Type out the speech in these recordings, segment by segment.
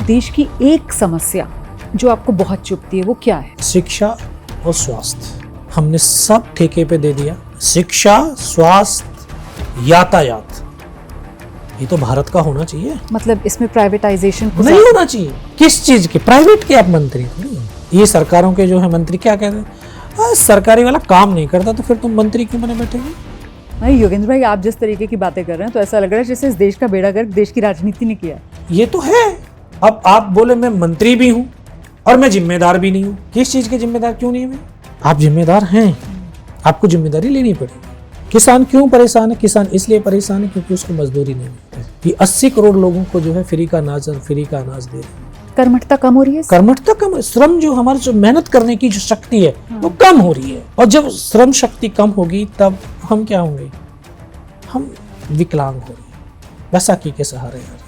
देश की एक समस्या जो आपको बहुत चुभती है वो क्या है? शिक्षा और स्वास्थ्य हमने सब ठेके पे दे दिया। शिक्षा, स्वास्थ्य, यातायात, ये तो भारत का होना चाहिए। मतलब इसमें प्राइवेटाइजेशन नहीं होना चाहिए। किस चीज के प्राइवेट के? आप मंत्री थोड़ी हैं। ये सरकारों के जो है मंत्री क्या कहते हैं, सरकारी वाला काम नहीं करता तो फिर तुम मंत्री क्यों बने बैठेंगे? नहीं योगेंद्र भाई, आप जिस तरीके की बातें कर रहे हैं तो ऐसा लग रहा है जैसे इस देश का बेड़ा गर्क देश की राजनीति ने किया। ये तो है। अब आप बोले मैं मंत्री भी हूँ और मैं जिम्मेदार भी नहीं हूँ। किस चीज के जिम्मेदार क्यों नहीं है मैं? आप जिम्मेदार हैं, आपको जिम्मेदारी लेनी पड़ेगी। किसान क्यों परेशान है? किसान इसलिए परेशान है क्योंकि उसको मजदूरी नहीं मिलती है। ये 80 करोड़ लोगों को जो है फ्री का अनाज दे रहे हैं। कर्मठता कम हो रही है। कर्मठता कम, श्रम जो हमारे जो मेहनत करने की जो शक्ति है वो कम हो रही है। और जब श्रम शक्ति कम होगी तब हम क्या होंगे? हम विकलांग हो रहे हैं, बैसाखी के सहारे आ रहे हैं।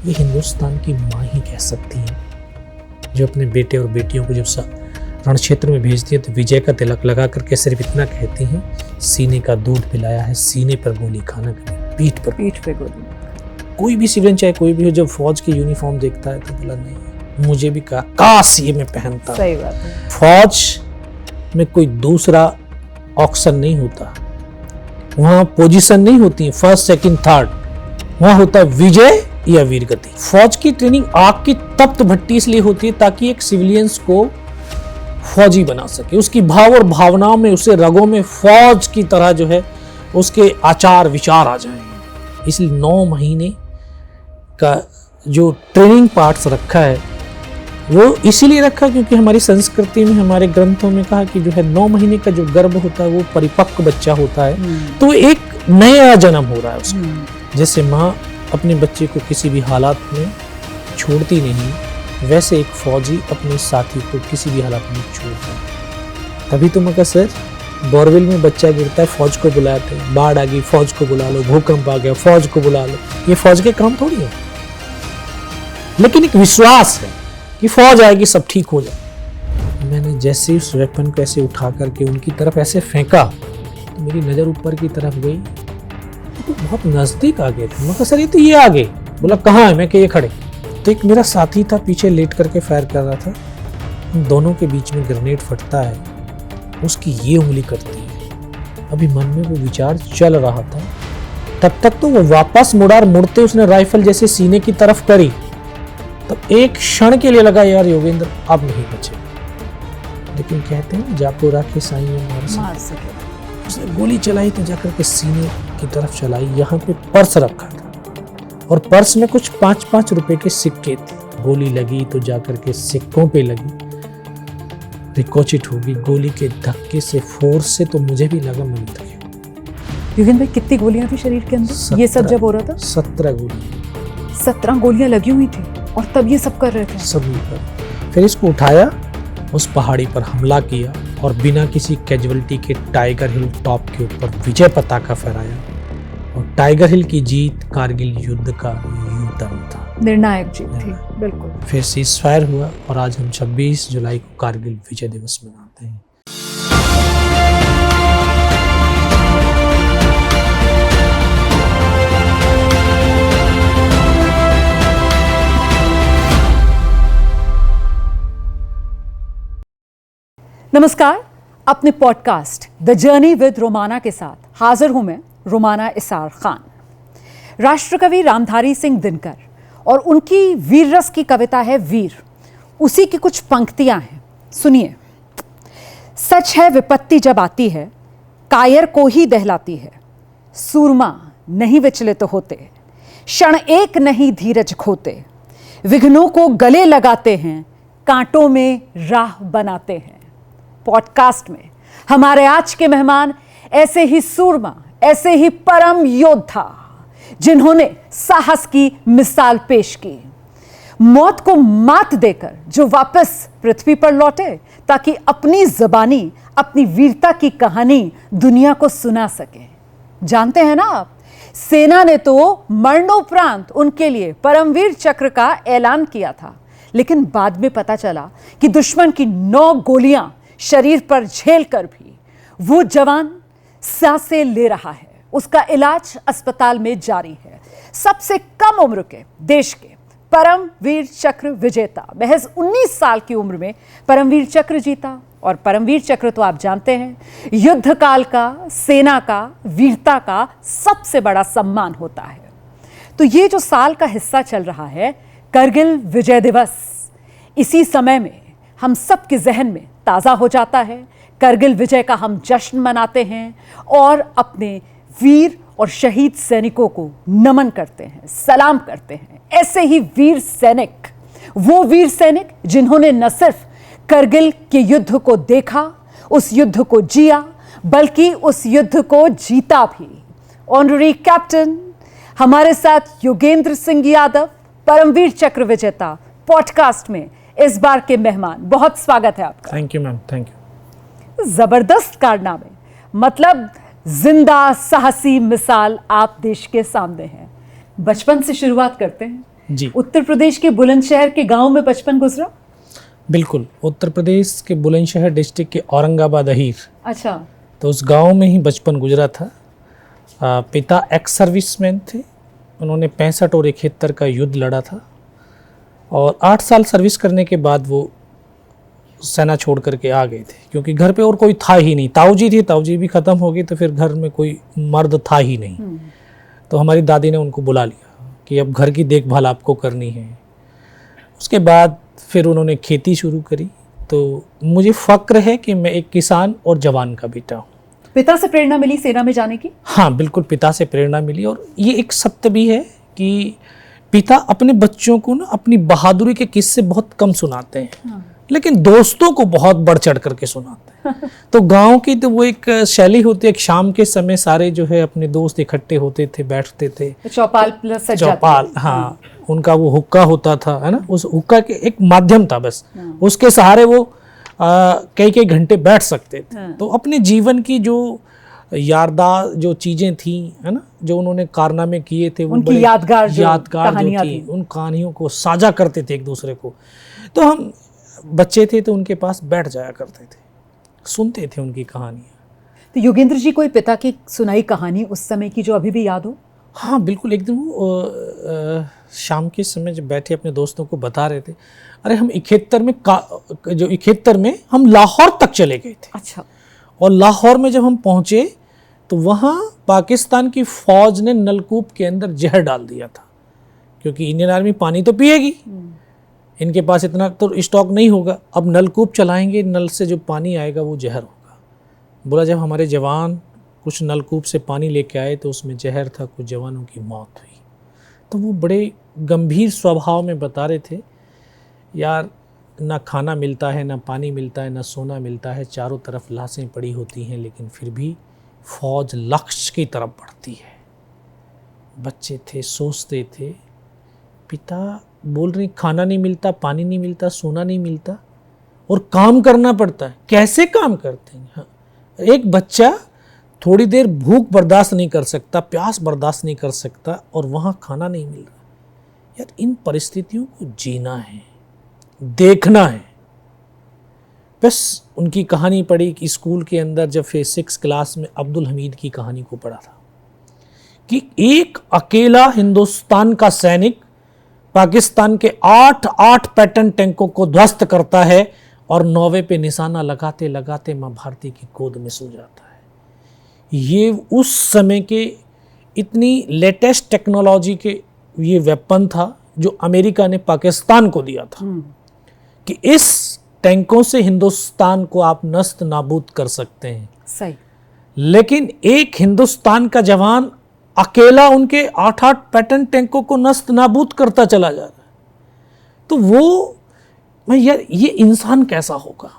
ये हिंदुस्तान की माँ ही कह सकती है जो अपने बेटे और बेटियों को जब रण क्षेत्र में भेजती है तो विजय का तिलक लगा करके सिर्फ इतना कहती हैं, सीने का दूध पिलाया है, सीने पर गोली खाना कभी पीठ पे गोली। कोई भी सिविलियन चाहे कोई भी हो, जब फौज की यूनिफॉर्म देखता है तो बोला नहीं, मुझे भी कहा काश ये मैं पहनता। सही बात है। फौज में कोई दूसरा ऑक्शन नहीं होता, वहां पोजीशन नहीं होती है फर्स्ट सेकंड थर्ड, वहां होता है विजय या वीरगति। फौज की ट्रेनिंग आग की तप्त भट्टी इसलिए होती है ताकि एक सिविलियंस को फौजी बना सके, उसकी भाव और भावनाओं में, उससे रगों में फौज की तरह जो है उसके आचार विचार आ जाएंगे। इसलिए 9 महीने का जो ट्रेनिंग पार्ट्स रखा है वो इसीलिए रखा क्योंकि हमारी संस्कृति में, हमारे ग्रंथों में कहा कि जो है 9 महीने का जो गर्भ होता है वो परिपक्व बच्चा होता है, तो एक नया जन्म हो रहा है उसका। जैसे माँ अपने बच्चे को किसी भी हालात में छोड़ती नहीं, वैसे एक फौजी अपने साथी को किसी भी हालात में छोड़ता है। तभी तो मैं कहा सर, बोरवेल में बच्चा गिरता है फौज को बुलाते हैं, बाढ़ आ गई फौज को बुला लो, भूकंप आ गया फौज को बुला लो। ये फौज के काम थोड़ी है, लेकिन एक विश्वास है कि फौज आएगी सब ठीक हो जाए। मैंने जैसे उस वेपन को ऐसे उठा करके उनकी तरफ ऐसे फेंका तो मेरी नजर ऊपर की तरफ गई तो बहुत नजदीक आ गए थे। मैं कहा सर ये तो ये आ गए। बोला कहाँ है? मैं कि ये खड़े। तो एक मेरा साथी था पीछे लेट करके फायर कर रहा था, उन दोनों के बीच में ग्रेनेड फटता है, उसकी ये उंगली कटती है। अभी मन में वो विचार चल रहा था, तब तक तो वो वापस मुड़ते उसने राइफल जैसे सीने की तरफ करी, तब एक क्षण के लिए लगा यार योगेंद्र अब नहीं बचे, लेकिन कहते हैं जाको राखे साईं मार सके। उसने गोली चलाई तो जाकर के सीने की तरफ चलाई। यहाँ पे पर्स रखा था और पर्स में कुछ 5-5 रुपए के सिक्के थे। गोली लगी तो जाकर के सिक्कों पे लगी, रिकॉचिट होगी गोली के धक्के से, फोर्स से, तो मुझे भी लगा मैं उठ गया। योगेंद्र भाई कितनी गोलियां थी शरीर के अंदर ये सब जब हो रहा था? 17 गोली। 17 गोलियां लगी हुई थी और तब ये सब कर रहे थे? सब कर। फिर इसको उठाया, उस पहाड़ी पर हमला किया और बिना किसी कैजुअलिटी के टाइगर हिल टॉप के ऊपर विजय पताका फहराया। और टाइगर हिल की जीत कारगिल युद्ध का U-टर्न था, निर्णायक जीत थी। बिल्कुल। फिर सीज़फायर हुआ और आज हम 26 जुलाई को कारगिल विजय दिवस मनाते हैं। नमस्कार, अपने podcast the journey with Romana के साथ हाजिर हूं मैं रोमाना इसार खान। राष्ट्रकवि रामधारी सिंह दिनकर और उनकी वीर रस की कविता है वीर, उसी की कुछ पंक्तियां हैं, सुनिए। सच है विपत्ति जब आती है, कायर को ही दहलाती है, सूरमा नहीं विचलित होते, क्षण एक नहीं धीरज खोते, विघ्नों को गले लगाते हैं, कांटों में राह बनाते हैं। पॉडकास्ट में हमारे आज के मेहमान ऐसे ही सूरमा, ऐसे ही परम योद्धा जिन्होंने साहस की मिसाल पेश की, मौत को मात देकर जो वापस पृथ्वी पर लौटे ताकि अपनी ज़बानी, अपनी वीरता की कहानी दुनिया को सुना सके। जानते हैं ना आप, सेना ने तो मरणोपरांत उनके लिए परमवीर चक्र का ऐलान किया था, लेकिन बाद में पता चला कि दुश्मन की 9 गोलियां शरीर पर झेल कर भी वो जवान सांसें ले रहा है, उसका इलाज अस्पताल में जारी है। सबसे कम उम्र के देश के परमवीर चक्र विजेता, महज 19 साल की उम्र में परमवीर चक्र जीता। और परमवीर चक्र तो आप जानते हैं, युद्ध काल का, सेना का, वीरता का सबसे बड़ा सम्मान होता है। तो ये जो साल का हिस्सा चल रहा है, करगिल विजय दिवस, इसी समय में हम सब के जहन में ताज़ा हो जाता है। करगिल विजय का हम जश्न मनाते हैं और अपने वीर और शहीद सैनिकों को नमन करते हैं, सलाम करते हैं। ऐसे ही वीर सैनिक, वो वीर सैनिक जिन्होंने न सिर्फ करगिल के युद्ध को देखा, उस युद्ध को जिया, बल्कि उस युद्ध को जीता भी। ऑनरेरी कैप्टन हमारे साथ योगेंद्र सिंह यादव, परमवीर चक्र विजेता, पॉडकास्ट में इस बार के मेहमान। बहुत स्वागत है आपका। Thank you ma'am, thank you. जबरदस्त कारनामे, मतलब जिंदा साहसी मिसाल आप देश के सामने हैं। बचपन से शुरुआत करते हैं जी। उत्तर प्रदेश के बुलंदशहर के गांव में बचपन गुजरा? बिल्कुल, उत्तर प्रदेश के बुलंदशहर डिस्ट्रिक्ट के औरंगाबाद अहीर, अच्छा। तो उस गांव में ही बचपन गुजरा था। पिता एक्स सर्विसमैन थे, उन्होंने 65 और 71 का युद्ध लड़ा था और 8 साल सर्विस करने के बाद वो सेना छोड़ करके आ गए थे, क्योंकि घर पे और कोई था ही नहीं। ताऊजी थी, ताऊजी भी ख़त्म हो गई, तो फिर घर में कोई मर्द था ही नहीं। तो हमारी दादी ने उनको बुला लिया कि अब घर की देखभाल आपको करनी है। उसके बाद फिर उन्होंने खेती शुरू करी। तो मुझे फ़क्र है कि मैं एक किसान और जवान का बेटा हूँ। पिता से प्रेरणा मिली सेना में जाने की? हाँ बिल्कुल, पिता से प्रेरणा मिली। और ये एक सत्य भी है कि पिता अपने बच्चों को ना अपनी बहादुरी के किस्से बहुत कम सुनाते हैं। हाँ। लेकिन दोस्तों को बहुत बढ़ चढ़ करके सुनाते हैं। तो गांव की तो वो एक शैली होती है, एक शाम के समय सारे जो है अपने दोस्त इकट्ठे होते थे, बैठते थे, चौपाल, हाँ, उनका वो हुक्का होता था, है ना, उस हुक्का के एक माध्यम था बस, उसके सहारे वो कई कई घंटे बैठ सकते थे। तो अपने जीवन की जो यादगार जो चीजें थी, है ना, जो उन्होंने कारनामे किए थे, वो उनकी यादगार जो थी, उन कहानियों को साझा करते थे एक दूसरे को। तो हम बच्चे थे तो उनके पास बैठ जाया करते थे, सुनते थे उनकी कहानियाँ। तो योगेंद्र जी, कोई पिता की सुनाई कहानी उस समय की जो अभी भी याद हो? हाँ बिल्कुल, एक दिन वो शाम के समय जब बैठे अपने दोस्तों को बता रहे थे, अरे हम 71 में हम लाहौर तक चले गए थे। अच्छा। और लाहौर में जब हम पहुँचे तो वहाँ पाकिस्तान की फ़ौज ने नलकूप के अंदर जहर डाल दिया था, क्योंकि इंडियन आर्मी पानी तो पिएगी, इनके पास इतना तो स्टॉक नहीं होगा। अब नलकूप चलाएंगे, नल से जो पानी आएगा वो जहर होगा। बोला जब हमारे जवान कुछ नलकूप से पानी लेके आए तो उसमें जहर था, कुछ जवानों की मौत हुई। तो वो बड़े गंभीर स्वभाव में बता रहे थे, यार ना खाना मिलता है, ना पानी मिलता है, ना सोना मिलता है, चारों तरफ लाशें पड़ी होती हैं, लेकिन फिर भी फ़ौज लक्ष्य की तरफ बढ़ती है। बच्चे थे, सोचते थे, पिता बोल रहे खाना नहीं मिलता, पानी नहीं मिलता, सोना नहीं मिलता और काम करना पड़ता है। कैसे काम करते हैं? हाँ, एक बच्चा थोड़ी देर भूख बर्दाश्त नहीं कर सकता, प्यास बर्दाश्त नहीं कर सकता और वहाँ खाना नहीं मिल रहा। यार इन परिस्थितियों को जीना है, देखना है। बस उनकी कहानी पढ़ी कि स्कूल के अंदर जब फिर 6 क्लास में अब्दुल हमीद की कहानी को पढ़ा था कि एक अकेला हिंदुस्तान का सैनिक पाकिस्तान के 8 पैटर्न टैंकों को ध्वस्त करता है और 9वें पे निशाना लगाते लगाते मां भारती की गोद में सो जाता है। ये उस समय के इतनी लेटेस्ट टेक्नोलॉजी के ये वेपन था जो अमेरिका ने पाकिस्तान को दिया था कि इस टैंकों से हिंदुस्तान को आप नस्त नाबूद कर सकते हैं। सही। लेकिन एक हिंदुस्तान का जवान अकेला उनके 8 पैटर्न टैंकों को नस्त नाबूद करता चला जा रहा है। तो वो मैं यार ये इंसान कैसा होगा?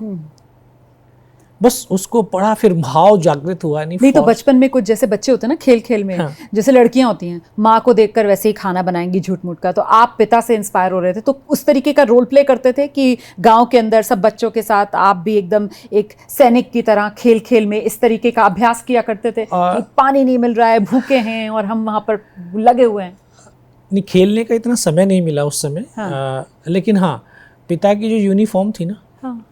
बस उसको पढ़ा, फिर भाव जागृत हुआ। नहीं तो बचपन में कुछ जैसे बच्चे होते हैं ना, खेल खेल में, हाँ। जैसे लड़कियां होती हैं, माँ को देखकर वैसे ही खाना बनाएंगी झूठ मूठ का, तो आप पिता से इंस्पायर हो रहे थे, तो उस तरीके का रोल प्ले करते थे कि गांव के अंदर सब बच्चों के साथ आप भी एकदम एक सैनिक की तरह खेल खेल में इस तरीके का अभ्यास किया करते थे कि पानी नहीं मिल रहा है, भूखे हैं और हम वहाँ पर लगे हुए हैं? नहीं, खेलने का इतना समय नहीं मिला उस समय। हाँ। लेकिन हाँ, पिता की जो यूनिफॉर्म थी ना, हाँ।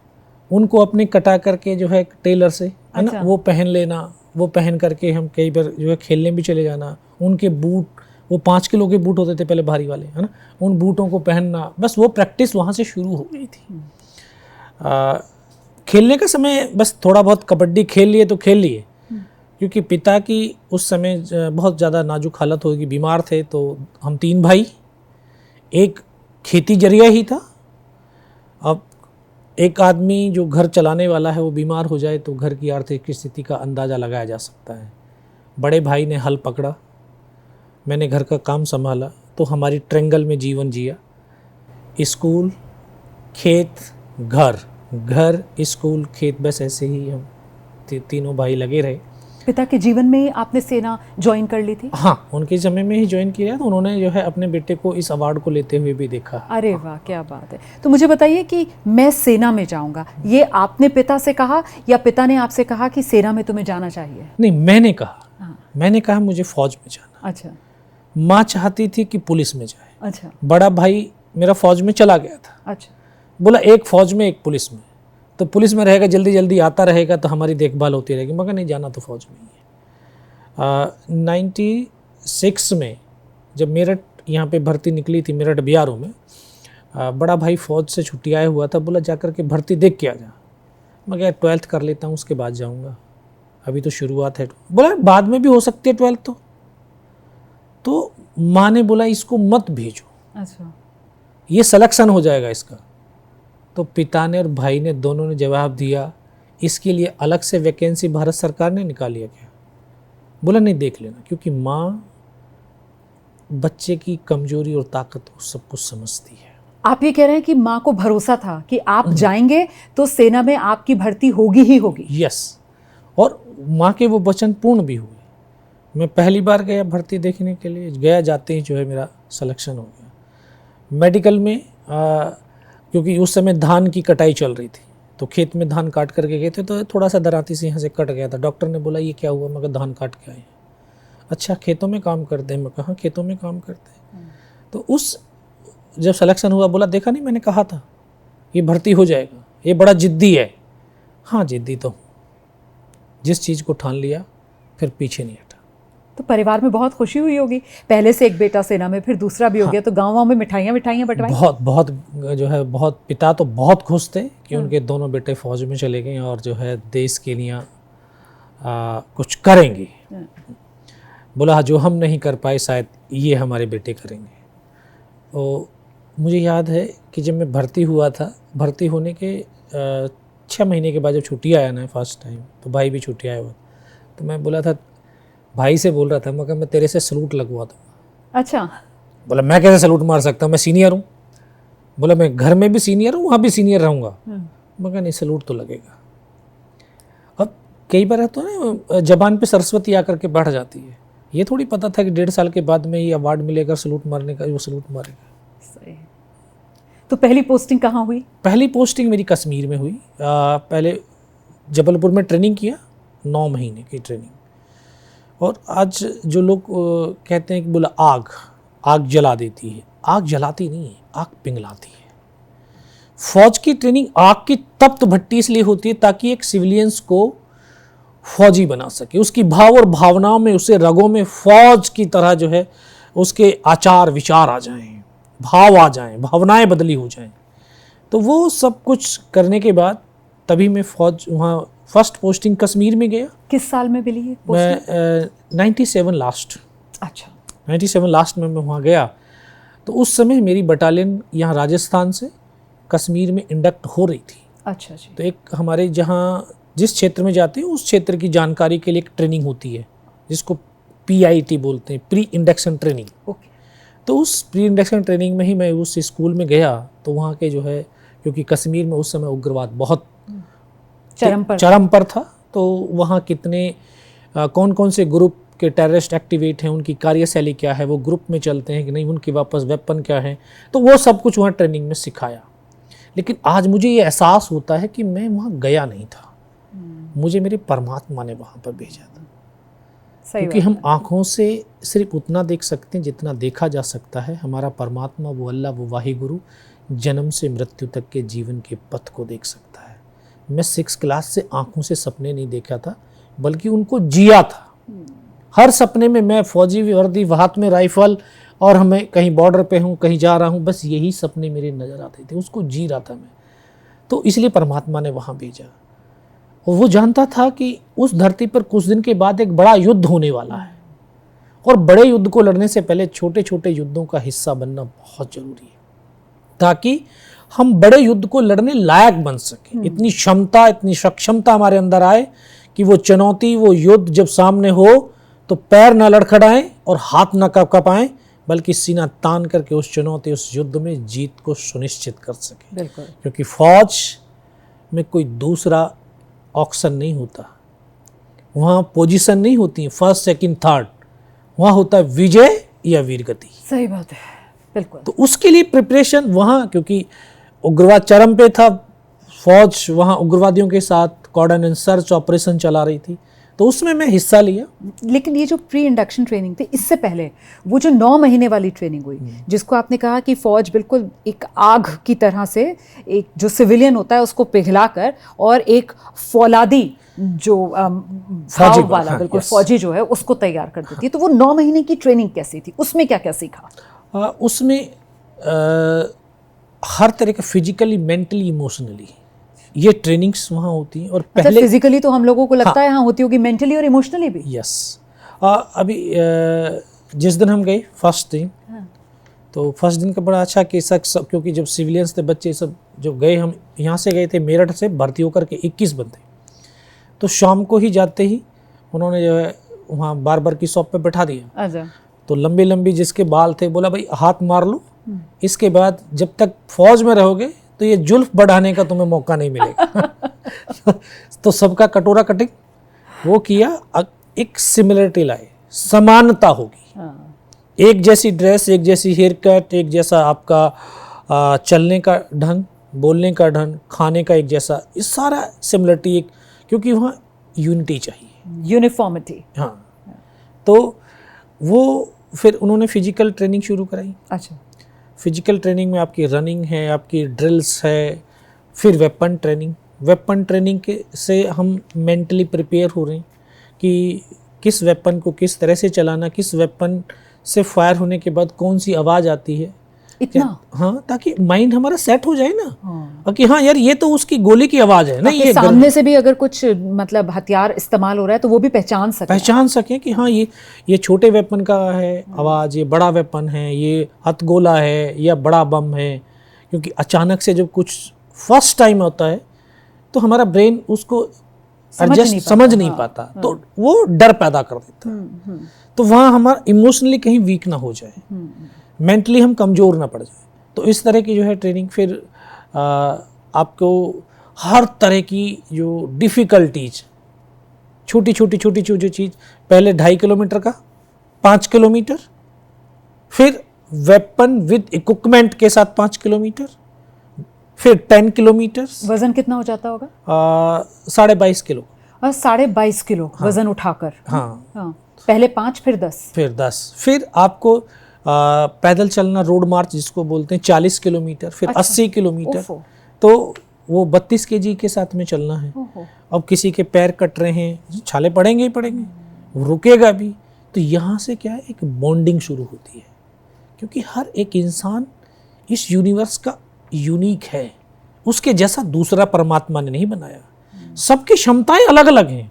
उनको अपने कटा करके जो है टेलर से, है ना, वो पहन लेना, वो पहन करके हम कई बार जो है खेलने भी चले जाना। उनके बूट वो 5 किलो के बूट होते थे पहले भारी वाले, है ना, उन बूटों को पहनना, बस वो प्रैक्टिस वहाँ से शुरू हो गई थी। खेलने का समय बस थोड़ा बहुत कबड्डी खेल लिए तो खेल लिए, क्योंकि पिता की उस समय बहुत ज़्यादा नाजुक हालत होगी, बीमार थे, तो हम 3 भाई, एक खेती जरिया ही था। अब एक आदमी जो घर चलाने वाला है वो बीमार हो जाए तो घर की आर्थिक स्थिति का अंदाज़ा लगाया जा सकता है। बड़े भाई ने हल पकड़ा, मैंने घर का काम संभाला, तो हमारी ट्रेंगल में जीवन जिया। स्कूल, खेत, घर, घर, स्कूल, खेत, बस ऐसे ही हम तीनों भाई लगे रहे। पिता के जीवन में आपने सेना ज्वाइन कर ली थी? हाँ, उनके समय में ही ज्वाइन किया, तो उन्होंने जो है अपने बेटे को इस अवार्ड को लेते हुए भी देखा। अरे वाह, क्या बात है। तो मुझे बताइए कि मैं सेना में जाऊंगा, ये आपने पिता से कहा या पिता ने आपसे कहा कि सेना में तुम्हें जाना चाहिए? नहीं, मैंने कहा। हाँ। मैंने कहा मुझे फौज में जाना। अच्छा। माँ चाहती थी कि पुलिस में जाए। अच्छा। बड़ा भाई मेरा फौज में चला गया था। अच्छा। बोला एक फौज में एक पुलिस में, तो पुलिस में रहेगा, जल्दी जल्दी आता रहेगा तो हमारी देखभाल होती रहेगी। मगर नहीं, जाना तो फौज में ही है। 96 में जब मेरठ यहाँ पे भर्ती निकली थी, मेरठ BRO में, बड़ा भाई फौज से छुट्टी आया हुआ था, बोला जाकर के भर्ती देख के आ जा। मैं क्या 12th कर लेता हूँ, उसके बाद जाऊँगा, अभी तो शुरुआत है। बोला बाद में भी हो सकती है 12th। तो माँ ने बोला इसको मत भेजो। अच्छा। ये सिलेक्शन हो जाएगा इसका। तो पिता ने और भाई ने दोनों ने जवाब दिया, इसके लिए अलग से वैकेंसी भारत सरकार ने निकाली है क्या? बोला नहीं, देख लेना, क्योंकि माँ बच्चे की कमजोरी और ताकत को सब कुछ समझती है। आप ये कह रहे हैं कि माँ को भरोसा था कि आप जाएंगे तो सेना में आपकी भर्ती होगी ही होगी? यस, और माँ के वो वचन पूर्ण भी हुए। मैं पहली बार गया भर्ती देखने के लिए, गया, जाते ही जो है मेरा सिलेक्शन हो गया। मेडिकल में क्योंकि उस समय धान की कटाई चल रही थी, तो खेत में धान काट करके गए थे, तो थोड़ा सा दराती से यहाँ से कट गया था। डॉक्टर ने बोला ये क्या हुआ? मगर धान काट के आए। अच्छा, खेतों में काम करते हैं? मैं कहा खेतों में काम करते हैं। तो उस जब सिलेक्शन हुआ, बोला देखा नहीं, मैंने कहा था ये भर्ती हो जाएगा, ये बड़ा जिद्दी है। हाँ, जिद्दी तो हूँ, जिस चीज़ को ठान लिया फिर पीछे नहीं हटा। तो परिवार में बहुत खुशी हुई होगी, पहले से एक बेटा सेना में, फिर दूसरा भी हो गया, तो गाँव में मिठाइयाँ बंटवाई? बहुत जो है, बहुत, पिता तो बहुत खुश थे कि उनके दोनों बेटे फौज में चले गए और जो है देश के लिए कुछ करेंगे। बोला जो हम नहीं कर पाए शायद ये हमारे बेटे करेंगे। तो मुझे याद है कि जब मैं भर्ती हुआ था, भर्ती होने के 6 महीने के बाद जब छुट्टी आया ना फर्स्ट टाइम, तो भाई भी छुट्टी आया हुआ, तो मैं बोला था, भाई से बोल रहा था, मगर मैं तेरे से सलूट लगवा दूँगा। अच्छा। बोला मैं कैसे सलूट मार सकता हूँ, मैं सीनियर हूँ। बोला मैं घर में भी सीनियर हूँ, वहाँ भी सीनियर रहूँगा। मगर नहीं, सलूट तो लगेगा। अब कई बार तो ना जबान पे सरस्वती आकर के बैठ जाती है, ये थोड़ी पता था कि 1.5 साल के बाद में ये अवार्ड मिलेगा सलूट मारने का, वो सलूट मारेगा। सही। तो पहली पोस्टिंग कहाँ हुई? पहली पोस्टिंग मेरी कश्मीर में हुई। पहले जबलपुर में ट्रेनिंग किया, 9 महीने की ट्रेनिंग। और आज जो लोग कहते हैं कि बोला आग जला देती है, आग जलाती नहीं है, आग पिघलाती है। फौज की ट्रेनिंग आग की तप्त भट्टी इसलिए होती है ताकि एक सिविलियंस को फौजी बना सके, उसकी भाव और भावनाओं में, उससे रगों में फौज की तरह जो है उसके आचार विचार आ जाएं, भाव आ जाएं, भावनाएं बदली हो जाएं। तो वो सब कुछ करने के बाद तभी मैं फौज वहाँ फर्स्ट पोस्टिंग कश्मीर में गया। किस साल में मिली है मैं 97 लास्ट। अच्छा। 97 लास्ट में मैं वहाँ गया, तो उस समय मेरी बटालियन यहाँ राजस्थान से कश्मीर में इंडक्ट हो रही थी। अच्छा जी। तो एक हमारे जहाँ जिस क्षेत्र में जाते हैं उस क्षेत्र की जानकारी के लिए एक ट्रेनिंग होती है जिसको PIT बोलते हैं, प्री इंडक्शन ट्रेनिंग। ओके। तो उस प्री इंडक्शन ट्रेनिंग में ही मैं उस स्कूल में गया। तो वहाँ के जो है, क्योंकि कश्मीर में उस समय उग्रवाद बहुत चरम पर था, तो वहाँ कितने कौन कौन से ग्रुप के टेररिस्ट एक्टिवेट हैं, उनकी कार्यशैली क्या है, वो ग्रुप में चलते हैं कि नहीं, उनके वापस वेपन क्या है, तो वो सब कुछ वहाँ ट्रेनिंग में सिखाया। लेकिन आज मुझे ये एहसास होता है कि मैं वहाँ गया नहीं था, मुझे मेरे परमात्मा ने वहाँ पर भेजा था। क्योंकि हम आँखों से सिर्फ उतना देख सकते हैं जितना देखा जा सकता है। हमारा परमात्मा, वो अल्लाह, वो वाहिगुरु जन्म से मृत्यु तक के जीवन के पथ को देख सकता है। मैं 6th क्लास से आँखों से सपने नहीं देखा था, बल्कि उनको जिया था। हर सपने में मैं फौजी वर्दी, हाथ में राइफल, और हमें कहीं बॉर्डर पे हूँ, कहीं जा रहा हूँ, बस यही सपने मेरे नज़र आते थे, उसको जी रहा था मैं। तो इसलिए परमात्मा ने वहाँ भेजा, और वो जानता था कि उस धरती पर कुछ दिन के बाद एक बड़ा युद्ध होने वाला है, और बड़े युद्ध को लड़ने से पहले छोटे छोटे युद्धों का हिस्सा बनना बहुत जरूरी है, ताकि हम बड़े युद्ध को लड़ने लायक बन सके। इतनी क्षमता, इतनी सक्षमता हमारे अंदर आए कि वो चुनौती, वो युद्ध जब सामने हो तो पैर न लड़खड़ाएं और हाथ न कँपाएं, बल्कि सीना तान करके उस चुनौती, उस युद्ध में जीत को सुनिश्चित कर सके। बिल्कुल। क्योंकि फौज में कोई दूसरा ऑप्शन नहीं होता, वहाँ पोजीशन नहीं होती फर्स्ट, सेकंड, थर्ड, वहाँ होता है विजय या वीरगति। सही बात है, बिल्कुल। तो उसके लिए प्रिपरेशन वहाँ, क्योंकि उग्रवाद चरम पे था, फौज वहाँ उग्रवादियों के साथ कॉर्डन एंड सर्च ऑपरेशन चला रही थी, तो उसमें मैं हिस्सा लिया। लेकिन ये जो प्री इंडक्शन ट्रेनिंग थी, इससे पहले वो जो 9 महीने वाली ट्रेनिंग हुई, जिसको आपने कहा कि फौज बिल्कुल एक आग की तरह से एक जो सिविलियन होता है उसको पिघलाकर और एक फौलादी जो भाव वाला, हाँ, बिल्कुल फौजी जो है उसको तैयार कर देती है, तो वो 9 महीने की ट्रेनिंग कैसी थी, उसमें क्या क्या सीखा? उसमें हर तरह का फिजिकली, मेंटली, इमोशनली ये ट्रेनिंग्स वहाँ होती हैं। और पहले फिजिकली तो हम लोगों को लगता है हाँ होती होगी, मेंटली और इमोशनली भी। यस। अभी जिस दिन हम गए फर्स्ट दिन, तो फर्स्ट दिन का बड़ा अच्छा केस, क्योंकि जब सिविलियंस थे, बच्चे सब जब गए, हम यहाँ से गए थे मेरठ से भर्ती होकर के 21 बंदे, तो शाम को ही जाते ही उन्होंने जो है वहाँ बार्बर की शॉप पे बैठा दिया। अच्छा। तो लंबी लंबी जिसके बाल थे, बोला भाई हाथ मार लो, इसके बाद जब तक फौज में रहोगे तो ये जुल्फ बढ़ाने का तुम्हें मौका नहीं मिलेगा। तो सबका कटोरा कटिंग वो किया, एक सिमिलरिटी लाए, समानता होगी। हाँ। एक जैसी ड्रेस, एक जैसी हेयर कट, एक जैसा आपका चलने का ढंग, बोलने का ढंग, खाने का एक जैसा, इस सारा सिमिलरिटी, एक, क्योंकि वहाँ यूनिटी चाहिए, यूनिफॉर्मिटी। हाँ। तो वो फिर उन्होंने फिजिकल ट्रेनिंग शुरू कराई। अच्छा। फिजिकल ट्रेनिंग में आपकी रनिंग है, आपकी ड्रिल्स है, फिर वेपन ट्रेनिंग। वेपन ट्रेनिंग के से हम मेंटली प्रिपेयर हो रहे हैं कि किस वेपन को किस तरह से चलाना, किस वेपन से फायर होने के बाद कौन सी आवाज़ आती है, इतना। हाँ, ताकि माइंड हमारा सेट हो जाए ना। हाँ। कि हाँ यार, ये तो उसकी गोली की आवाज़ है ना, ये सामने से भी अगर कुछ मतलब हथियार इस्तेमाल हो रहा है तो वो भी पहचान सके कि हाँ ये छोटे वेपन का है आवाज़, ये बड़ा वेपन है, ये हथगोला है या बड़ा बम है। क्योंकि अचानक से जब कुछ फर्स्ट टाइम होता है तो हमारा ब्रेन उसको समझ नहीं पाता, तो वो डर पैदा कर देता है। तो वहाँ हमारा इमोशनली कहीं वीक ना हो जाए, मेंटली हम कमज़ोर ना पड़ जाए। तो इस तरह की जो है ट्रेनिंग, फिर आपको हर तरह की जो डिफ़िकल्टीज, छोटी छोटी चीज़, पहले 2.5 किलोमीटर का 5 किलोमीटर, फिर वेपन विद इक्विपमेंट के साथ 5 किलोमीटर, फिर 10 किलोमीटर। वजन कितना हो जाता होगा? 22.5 किलो। और 22.5 किलो वजन उठाकर। हाँ। पहले 5, फिर 10, फिर आपको पैदल चलना, रोड मार्च जिसको बोलते हैं, 40 किलोमीटर, फिर 80 किलोमीटर। तो वो 32 kg के साथ में चलना है। अब किसी के पैर कट रहे हैं, छाले पड़ेंगे ही पड़ेंगे, वो रुकेगा भी। तो यहाँ से क्या है, एक बॉन्डिंग शुरू होती है, क्योंकि हर एक इंसान इस यूनिवर्स का यूनिक है, उसके जैसा दूसरा परमात्मा ने नहीं बनाया। सबकी क्षमताएं अलग अलग हैं।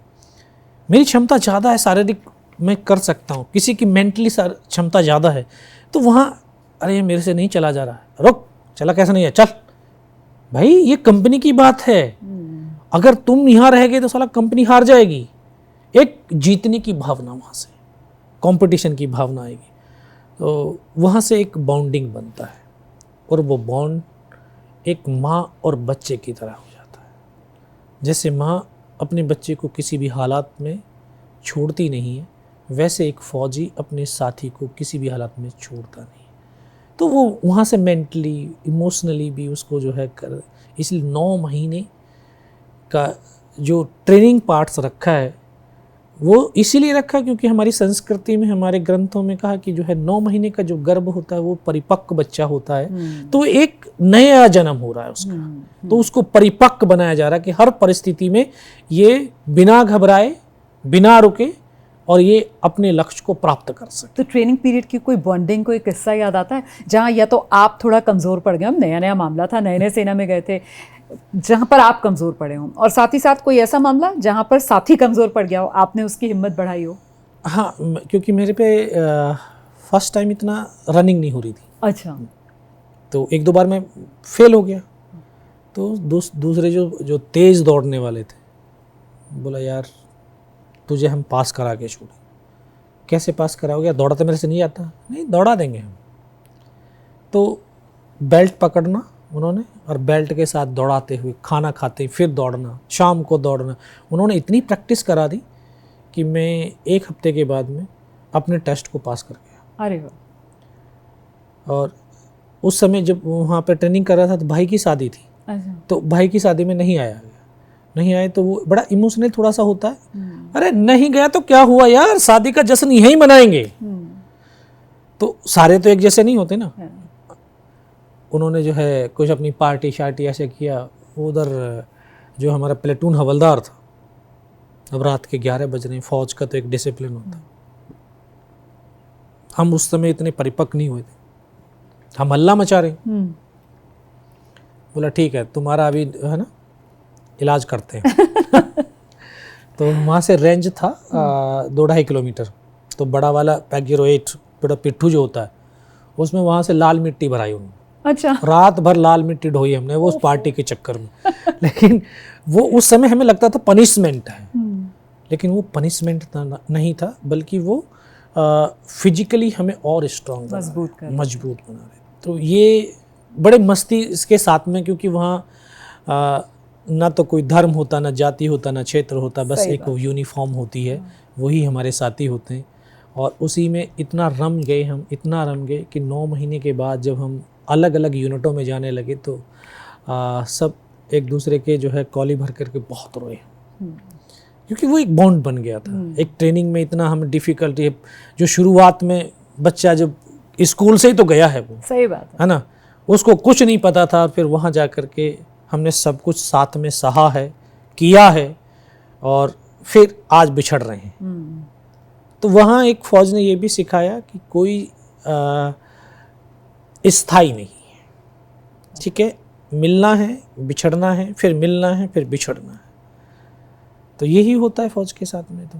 मेरी क्षमता ज़्यादा है, शारीरिक मैं कर सकता हूँ, किसी की मेंटली क्षमता ज़्यादा है। तो वहाँ अरे मेरे से नहीं चला जा रहा है, रुक, चला कैसे नहीं है, चल भाई, ये कंपनी की बात है। अगर तुम यहाँ रह गए तो साला कंपनी हार जाएगी। एक जीतने की भावना, वहाँ से कंपटीशन की भावना आएगी। तो वहाँ से एक बॉन्डिंग बनता है, और वो बॉन्ड एक माँ और बच्चे की तरह हो जाता है। जैसे माँ अपने बच्चे को किसी भी हालात में छोड़ती नहीं है, वैसे एक फ़ौजी अपने साथी को किसी भी हालात में छोड़ता नहीं। तो वो वहाँ से मेंटली, इमोशनली भी उसको जो है कर, इसलिए 9 महीने का जो ट्रेनिंग पार्ट्स रखा है, वो इसीलिए रखा क्योंकि हमारी संस्कृति में, हमारे ग्रंथों में कहा कि जो है 9 महीने का जो गर्भ होता है वो परिपक्व बच्चा होता है। तो एक नया जन्म हो रहा है उसका। तो उसको परिपक्व बनाया जा रहा है कि हर परिस्थिति में ये बिना घबराए, बिना रुके और ये अपने लक्ष्य को प्राप्त कर सके। तो ट्रेनिंग पीरियड की कोई बॉन्डिंग, कोई किस्सा याद आता है जहाँ या तो आप थोड़ा कमज़ोर पड़ गए, नया नया मामला था, नए नए सेना में गए थे, जहाँ पर आप कमज़ोर पड़े हों, और साथ ही साथ कोई ऐसा मामला जहाँ पर साथी कमज़ोर पड़ गया हो, आपने उसकी हिम्मत बढ़ाई हो? हाँ, क्योंकि मेरे पे फर्स्ट टाइम इतना रनिंग नहीं हो रही थी। अच्छा। तो एक दो बार मैं फेल हो गया, तो दूसरे जो तेज़ दौड़ने वाले थे, बोला यार तुझे हम पास करा के छोड़े। कैसे पास कराओगे, दौड़ा तो मेरे से नहीं आता। नहीं, दौड़ा देंगे हम। तो बेल्ट पकड़ना उन्होंने, और बेल्ट के साथ दौड़ाते हुए, खाना खाते फिर दौड़ना, शाम को दौड़ना। उन्होंने इतनी प्रैक्टिस करा दी कि मैं 1 हफ्ते के बाद में अपने टेस्ट को पास कर गया। अरे वाह। और उस समय जब वहाँ पे ट्रेनिंग कर रहा था तो भाई की शादी थी। अच्छा। तो भाई की शादी में नहीं आए तो वो बड़ा इमोशनल थोड़ा सा होता है। अरे नहीं गया तो क्या हुआ यार, शादी का जश्न यहीं मनाएंगे। तो सारे तो एक जैसे नहीं होते ना। उन्होंने जो है कुछ अपनी पार्टी शार्टी ऐसे किया। उधर जो हमारा प्लेटून हवलदार था, अब रात के 11 बज रहे हैं, फौज का तो एक डिसिप्लिन होता है। हम उस समय इतने परिपक्व नहीं हुए थे, हम हल्ला मचा रहे। बोला ठीक है, तुम्हारा अभी है ना इलाज करते हैं। तो वहाँ से रेंज था 2-2.5 किलोमीटर। तो बड़ा वाला PAC-08 बड़ा पिट्ठू जो होता है, उसमें वहाँ से लाल मिट्टी भराई उन्होंने। अच्छा। रात भर लाल मिट्टी ढोई हमने वो उस पार्टी के चक्कर में। लेकिन वो उस समय हमें लगता था पनिशमेंट है, लेकिन वो पनिशमेंट नहीं था, बल्कि वो फिजिकली हमें और स्ट्रांग मजबूत बना रहे। तो ये बड़े मस्ती इसके साथ में, क्योंकि वहाँ ना तो कोई धर्म होता, ना जाति होता, ना क्षेत्र होता, बस एक यूनिफॉर्म होती है, वही हमारे साथी होते हैं। और उसी में इतना रम गए कि 9 महीने के बाद जब हम अलग अलग यूनिटों में जाने लगे तो सब एक दूसरे के जो है कॉली भर करके बहुत रोए, क्योंकि वो एक बॉन्ड बन गया था। एक ट्रेनिंग में इतना हम डिफ़िकल्टी, जो शुरुआत में बच्चा जब स्कूल से ही तो गया है, वो सही बात है ना, उसको कुछ नहीं पता था। फिर वहाँ जा कर के हमने सब कुछ साथ में सहा है, किया है, और फिर आज बिछड़ रहे हैं। तो वहाँ एक फ़ौज ने ये भी सिखाया कि कोई स्थायी नहीं है, ठीक है, मिलना है, बिछड़ना है, फिर मिलना है, फिर बिछड़ना है। तो यही होता है फ़ौज के साथ में। तो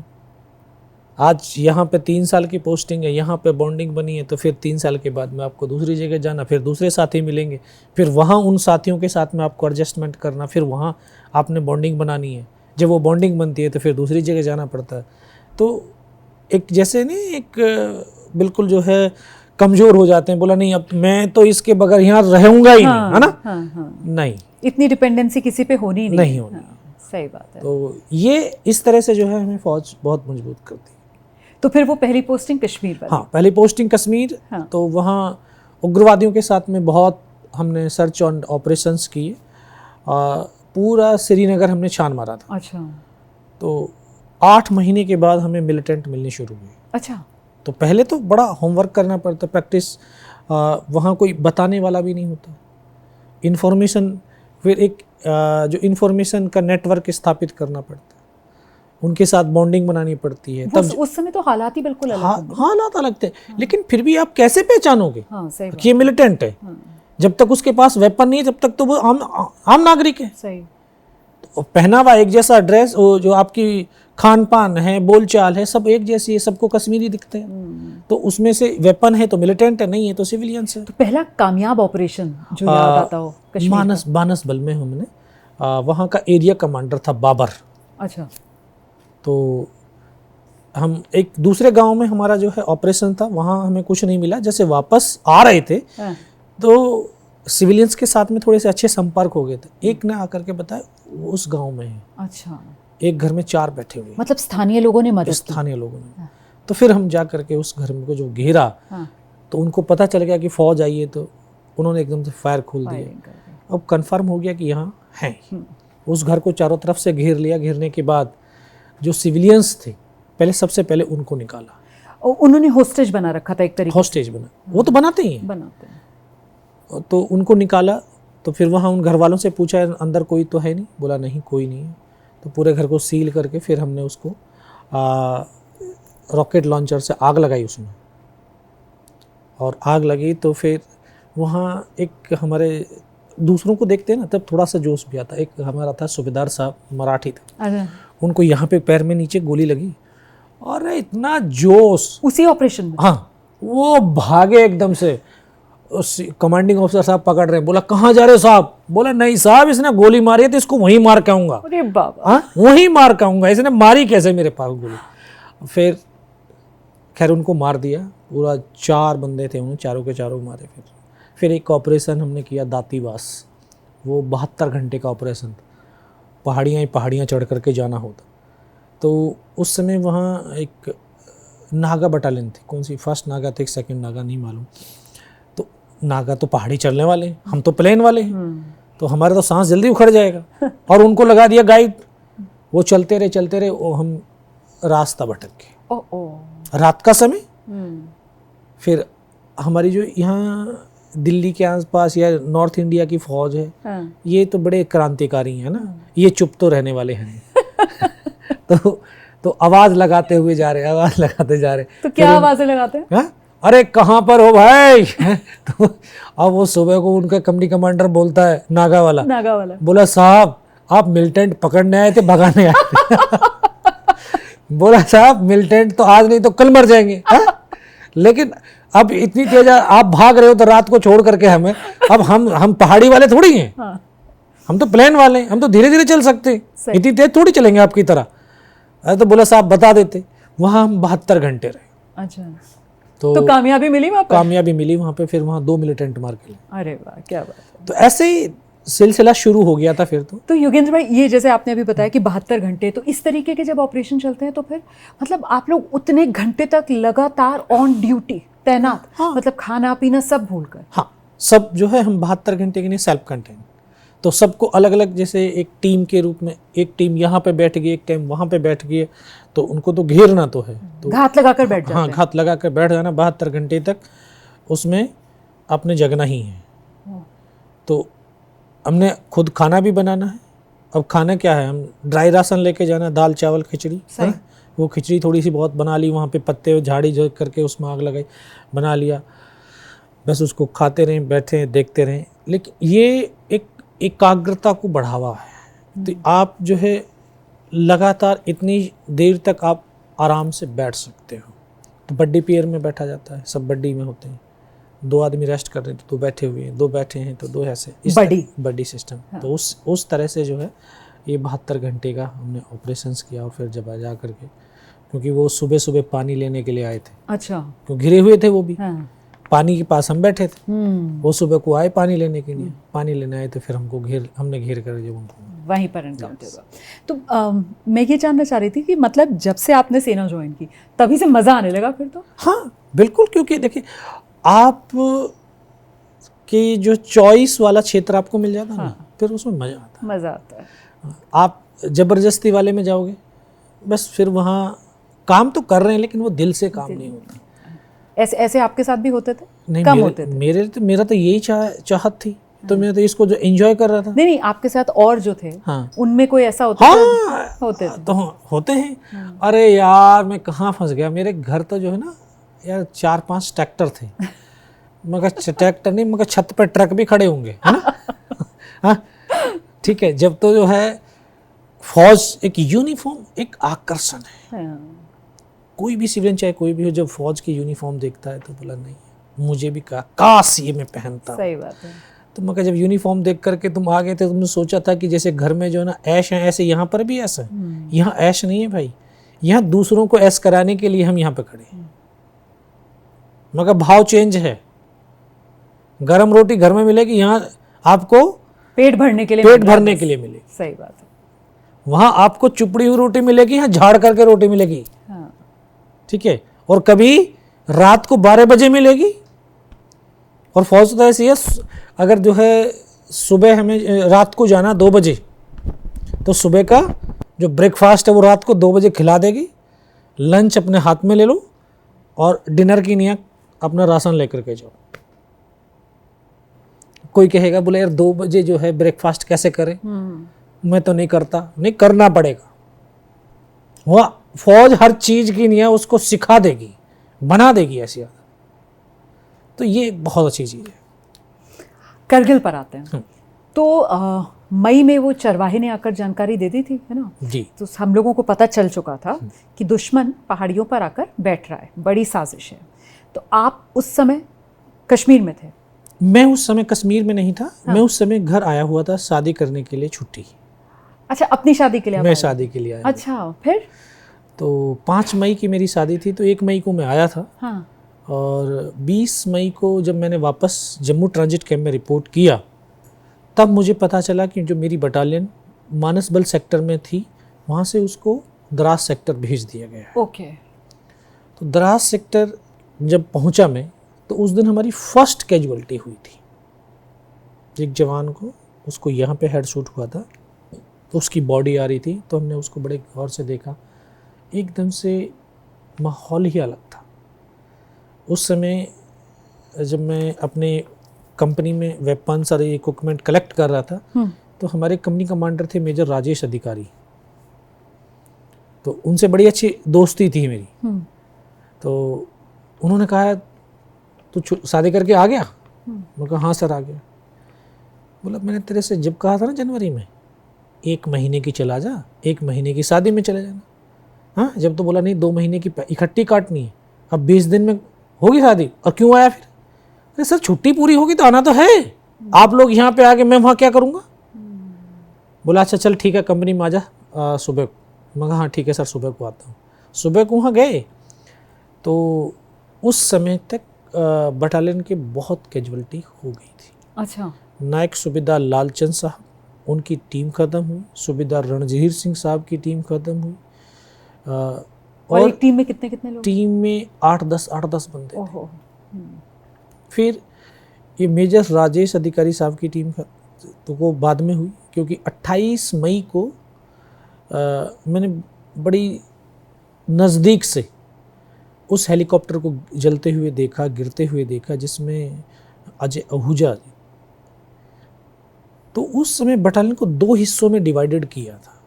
आज यहाँ पे 3 साल की पोस्टिंग है, यहाँ पे बॉन्डिंग बनी है, तो फिर 3 साल के बाद में आपको दूसरी जगह जाना, फिर दूसरे साथी मिलेंगे, फिर वहाँ उन साथियों के साथ में आपको एडजस्टमेंट करना, फिर वहाँ आपने बॉन्डिंग बनानी है। जब वो बॉन्डिंग बनती है तो फिर दूसरी जगह जाना पड़ता है। तो एक जैसे नहीं, एक बिल्कुल जो है कमज़ोर हो जाते हैं, बोला नहीं अब मैं तो इसके बगैर यहाँ रहूँगा ही नहीं, है ना। नहीं, इतनी डिपेंडेंसी किसी पे होनी नहीं होनी। सही बात है। तो ये इस तरह से जो है हमें फ़ौज बहुत मजबूत करती है। तो फिर वो पहली पोस्टिंग कश्मीर पर? हाँ, पहली पोस्टिंग कश्मीर। हाँ। तो वहाँ उग्रवादियों के साथ में बहुत हमने सर्च एंड ऑपरेशंस किए, पूरा श्रीनगर हमने छान मारा था। अच्छा। तो 8 महीने के बाद हमें मिलिटेंट मिलने शुरू हुए। अच्छा। तो पहले तो बड़ा होमवर्क करना पड़ता, प्रैक्टिस, वहाँ कोई बताने वाला भी नहीं होता, इन्फॉर्मेशन, फिर एक जो इन्फॉर्मेशन का नेटवर्क स्थापित करना पड़ता है, उनके साथ बॉन्डिंग बनानी पड़ती है। तब उस समय तो हालात ही बिल्कुल अलग थे। हालात अलग थे। हाँ। लेकिन फिर भी आप कैसे पहचानोगे? हाँ, कि ये मिलिटेंट है? हाँ। जब तक उसके पास वेपन नहीं है तब तक तो वो आम नागरिक है। सही। तो पहनावा एक जैसा, ड्रेस, वो जो आपकी खान पान है, बोलचाल है, सब एक जैसी है, सबको कश्मीरी दिखते हैं। तो उसमें से वेपन है तो मिलिटेंट है, नहीं है तो सिविलियंस है। तो पहला कामयाब ऑपरेशन जो याद आता हो कश्मीर? बानस बल में हमने वहाँ का एरिया कमांडर था बाबर। अच्छा। तो हम एक दूसरे गांव में हमारा जो है ऑपरेशन था, वहाँ हमें कुछ नहीं मिला। जैसे वापस आ रहे थे तो सिविलियंस के साथ में थोड़े से अच्छे संपर्क हो गए थे। एक ने आकर के बताया वो उस गांव में है। अच्छा। एक घर में 4 बैठे हुए, मतलब स्थानीय लोगों ने मदद की? स्थानीय लोगों ने। हाँ। तो फिर हम जा करके उस घर में को जो घेरा। हाँ। तो उनको पता चल गया कि फौज आई है, तो उन्होंने एकदम से फायर खोल दिया। अब कंफर्म हो गया कि यहाँ है। उस घर को चारों तरफ से घेर लिया। घेरने के बाद जो सिविलियंस थे, सबसे पहले उनको निकाला। उन्होंने होस्टेज बना रखा था एक तरीके से? होस्टेज बना, वो तो बनाते ही हैं। तो उनको निकाला। तो फिर वहाँ उन घर वालों से पूछा अंदर कोई तो है नहीं? बोला नहीं, कोई नहीं है। तो पूरे घर को सील करके फिर हमने उसको रॉकेट लॉन्चर से आग लगाई उसमें, और आग लगी तो फिर वहाँ एक हमारे दूसरों को देखते हैं ना तब थोड़ा सा जोश भी आता। एक हमारा था सूबेदार साहब, मराठी था, अरे उनको यहाँ पे पैर में नीचे गोली लगी और इतना जोश, उसी ऑपरेशन में? हाँ, वो भागे एकदम से। उस कमांडिंग ऑफिसर साहब पकड़ रहे हैं, बोला कहाँ जा रहे हो साहब? बोला नहीं साहब, इसने गोली मारी है तो इसको वहीं मार के आऊंगा। अरे बाबा, हाँ, वहीं मार के आऊंगा, इसने मारी कैसे मेरे पास गोली? फिर खैर उनको मार दिया, पूरा 4 बंदे थे, उन्हें चारों के चारों मारे। फिर एक ऑपरेशन हमने किया दातीवास, वो 72 घंटे का ऑपरेशन था, पहाड़ियाँ ही पहाड़ियाँ चढ़ करके जाना होता। तो उस समय वहाँ एक नागा बटालियन थी, कौन सी, फर्स्ट नागा थे, सेकंड नागा नहीं मालूम। तो नागा तो पहाड़ी चढ़ने वाले हैं, हम तो प्लेन वाले हैं, तो हमारा तो सांस जल्दी उखड़ जाएगा। और उनको लगा दिया गाइड, वो चलते रहे, वो हम रास्ता भटक गए, रात का समय। फिर हमारी जो यहाँ दिल्ली के आसपास या नॉर्थ इंडिया की फौज है, ये तो बड़े क्रांतिकारी हैं ना, ये चुप तो रहने वाले हैं। तो आवाज लगाते हुए जा रहे, आवाज लगाते जा रहे। तो क्या आवाजें लगाते हैं? अरे कहाँ पर हो भाई? तो अब वो सुबह को उनका कंपनी कमांडर बोलता है, नागा वाला बोला साहब आप मिलिटेंट पकड़ने आए थे, भगाने आए थे? बोला साहब मिलिटेंट तो आज नहीं तो कल मर जाएंगे, लेकिन अब इतनी तेज आप भाग रहे हो तो रात को छोड़ करके हमें, अब हम पहाड़ी वाले थोड़ी हैं, हम तो प्लेन वाले हैं, हम तो धीरे धीरे चल सकते हैं, इतनी तेज थोड़ी चलेंगे आपकी तरह। तो बोला साहब बता देते। वहाँ हम 72 घंटे रहे। अच्छा, तो कामयाबी मिली वहाँ पर? कामयाबी मिली वहाँ पे। फिर वहाँ 2 मिलिटेंट मार के लिए। अरे वाह, क्या बात है। तो ऐसे ही सिलसिला शुरू हो गया था फिर। तो योगेंद्र भाई, ये जैसे आपने अभी बताया कि 72 घंटे, तो इस तरीके के जब ऑपरेशन चलते हैं तो फिर मतलब आप लोग उतने घंटे तक लगातार ऑन ड्यूटी तैनात? हाँ। मतलब खाना पीना सब भूलकर? हाँ, सब जो है हम 72 घंटे के लिए सेल्फ कंटेन, तो सबको अलग अलग, जैसे एक टीम के रूप में, एक टीम यहाँ पे बैठ गई, एक टीम वहाँ पे बैठ गई, तो उनको तो घेरना तो है, तो घात लगाकर बैठ जाते हैं। हाँ, घात लगाकर बैठ जाना 72 घंटे तक, उसमें आपने जगना ही है। तो हमने खुद खाना भी बनाना है। अब खाना क्या है, हम ड्राई राशन लेके जाना, दाल चावल खिचड़ी, वो खिचड़ी थोड़ी सी बहुत बना ली, वहाँ पे पत्ते झाड़ी जो करके उसमें आग लगाई, बना लिया, बस उसको खाते रहें, बैठे देखते रहें। लेकिन ये एक एकाग्रता को बढ़ावा है। तो आप जो है लगातार इतनी देर तक आप आराम से बैठ सकते हो। तो बड्डी पेयर में बैठा जाता है, सब बड्डी में होते हैं, 2 आदमी रेस्ट कर रहे हैं तो 2 बैठे हुए हैं, 2 बैठे हैं तो 2 ऐसे, बड्डी सिस्टम। हाँ। तो उस तरह से जो है ये 72 घंटे का हमने ऑपरेशंस किया। और फिर जब जा करके, क्योंकि वो सुबह सुबह पानी लेने के लिए आए थे। अच्छा, तो घिरे हुए थे वो भी। हाँ। पानी के पास हम बैठे थे, वो सुबह को आए पानी लेने के लिए, पानी लेने आए तो फिर हमने घेर कर जब उनको वहीं पर एनकाउंटर हुआ। तो मैं ये जानना चाह रही थी कि मतलब जब से आपने सेना ज्वाइन की तभी से मज़ा आने लगा फिर? तो हाँ बिल्कुल, क्योंकि देखिए आप की जो चॉइस वाला क्षेत्र आपको मिल जाता है। हाँ। ना, फिर उसमें मज़ा आता है। आप जबरदस्ती वाले में जाओगे, बस फिर वहाँ काम तो कर रहे हैं लेकिन वो दिल से काम नहीं होता। ऐसे आपके साथ भी होते थे? नहीं, कम होते थे। मेरा तो यही चाहत थी। तो मैं तो इसको जो एंजॉय कर रहा था। नहीं, आपके साथ और जो थे, हाँ, उनमें कोई ऐसा होता? हाँ, होते थे। तो होते हैं। हाँ। अरे यार मैं कहाँ फंस गया, मेरे घर तो जो है ना यार 4-5 ट्रैक्टर थे। मगर ट्रैक्टर नहीं, मगर छत पर ट्रक भी खड़े होंगे, है ना। हाँ, ठीक है। जब तो जो है फौज एक यूनिफॉर्म एक आकर्षण है। हाँ। कोई भी सिविलियन चाहे कोई भी हो, जब फौज की यूनिफॉर्म देखता है तो बोला नहीं, मुझे भी कहा काश ये मैं पहनता। सही बात है। तो मगर जब यूनिफॉर्म देख करके तुम आ गए थे, तुमने सोचा था कि जैसे घर में जो है ना ऐश है, ऐसे यहाँ पर भी ऐसा है। यहाँ ऐश नहीं है भाई, यहाँ दूसरों को ऐश कराने के लिए हम यहाँ पे खड़े हैं। मगर भाव चेंज है। गरम रोटी घर में मिलेगी, यहाँ आपको पेट भरने के लिए मिलेगी। सही बात है। वहाँ आपको चुपड़ी हुई रोटी मिलेगी, यहाँ झाड़ करके रोटी मिलेगी। हाँ। ठीक है। और कभी रात को 12 बजे मिलेगी। और फौज तो ऐसी है, अगर जो है सुबह हमें रात को जाना 2 बजे, तो सुबह का जो ब्रेकफास्ट है वो रात को 2 बजे खिला देगी। लंच अपने हाथ में ले लो और डिनर की नियत अपना राशन लेकर के जाओ। कोई कहेगा बोले यार 2 बजे जो है ब्रेकफास्ट कैसे करें? मैं तो नहीं करता। नहीं करना पड़ेगा। हुआ फौज हर चीज की नहीं है, उसको सिखा देगी, बना देगी ऐसी आदत। तो ये बहुत अच्छी चीज है। करगिल पर आते हैं तो मई में वो चरवाहे ने आकर जानकारी दे दी थी, है ना जी। तो हम लोगों को पता चल चुका था कि दुश्मन पहाड़ियों पर आकर बैठ रहा है, बड़ी साजिश है। तो आप उस समय कश्मीर में थे? मैं उस समय कश्मीर में नहीं था। हाँ। मैं उस समय घर आया हुआ था शादी करने के लिए, छुट्टी। अच्छा, अपनी शादी के लिए? मैं शादी के लिए आया। अच्छा, फिर? तो 5 मई की मेरी शादी थी, तो 1 मई को मैं आया था। हाँ। और 20 मई को जब मैंने वापस जम्मू ट्रांजिट कैंप में रिपोर्ट किया, तब मुझे पता चला कि जो मेरी बटालियन मानसबल सेक्टर में थी, वहाँ से उसको द्रास सेक्टर भेज दिया गया है। ओके। तो द्रास सेक्टर जब पहुँचा मैं, तो उस दिन हमारी फर्स्ट कैजुअलिटी हुई थी। एक जवान को, उसको यहाँ पे हेड शूट हुआ था, तो उसकी बॉडी आ रही थी, तो हमने उसको बड़े गौर से देखा। एकदम से माहौल ही अलग था। उस समय जब मैं अपने कंपनी में वेपन्स और इक्विपमेंट कलेक्ट कर रहा था, तो हमारे कंपनी कमांडर थे मेजर राजेश अधिकारी। तो उनसे बड़ी अच्छी दोस्ती थी मेरी। तो उन्होंने कहा, तू शादी करके आ गया? मैं कहा हाँ सर आ गया। बोला, मैंने तेरे से जब कहा था ना जनवरी में, 1 महीने की चला जा, 1 महीने की शादी में चले जाना। हाँ, जब तो बोला नहीं 2 महीने की इकट्ठी काटनी है, अब 20 दिन में होगी शादी, और क्यों आया फिर? अरे सर, छुट्टी पूरी होगी तो आना तो है, आप लोग यहाँ पे आके मैं वहाँ क्या करूँगा? बोला अच्छा चल ठीक है, कंपनी में आ जा सुबह को। मैं कहा हाँ ठीक है सर, सुबह को आता हूँ। सुबह को वहाँ गए, तो उस समय तक बटालियन की बहुत कैजुअलिटी हो गई थी। अच्छा। नायक सूबेदार लालचंद साहब, उनकी टीम ख़त्म हुई। सूबेदार रणजीत सिंह साहब की टीम ख़त्म हुई। और एक टीम में कितने लोग? टीम में 8-10 बंदे थे। फिर ये मेजर राजेश अधिकारी साहब की टीम तो वो बाद में हुई, क्योंकि 28 मई को मैंने बड़ी नज़दीक से उस हेलीकॉप्टर को जलते हुए देखा, गिरते हुए देखा, जिसमें अजय आहूजा। तो उस समय बटालियन को 2 हिस्सों में डिवाइडेड किया था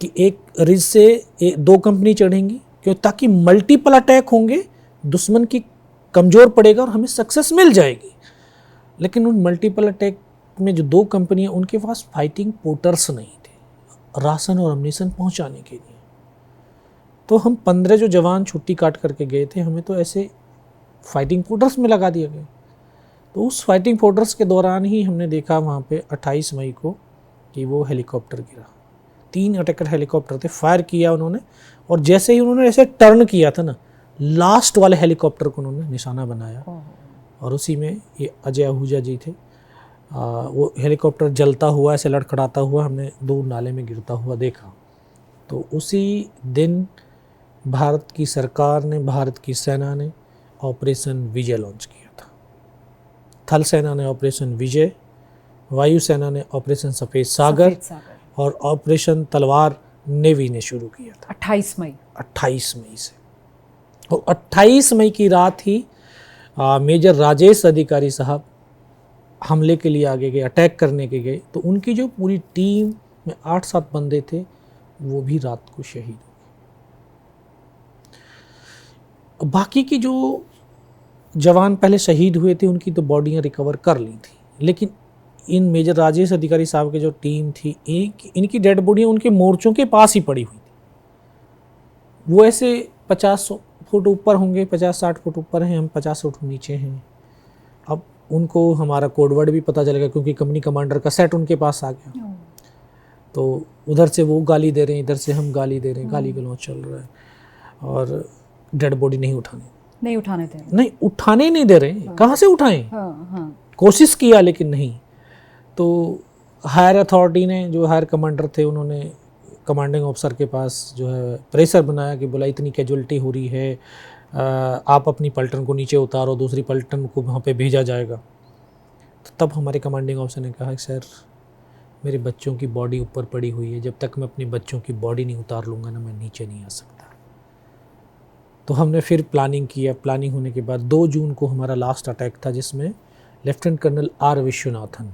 कि एक रिज से 2 कंपनी चढ़ेंगी, क्यों, ताकि मल्टीपल अटैक होंगे, दुश्मन की कमज़ोर पड़ेगा और हमें सक्सेस मिल जाएगी। लेकिन उन मल्टीपल अटैक में जो 2 कंपनियां, उनके पास फाइटिंग पोर्टर्स नहीं थे राशन और अम्यूनिशन पहुंचाने के लिए। तो हम 15 जो जवान छुट्टी काट करके गए थे, हमें तो ऐसे फाइटिंग पोर्टर्स में लगा दिया गया। तो उस फाइटिंग पोर्टर्स के दौरान ही हमने देखा वहाँ पे 28 मई को कि वो हेलीकॉप्टर गिरा। 3 अटैकर हेलीकॉप्टर थे, फायर किया उन्होंने, और जैसे ही उन्होंने ऐसे टर्न किया था ना, लास्ट वाले हेलीकॉप्टर को उन्होंने निशाना बनाया, और उसी में ये अजय आहूजा जी थे। वो हेलीकॉप्टर जलता हुआ, ऐसे लड़खड़ाता हुआ हमने दूर नाले में गिरता हुआ देखा। तो उसी दिन भारत की सरकार ने, भारत की सेना ने ऑपरेशन विजय लॉन्च किया था। थल सेना ने ऑपरेशन विजय, वायु सेना ने ऑपरेशन सफ़ेद सागर, और ऑपरेशन तलवार नेवी ने शुरू किया था 28 मई से। और 28 मई की रात ही मेजर राजेश अधिकारी साहब हमले के लिए आगे गए, अटैक करने के गए। तो उनकी जो पूरी टीम में 8-7 बंदे थे, वो भी रात को शहीद हो गए। बाकी की जो जवान पहले शहीद हुए थे, उनकी तो बॉडियां रिकवर कर ली थी, लेकिन इन मेजर राजेश अधिकारी साहब की जो टीम थी, इनकी डेड बॉडियां उनके मोर्चों के पास ही पड़ी हुई थी। वो ऐसे 50 फुट ऊपर होंगे, 50-60 फुट ऊपर हैं, हम 50 फुट नीचे हैं। अब उनको हमारा कोडवर्ड भी पता चलेगा, क्योंकि कंपनी कमांडर का सेट उनके पास आ गया। तो उधर से वो गाली दे रहे हैं, इधर से हम गाली दे रहे हैं, गाली गलौज चल रहा है, और डेड बॉडी नहीं उठाने नहीं दे रहे। कहाँ से उठाएं? कोशिश किया लेकिन नहीं। तो हायर अथॉरिटी ने, जो हायर कमांडर थे, उन्होंने कमांडिंग ऑफिसर के पास जो है प्रेशर बनाया कि बोला इतनी कैजुअलिटी हो रही है, आप अपनी पलटन को नीचे उतारो, दूसरी पलटन को वहाँ पे भेजा जाएगा। तो तब हमारे कमांडिंग ऑफिसर ने कहा सर, मेरे बच्चों की बॉडी ऊपर पड़ी हुई है, जब तक मैं अपनी बच्चों की बॉडी नहीं उतार लूँगा ना, मैं नीचे नहीं आ सकता। तो हमने फिर प्लानिंग किया। प्लानिंग होने के बाद 2 जून को हमारा लास्ट अटैक था, जिसमें लेफ्टिनेंट कर्नल आर विश्वनाथन,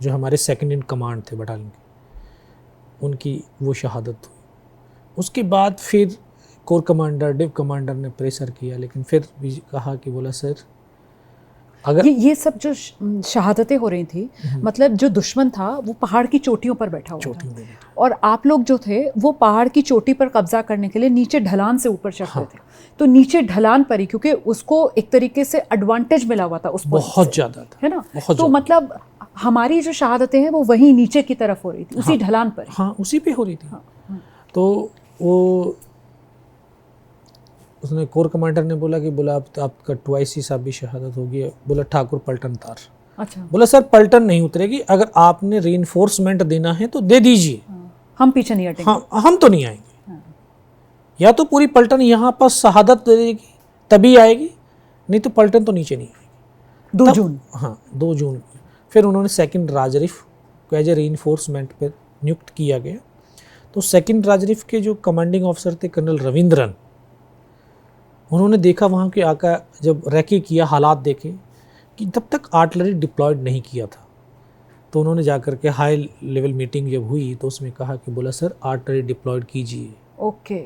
जो हमारे सेकंड इन कमांड थे बटालियन के, उनकी वो शहादत हुई। उसके बाद फिर कोर कमांडर, डिव कमांडर ने प्रेशर किया, लेकिन फिर भी कहा कि बोला सर अगर ये सब जो शहादतें हो रही थी, मतलब जो दुश्मन था वो पहाड़ की चोटियों पर बैठा हुआ चोटी था में और आप लोग जो थे वो पहाड़ की चोटी पर कब्जा करने के लिए नीचे ढलान से ऊपर चढ़ते थे। तो नीचे ढलान पर ही, क्योंकि उसको एक तरीके से एडवांटेज मिला हुआ था उस पॉइंट बहुत से, ज़्यादा था, है ना। बहुत तो ज़्यादा। मतलब हमारी जो शहादतें हैं वो वहीं नीचे की तरफ हो रही थी, उसी ढलान पर। हाँ, उसी पे हो रही थी। तो वो उसने कोर कमांडर ने बोला कि बोला अब तो आपका ट्वाइसी साहब भी शहादत होगी। बोला ठाकुर पलटन तार। अच्छा, बोला सर पलटन नहीं उतरेगी, अगर आपने रीइंफोर्समेंट देना है तो दे दीजिए, हम पीछे नहीं हटेंगे। हाँ हम तो नहीं आएंगे। या तो पूरी पलटन यहाँ पर शहादत दे देगी तभी आएगी, नहीं तो पलटन तो नीचे नहीं आएगी। 2 जून। हाँ, 2 जून। फिर उन्होंने सेकंड राजरिफ को एज ए रीइंफोर्समेंट पर नियुक्त किया गया। तो सेकंड राजरिफ के जो कमांडिंग ऑफिसर थे कर्नल रविंद्रन, उन्होंने देखा वहाँ के आका जब रैकी किया, हालात देखे कि तब तक आर्टिलरी डिप्लॉयड नहीं किया था। तो उन्होंने जाकर के हाई लेवल मीटिंग जब हुई तो उसमें कहा कि बोला सर आर्टिलरी डिप्लॉयड कीजिए, ओके,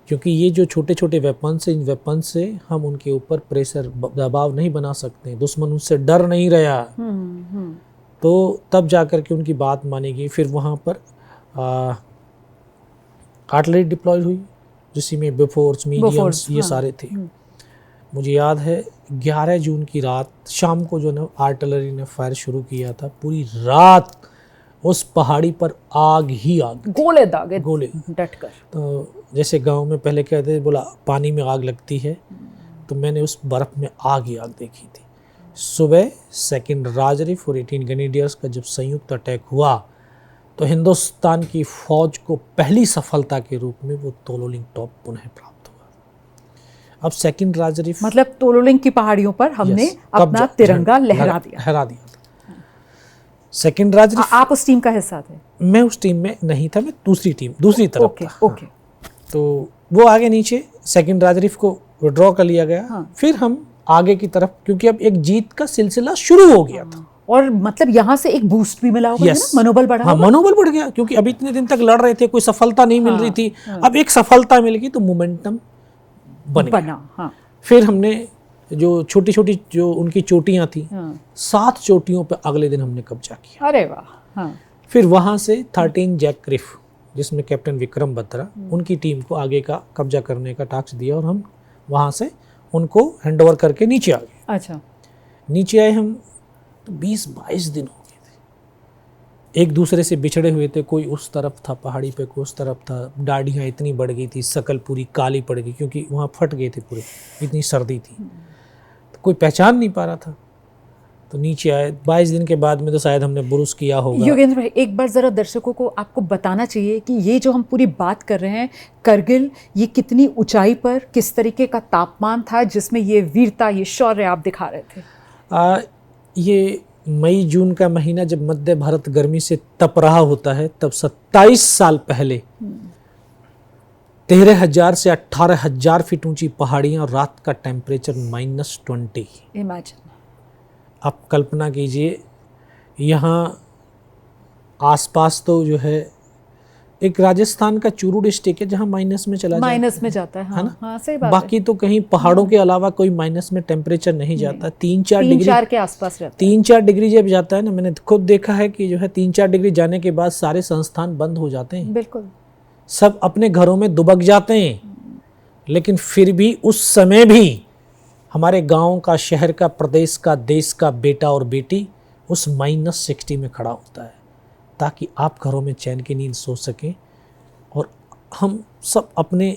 क्योंकि ये जो छोटे छोटे वेपन्स हैं, इन वेपन से हम उनके ऊपर प्रेशर दबाव नहीं बना सकते, दुश्मन उनसे डर नहीं रहा। तो तब जाकर के उनकी बात मानी गई। फिर वहाँ पर आर्टिलरी डिप्लॉयड हुई, जिसमें बोफोर्स, मीडियम्स, ये सारे थे। मुझे याद है 11 जून की रात शाम को जो ना आर्टिलरी ने फायर शुरू किया था, पूरी रात उस पहाड़ी पर आग ही आग, गोले दागे, गोले डटकर। तो जैसे गांव में पहले कहते थे बोला पानी में आग लगती है, तो मैंने उस बर्फ़ में आग ही आग देखी थी। सुबह सेकंड राजरिफ और 18 ग्रेनेडियर्स का जब संयुक्त अटैक हुआ तो हिंदुस्तान की फौज को पहली सफलता के रूप में वो तोलोलिंग टॉप पुनः प्राप्त हुआ। अब सेकंड राजरिफ मतलब तोलोलिंग की पहाड़ियों पर हमने अपना तिरंगा लहरा दिया। सेकंड राजरिफ, आप उस टीम का हिस्सा थे? मैं उस टीम में नहीं था, मैं दूसरी तरफ था। ओके। तो वो आगे नीचे सेकंड राजरिफ को विड्रॉ कर लिया गया। फिर हम आगे की तरफ, क्योंकि अब एक जीत का सिलसिला शुरू हो गया था। और मतलब यहाँ से एक बूस्ट भी मिला होगा, मनोबल बढ़ा। हाँ, मनोबल बढ़ गया, क्योंकि अभी इतने दिन तक लड़ रहे थे, कोई सफलता नहीं मिल रही थी। अब एक सफलता मिल गई तो मोमेंटम बना। फिर हमने जो छोटी छोटी जो उनकी चोटियां थी, 7 चोटियों पे अगले दिन हमने कब्जा किया। अरे वाह। फिर वहां से 13 जैक रिफ, जिसमें कैप्टन विक्रम बत्रा, उनकी टीम को आगे का कब्जा करने का टास्क दिया और हम वहां से उनको हैंडओवर करके नीचे आ गए। अच्छा, नीचे आए हम तो 20-22 दिन हो गए थे, एक दूसरे से बिछड़े हुए थे। कोई उस तरफ था पहाड़ी पे, कोई उस तरफ था। दाढ़ियाँ इतनी बढ़ गई थी, शकल पूरी काली पड़ गई, क्योंकि वहाँ फट गए थे पूरे, इतनी सर्दी थी, तो कोई पहचान नहीं पा रहा था। तो नीचे आए 22 दिन के बाद में, तो शायद हमने बुरुस किया होगा। योगेंद्र भाई, एक बार ज़रा दर्शकों को आपको बताना चाहिए कि ये जो हम पूरी बात कर रहे हैं करगिल, ये कितनी ऊंचाई पर, किस तरीके का तापमान था जिसमें ये वीरता, ये शौर्य आप दिखा रहे थे? ये मई जून का महीना जब मध्य भारत गर्मी से तप रहा होता है, तब 27 साल पहले 13,000 से 18,000 फीट ऊंची पहाड़ियां और रात का टेम्परेचर -20। इमेजिन, आप कल्पना कीजिए, यहाँ आसपास तो जो है एक राजस्थान का चूरू डिस्ट्रिक्ट है जहाँ माइनस में चला माइनस में जाता है, है ना? हाँ, सही बात बाकी तो कहीं पहाड़ों के अलावा कोई माइनस में टेम्परेचर नहीं जाता। 3-4 डिग्री, 3-4 के आसपास रहता है। 3-4 डिग्री जब जाता है ना, मैंने खुद देखा है कि जो है 3-4 डिग्री जाने के बाद सारे संस्थान बंद हो जाते हैं, बिल्कुल, सब अपने घरों में दुबक जाते हैं। लेकिन फिर भी उस समय भी हमारे गांव का, शहर का, प्रदेश का, देश का बेटा और बेटी उस -60 में खड़ा होता है, ताकि आप घरों में चैन की नींद सो सकें और हम सब अपने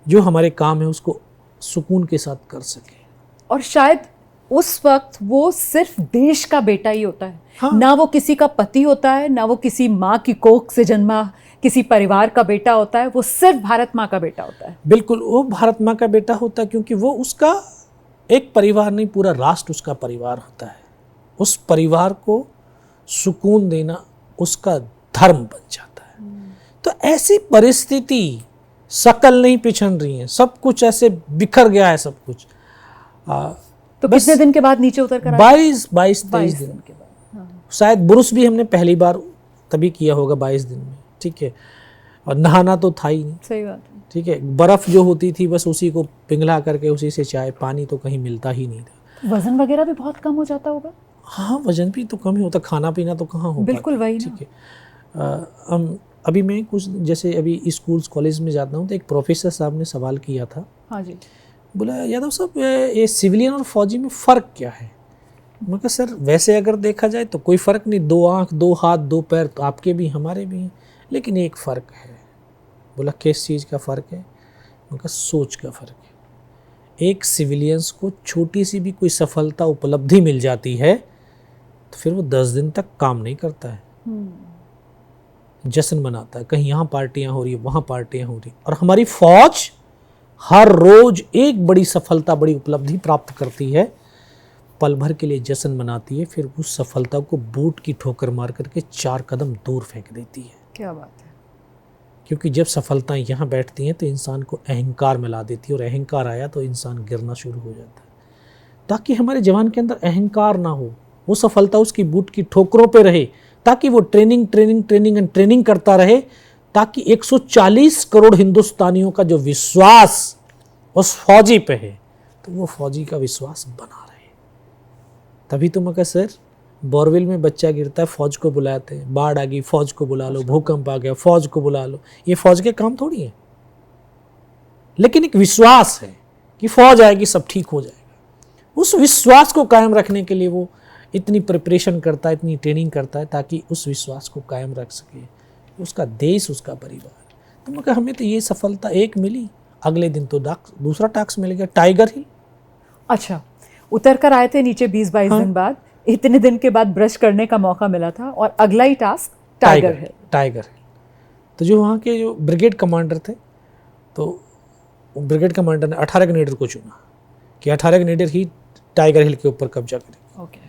जो हमारे काम है उसको सुकून के साथ कर सकें। और शायद उस वक्त वो सिर्फ देश का बेटा ही होता है। हाँ। ना वो किसी का पति होता है, ना वो किसी माँ की कोख से जन्मा किसी परिवार का बेटा होता है, वो सिर्फ भारत माँ का बेटा होता है। बिल्कुल, वो भारत माँ का बेटा होता है, क्योंकि वो उसका एक परिवार नहीं, पूरा राष्ट्र उसका परिवार होता है। उस परिवार को सुकून देना उसका धर्म बन जाता है। तो ऐसी परिस्थिति, शकल नहीं पिछड़ रही है, सब कुछ ऐसे बिखर गया है, सब कुछ। तो कितने दिन के बाद नीचे उतर कर 23 दिन के बाद? शायद बुरुस भी हमने पहली बार तभी किया होगा 22 दिन में, ठीक है। और नहाना तो था ही नहीं। सही बात है। ठीक है, बर्फ जो होती थी बस उसी को पिघला करके उसी से चाय, पानी तो कहीं मिलता ही नहीं था। वजन वगैरह भी बहुत कम हो जाता होगा। हाँ, वजन भी तो कम ही होता, खाना पीना तो कहाँ हो बिल्कुल पाता। वही ना। ठीक है, अभी मैं कुछ जैसे अभी स्कूल्स कॉलेज में जाता हूँ तो एक प्रोफेसर साहब ने सवाल किया था। हाँ जी। बोला, यादव साहब ये सिविलियन और फौजी में फ़र्क क्या है? मैं कहा सर वैसे अगर देखा जाए तो कोई फ़र्क नहीं, 2 आँख 2 हाथ 2 पैर तो आपके भी हमारे भी हैं, लेकिन एक फ़र्क है। बोला किस चीज़ का फ़र्क है? मैं कहा सोच का फ़र्क है। एक सिविलियंस को छोटी सी भी कोई सफलता उपलब्धि मिल जाती है तो फिर वो 10 दिन तक काम नहीं करता है, जश्न मनाता है, कहीं यहाँ पार्टियाँ हो रही है वहाँ पार्टियाँ हो रही। और हमारी फौज हर रोज एक बड़ी सफलता बड़ी उपलब्धि प्राप्त करती है, पल भर के लिए जश्न मनाती है, फिर उस सफलता को बूट की ठोकर मार करके 4 कदम दूर फेंक देती है। क्या बात है। क्योंकि जब सफलताएं यहाँ बैठती हैं तो इंसान को अहंकार में ला देती है, और अहंकार आया तो इंसान गिरना शुरू हो जाता है। ताकि हमारे जवान के अंदर अहंकार ना हो, वो सफलता उसकी बूट की ठोकरों पे रहे, ताकि वो ट्रेनिंग करता रहे, ताकि 140 करोड़ हिंदुस्तानियों का जो विश्वास उस फौजी पे है तो वो फौजी का विश्वास बना रहे। तभी तो मैं कहा सर बोरवेल में बच्चा गिरता है फौज को बुलाते हैं, बाढ़ आ गई फौज को बुला लो, भूकंप आ गया फौज को बुला लो, ये फौज के काम थोड़ी है। लेकिन एक विश्वास है कि फौज आएगी सब ठीक हो जाएगा। उस विश्वास को कायम रखने के लिए वो इतनी प्रिपरेशन करता है, इतनी ट्रेनिंग करता है, ताकि उस विश्वास को कायम रख सके, उसका देश, उसका परिवार। तो मैं कहा हमें तो ये सफलता एक मिली, अगले दिन तो दूसरा टास्क मिल गया, टाइगर हिल। अच्छा, उतर कर आए थे नीचे 20-22 दिन बाद, इतने दिन के बाद ब्रश करने का मौका मिला था और अगला ही टास्क टाइगर हिल। तो जो वहाँ के जो ब्रिगेड कमांडर थे, तो ब्रिगेड कमांडर ने 18 ग्रेनेडर को चुना कि 18 ग्रेनेडर ही टाइगर हिल के ऊपर कब्जा करेंगे। ओके।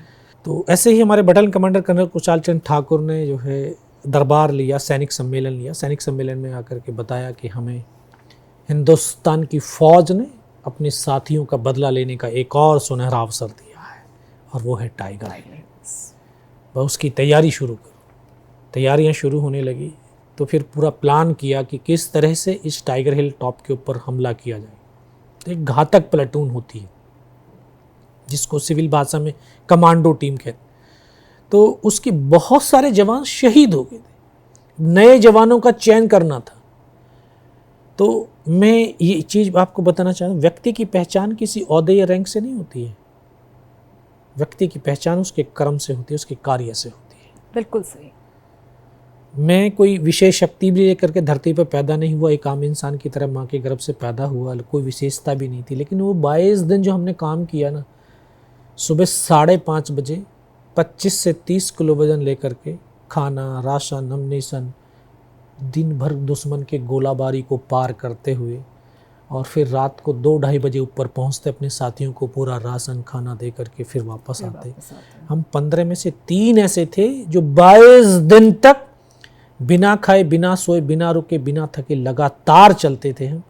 तो ऐसे ही हमारे battalion commander colonel Kushal Chand Thakur ने जो है दरबार लिया, सैनिक सम्मेलन लिया। सैनिक सम्मेलन में आकर के बताया कि हमें हिंदुस्तान की फौज ने अपने साथियों का बदला लेने का एक और सुनहरा अवसर दिया है, और वो है टाइगर हिल। बस उसकी तैयारी शुरू करो। तैयारियां शुरू होने लगी तो फिर पूरा प्लान किया कि किस तरह से इस टाइगर हिल टॉप के ऊपर हमला किया जाए। तो एक घातक प्लेटून होती है जिसको सिविल भाषा में कमांडो टीम कहते, तो उसके बहुत सारे जवान शहीद हो गए थे। नए जवानों का चयन करना था। तो मैं ये चीज़ आपको बताना चाहता हूँ, व्यक्ति की पहचान किसी ओहदे या रैंक से नहीं होती है। व्यक्ति की पहचान उसके कर्म से होती है, उसके कार्य से होती है। बिल्कुल सही। मैं कोई विशेष शक्ति भी लेकर के धरती पर पैदा नहीं हुआ, एक आम इंसान की तरह माँ के गर्भ से पैदा हुआ, कोई विशेषता भी नहीं थी। लेकिन वो 22 दिन जो हमने काम किया ना, सुबह 5:30 बजे 25 से 30 किलो वजन लेकर के, खाना, राशन, अम्नेशन, दिन भर दुश्मन के गोलाबारी को पार करते हुए, और फिर रात को 2-2:30 बजे ऊपर पहुंचते, अपने साथियों को पूरा राशन खाना दे करके फिर वापस आते। हम 15 में से 3 ऐसे थे जो 22 दिन तक बिना खाए, बिना सोए, बिना रुके, बिना थके लगातार चलते थे। हम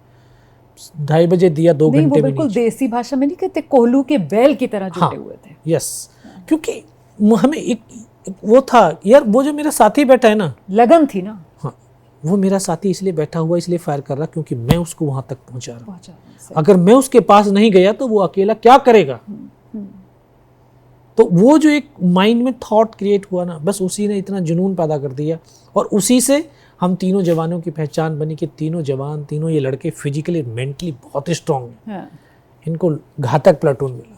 2:30 बजे दिया 2 घंटे में बिल्कुल देसी भाषा में नहीं कहते, कोहलू के बैल की तरह जुटे हुए थे। यस, क्योंकि हमें एक वो था यार, वो जो मेरा साथी बैठा है ना, लगन थी ना। हाँ, वो मेरा साथी इसलिए बैठा हुआ, इसलिए फायर कर रहा क्योंकि मैं उसको वहां तक पहुंचा रहा। अगर मैं उसके पास नहीं गया तो वो अकेला क्या करेगा। तो वो जो एक माइंड में थॉट क्रिएट हुआ ना, बस उसी ने इतना जुनून पैदा कर दिया, और उसी से हम तीनों जवानों की पहचान बनी कि तीनों जवान, तीनों ये लड़के फिजिकली मेंटली बहुत स्ट्रांग हैं। इनको घातक प्लाटून मिला,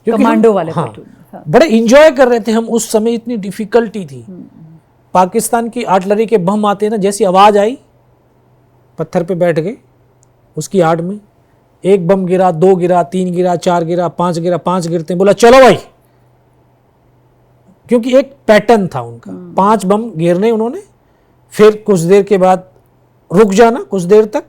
कमांडो वाले प्लाटून। बड़े इंजॉय कर रहे थे हम उस समय, इतनी डिफिकल्टी थी। पाकिस्तान की आर्टिलरी के बम आते ना, जैसी आवाज आई पत्थर पे बैठ गए, उसकी आड़ में एक बम गिरा, 2 गिरा, 3 गिरा, 4 गिरा, 5 गिरा, 5 गिरते, बोला चलो भाई, क्योंकि एक पैटर्न था उनका। 5 बम गिरने उन्होंने, फिर कुछ देर के बाद रुक जाना कुछ देर तक,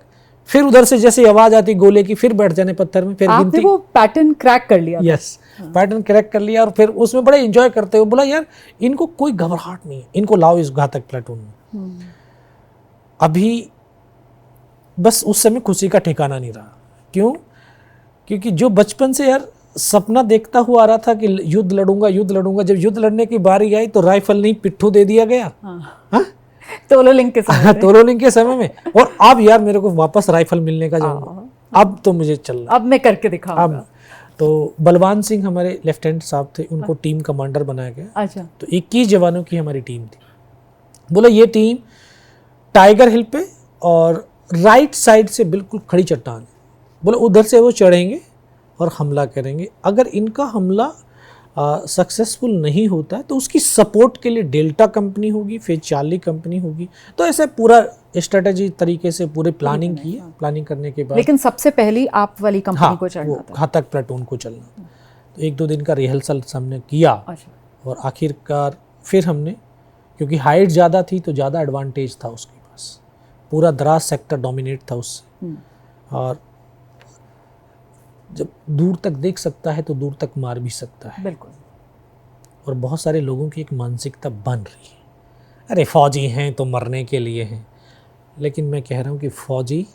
फिर उधर से जैसे आवाज आती गोले की, फिर बैठ जाने पत्थर में, फिर आपने वो पैटर्न क्रैक कर लिया। यस, पैटर्न क्रैक कर लिया, और फिर उसमें बड़े एंजॉय करते हुए बोला यार इनको कोई घबराहट नहीं है, इनको लाओ इस घातक प्लाटून में। अभी बस उस समय खुशी का ठिकाना नहीं रहा। क्यों? क्योंकि जो बचपन से यार सपना देखता हुआ आ रहा था कि युद्ध लड़ूंगा, जब युद्ध लड़ने की बारी आई तो राइफल नहीं पिट्ठू दे दिया गया। तोलोलिंग के समय में। तोलोलिंग के समय में। और अब यार मेरे को वापस राइफल मिलने का जो, अब तो मुझे चलना, अब मैं करके दिखाऊंगा। अब तो बलवान सिंह हमारे लेफ्टिनेंट साहब थे, उनको टीम कमांडर बनाया गया। अच्छा। तो 21 जवानों की हमारी टीम थी। बोला ये टीम टाइगर हिल पे और राइट साइड से बिल्कुल खड़ी चट्टान है, बोले उधर से वो चढ़ेंगे और हमला करेंगे। अगर इनका हमला सक्सेसफुल नहीं होता है तो उसकी सपोर्ट के लिए डेल्टा कंपनी होगी, फिर चार्ली कंपनी होगी। तो ऐसे पूरा स्ट्रेटेजी तरीके से पूरे प्लानिंग की है। प्लानिंग करने के बाद लेकिन सबसे पहली आप वाली कंपनी को चढ़ना था। घातक प्लाटून को चलना। तो 1-2 दिन का रिहर्सल हमने किया। अच्छा। और आखिरकार फिर हमने, क्योंकि हाइट ज़्यादा थी तो ज़्यादा एडवांटेज था उसके पास, पूरा द्रास सेक्टर डोमिनेट था उससे। और जब दूर तक देख सकता है तो दूर तक मार भी सकता है। बिल्कुल। और बहुत सारे लोगों की एक मानसिकता बन रही है, अरे फौजी हैं तो मरने के लिए हैं। लेकिन मैं कह रहा हूँ कि फौजी,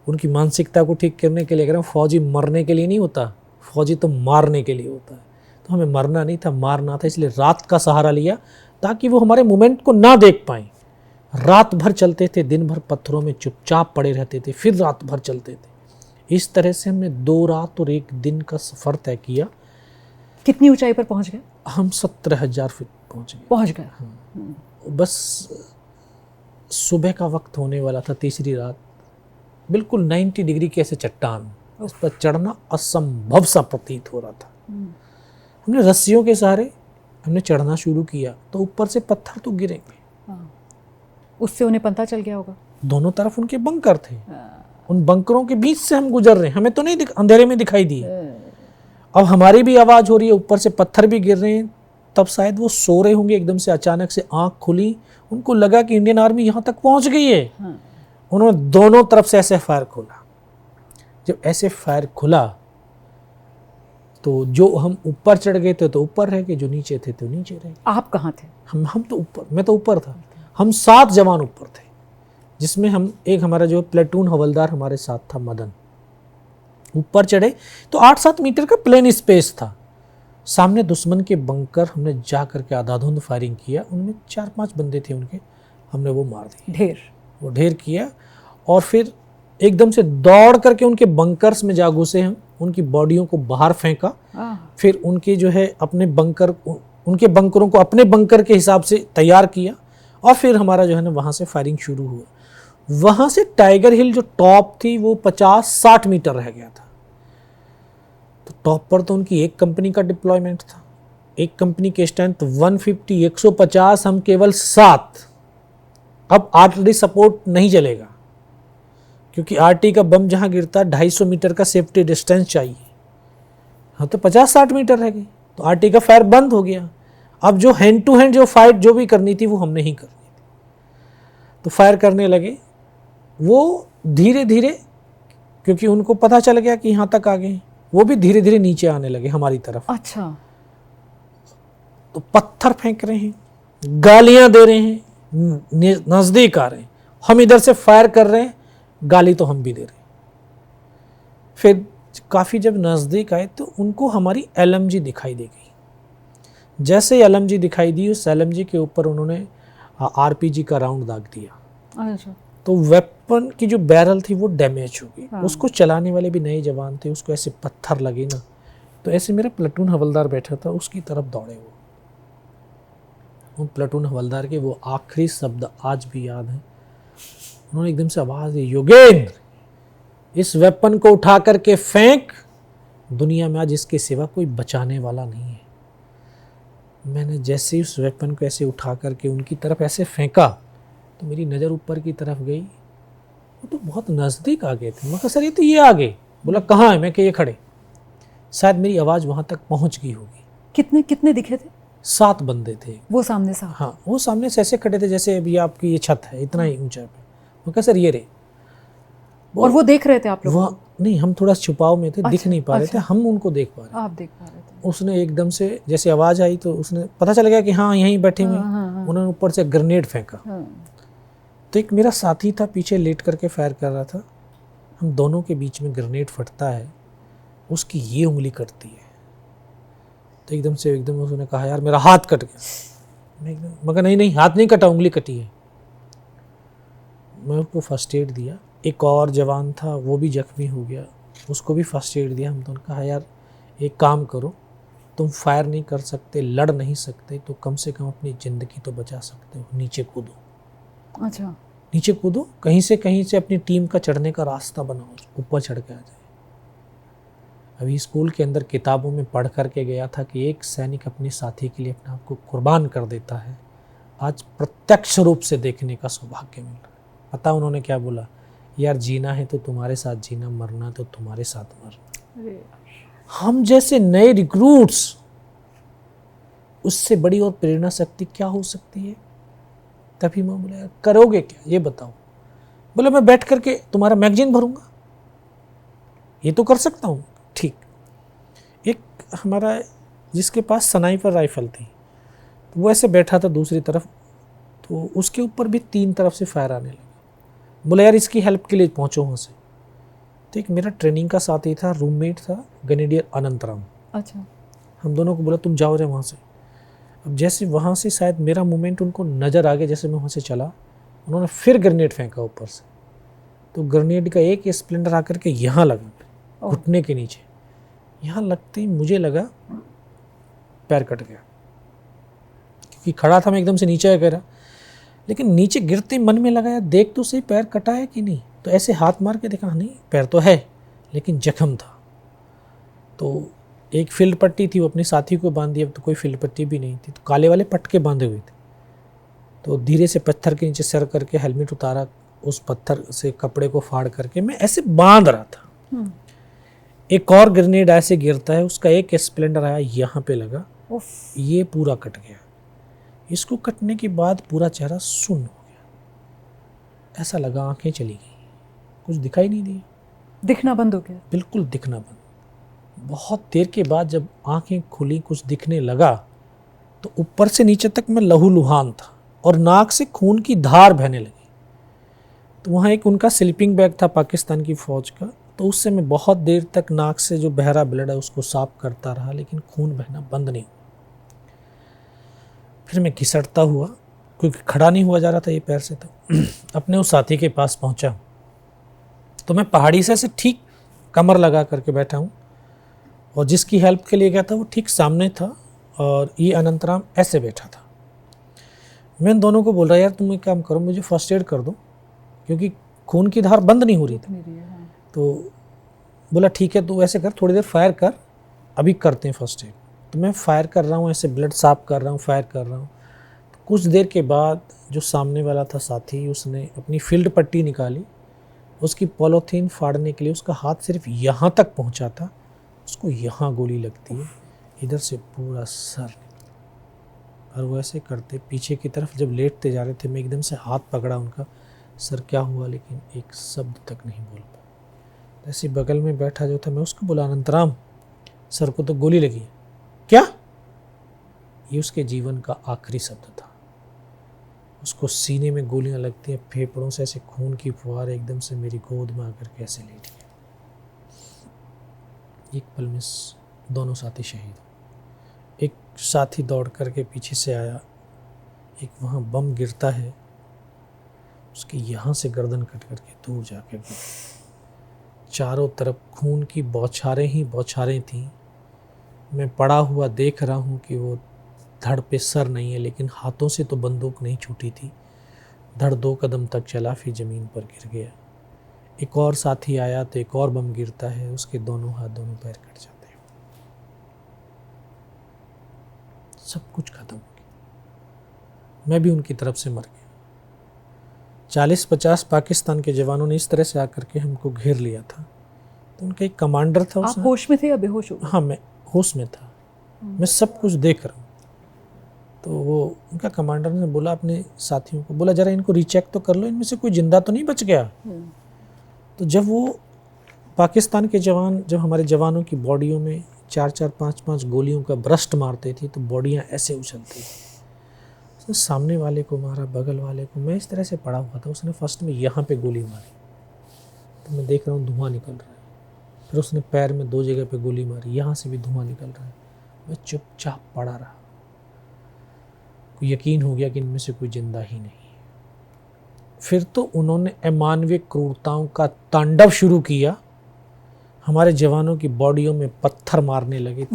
उनकी मानसिकता को ठीक करने के लिए कह रहा हूँ, फौजी मरने के लिए नहीं होता, फौजी तो मारने के लिए होता है। तो हमें मरना नहीं था, मारना था, इसलिए रात का सहारा लिया ताकि वो हमारे मूवमेंट को ना देख पाएँ। रात भर चलते थे, दिन भर पत्थरों में चुपचाप पड़े रहते थे, फिर रात भर चलते थे। इस तरह से हमने 2 रात और 1 दिन का सफ़र तय किया। कितनी ऊंचाई पर पहुंच गए? हम 17,000 फीट पहुंच गए। हाँ। बस सुबह का वक्त होने वाला था, तीसरी रात, बिल्कुल 90 डिग्री के ऐसे चट्टान, उस पर चढ़ना असंभव सा प्रतीत हो रहा था। हमने रस्सियों के सहारे हमने चढ़ना शुरू किया तो ऊपर से पत्थर तो गिरेंगे। उससे उन्हें पता चल गया होगा। दोनों तरफ उनके बंकर थे, उन बंकरों के बीच से हम गुजर रहे हैं, हमें तो नहीं अंधेरे में दिखाई दिए। अब हमारी भी आवाज़ हो रही है, ऊपर से पत्थर भी गिर रहे हैं। तब शायद वो सो रहे होंगे, एकदम से अचानक से आंख खुली, उनको लगा कि इंडियन आर्मी यहाँ तक पहुँच गई है। उन्होंने दोनों तरफ से ऐसे फायर खोला। जब ऐसे फायर खुला तो जो हम ऊपर चढ़ गए थे तो ऊपर रह गए, जो नीचे थे तो नीचे रह गए। आप कहाँ थे? हम तो ऊपर, मैं तो ऊपर था। हम 7 जवान ऊपर थे, जिसमें हम एक हमारा जो प्लेटून हवलदार हमारे साथ था, मदन। ऊपर चढ़े तो 8-7 मीटर का प्लेन स्पेस था। सामने दुश्मन के बंकर हमने जा करके आधाधुंध फायरिंग किया। उनमें 4-5 बंदे थे उनके, हमने वो मार दिए, वो ढेर किया। और फिर एकदम से दौड़ करके उनके बंकर्स में जा घुसे हम, उनकी बॉडियों को बाहर फेंका। फिर उनके जो है अपने बंकर, उनके बंकरों को अपने बंकर के हिसाब से तैयार किया। और फिर हमारा जो है ना वहाँ से फायरिंग शुरू हुआ। वहाँ से टाइगर हिल जो टॉप थी वो 50-60 मीटर रह गया था। तो टॉप पर तो उनकी एक कंपनी का डिप्लॉयमेंट था, एक कंपनी के स्ट्रेंथ 150, 150, हम केवल 7। अब आर्टिलरी सपोर्ट नहीं चलेगा, क्योंकि आरटी का बम जहाँ गिरता है 250 मीटर का सेफ्टी डिस्टेंस चाहिए। हाँ, तो 50-60 मीटर रह गए, तो आरटी का फायर बंद हो गया। अब जो हैंड टू हैंड जो फाइट जो भी करनी थी वो हमने ही करनी थी। तो फायर करने लगे वो धीरे धीरे, क्योंकि उनको पता चल गया कि यहाँ तक आ गए, वो भी धीरे धीरे नीचे आने लगे हमारी तरफ। अच्छा। तो पत्थर फेंक रहे हैं, गालियां दे रहे हैं, नज़दीक आ रहे हैं, हम इधर से फायर कर रहे हैं, गाली तो हम भी दे रहे हैं। फिर काफ़ी जब नज़दीक आए तो उनको हमारी एलएमजी दिखाई दे गई। जैसे एलएमजी दिखाई दी, उस एलएमजी के ऊपर उन्होंने आरपीजी का राउंड दाग दिया। अच्छा। तो वेपन की जो बैरल थी वो डैमेज हो गई। उसको चलाने वाले भी नए जवान थे, उसको ऐसे पत्थर लगे ना, तो ऐसे मेरा प्लेटून हवलदार बैठा था, उसकी तरफ दौड़े वो प्लेटून हवलदार के वो आखिरी शब्द आज भी याद है। उन्होंने एकदम से आवाज़ दी, योगेंद्र इस वेपन को उठा करके फेंक, दुनिया में आज इसके सिवा कोई बचाने वाला नहीं है। मैंने जैसे ही उस वेपन को ऐसे उठा करके उनकी तरफ ऐसे फेंका तो मेरी नज़र ऊपर की तरफ गई, वो तो बहुत नज़दीक आ गए थे। मैं कहा सर ये तो ये आ गए। बोला कहाँ है? मैं कि ये खड़े। शायद मेरी आवाज़ वहाँ तक पहुँच गई होगी। कितने कितने दिखे थे? 7 बंदे थे। वो सामने से? हाँ, वो सामने से ऐसे खड़े थे जैसे अभी आपकी ये छत है, इतना ही ऊंचा पे। मैं कहा सर ये रे। और वो देख रहे थे आप लोग? वो नहीं, हम थोड़ा छुपाव में थे, दिख नहीं पा रहे थे, हम उनको देख पा रहे थे। आप देख पा रहे थे। उसने एकदम से जैसे आवाज़ आई तो उसने पता चल गया कि हाँ यहीं बैठे हुए। उन्होंने ऊपर से ग्रेनेड फेंका। तो एक मेरा साथी था पीछे लेट करके फायर कर रहा था। हम दोनों के बीच में ग्रेनेड फटता है, उसकी ये उंगली कटती है। तो एकदम उसने कहा यार मेरा हाथ कट गया। मैं कहा नहीं हाथ नहीं कटा, उंगली कटी है। मैं उसको फर्स्ट एड दिया। एक और जवान था, वो भी जख्मी हो गया, उसको भी फर्स्ट एड दिया। हम दोनों कहा यार एक काम करो, तुम फायर नहीं कर सकते, लड़ नहीं सकते, तो कम से कम अपनी ज़िंदगी तो बचा सकते हो, नीचे कूदो। अच्छा, नीचे कूदो, कहीं से अपनी टीम का चढ़ने का रास्ता बनाओ, ऊपर चढ़ के आ जाए। अभी स्कूल के अंदर किताबों में पढ़ करके गया था कि एक सैनिक अपने साथी के लिए अपने आप को कुर्बान कर देता है। आज प्रत्यक्ष रूप से देखने का सौभाग्य मिल रहा है। पता उन्होंने क्या बोला? यार जीना है तो तुम्हारे साथ जीना, मरना तो तुम्हारे साथ मरना। हम जैसे नए रिक्रूट्स, उससे बड़ी और प्रेरणा शक्ति क्या हो सकती है? तभी मैं बोला यार करोगे क्या ये बताओ। बोले मैं बैठ करके तुम्हारा मैगजीन भरूंगा, ये तो कर सकता हूँ। ठीक, एक हमारा जिसके पास स्नाइपर राइफल थी, तो वो ऐसे बैठा था दूसरी तरफ, तो उसके ऊपर भी 3 तरफ से फायर आने लगा। बोला यार इसकी हेल्प के लिए पहुंचो वहाँ से। तो एक मेरा ट्रेनिंग का साथी था, रूममेट था, ग्रेनेडियर अनंतराम। अच्छा, हम दोनों को बोला तुम जाओ रे वहाँ से। अब जैसे वहाँ से शायद मेरा मूवमेंट उनको नज़र आ गया, जैसे मैं वहाँ से चला, उन्होंने फिर ग्रेनेड फेंका ऊपर से। तो ग्रेनेड का एक स्प्लेंडर आकर के यहाँ लगा, घुटने के नीचे। यहाँ लगते ही मुझे लगा पैर कट गया, क्योंकि खड़ा था मैं एकदम से नीचे गिरा। लेकिन नीचे गिरते मन में लगा यार देख तो सही पैर कटा है कि नहीं। तो ऐसे हाथ मार के देखा, नहीं पैर तो है, लेकिन जख्म था। तो एक फील्ड पट्टी थी, वो अपने साथी को बांध दी। अब तो कोई फील्ड पट्टी भी नहीं थी, तो काले वाले पटके बांधे हुए थे। तो धीरे से पत्थर के नीचे सर करके हेलमेट उतारा, उस पत्थर से कपड़े को फाड़ करके मैं ऐसे बांध रहा था। एक और ग्रेनेड ऐसे गिरता है, उसका एक स्प्लेंडर आया, यहाँ पे लगा, ये पूरा कट गया। इसको कटने के बाद पूरा चेहरा सुन्न हो गया, ऐसा लगा आंखें चली गई, कुछ दिखाई नहीं दिया, दिखना बंद हो गया, बिल्कुल दिखना बंद। बहुत देर के बाद जब आंखें खुली, कुछ दिखने लगा, तो ऊपर से नीचे तक मैं लहूलुहान था और नाक से खून की धार बहने लगी। तो वहाँ एक उनका स्लीपिंग बैग था पाकिस्तान की फ़ौज का, तो उससे मैं बहुत देर तक नाक से जो बहरा ब्लड है उसको साफ करता रहा, लेकिन खून बहना बंद नहीं हुआ। फिर मैं घिसटता हुआ, क्योंकि खड़ा नहीं हुआ जा रहा था ये पैर से, तो अपने उस साथी के पास पहुंचा। तो मैं पहाड़ी से ठीक कमर लगा करके बैठा हूँ, और जिसकी हेल्प के लिए गया था वो ठीक सामने था, और ये अनंतराम ऐसे बैठा था। मैं इन दोनों को बोल रहा यार तुम एक काम करो, मुझे फर्स्ट एड कर दो, क्योंकि खून की धार बंद नहीं हो रही थी। तो बोला ठीक है, तू ऐसे कर, थोड़ी देर फायर कर, अभी करते हैं फर्स्ट एड। तो मैं फायर कर रहा हूँ, ऐसे ब्लड साफ कर रहा हूँ, फायर कर रहा हूँ। तो कुछ देर के बाद जो सामने वाला था साथी, उसने अपनी फील्ड पट्टी निकाली, उसकी पॉलीथीन फाड़ने के लिए उसका हाथ सिर्फ यहाँ तक पहुँचा था, उसको यहाँ गोली लगती है, इधर से पूरा सर निकला। और वो ऐसे करते पीछे की तरफ जब लेटते जा रहे थे, मैं एकदम से हाथ पकड़ा उनका, सर क्या हुआ, लेकिन एक शब्द तक नहीं बोल पाया। ऐसे बगल में बैठा जो था, मैं उसको बोला अनंतराम सर को तो गोली लगी है। क्या? ये उसके जीवन का आखिरी शब्द था। उसको सीने में गोलियां लगती हैं, फेफड़ों से ऐसे खून की फुहार एकदम से मेरी गोद में आकर के ऐसे लेट गया। एक पल में दोनों साथी शहीद हो। एक साथी दौड़ करके पीछे से आया, एक वहाँ बम गिरता है, उसके यहाँ से गर्दन कट करके दूर जाके गिरा। चारों तरफ खून की बौछारें ही बौछारें थीं। मैं पड़ा हुआ देख रहा हूँ कि वो धड़ पे सर नहीं है, लेकिन हाथों से तो बंदूक नहीं छूटी थी। धड़ 2 कदम तक चला, फिर ज़मीन पर गिर गया। एक और साथी आया तो एक और बम गिरता है, उसके दोनों हाथ दोनों पैर कट जाते हैं। सब कुछ खत्म हो गया। मैं भी उनकी तरफ से मर गया। 40-50 पाकिस्तान के जवानों ने इस तरह से आकर के हमको घेर लिया था। तो उनका एक कमांडर था। आप होश में थे या बेहोश हो? हाँ, मैं होश में था, मैं सब कुछ देख रहा हूँ। तो वो उनका कमांडर ने बोला अपने साथियों को, बोला जरा इनको रीचेक तो कर लो, इनमें से कोई जिंदा तो नहीं बच गया। तो जब वो पाकिस्तान के जवान जब हमारे जवानों की बॉडियों में 4-4, 5-5 गोलियों का ब्रस्ट मारते थे, तो बॉडियाँ ऐसे उछलती थी। उसने सामने वाले को मारा, बगल वाले को। मैं इस तरह से पड़ा हुआ था, उसने फर्स्ट में यहाँ पे गोली मारी, तो मैं देख रहा हूँ धुआं निकल रहा है। फिर उसने पैर में 2 जगह पे गोली मारी, यहाँ से भी धुआं निकल रहा है। मैं चुपचाप पड़ा रहा। यकीन हो गया कि इनमें से कोई जिंदा ही नहीं है। फिर तो उन्होंने अमानवीय क्रूरताओं का तांडव शुरू किया, हमारे जवानों की बॉडियों में पत्थर मारने लगे।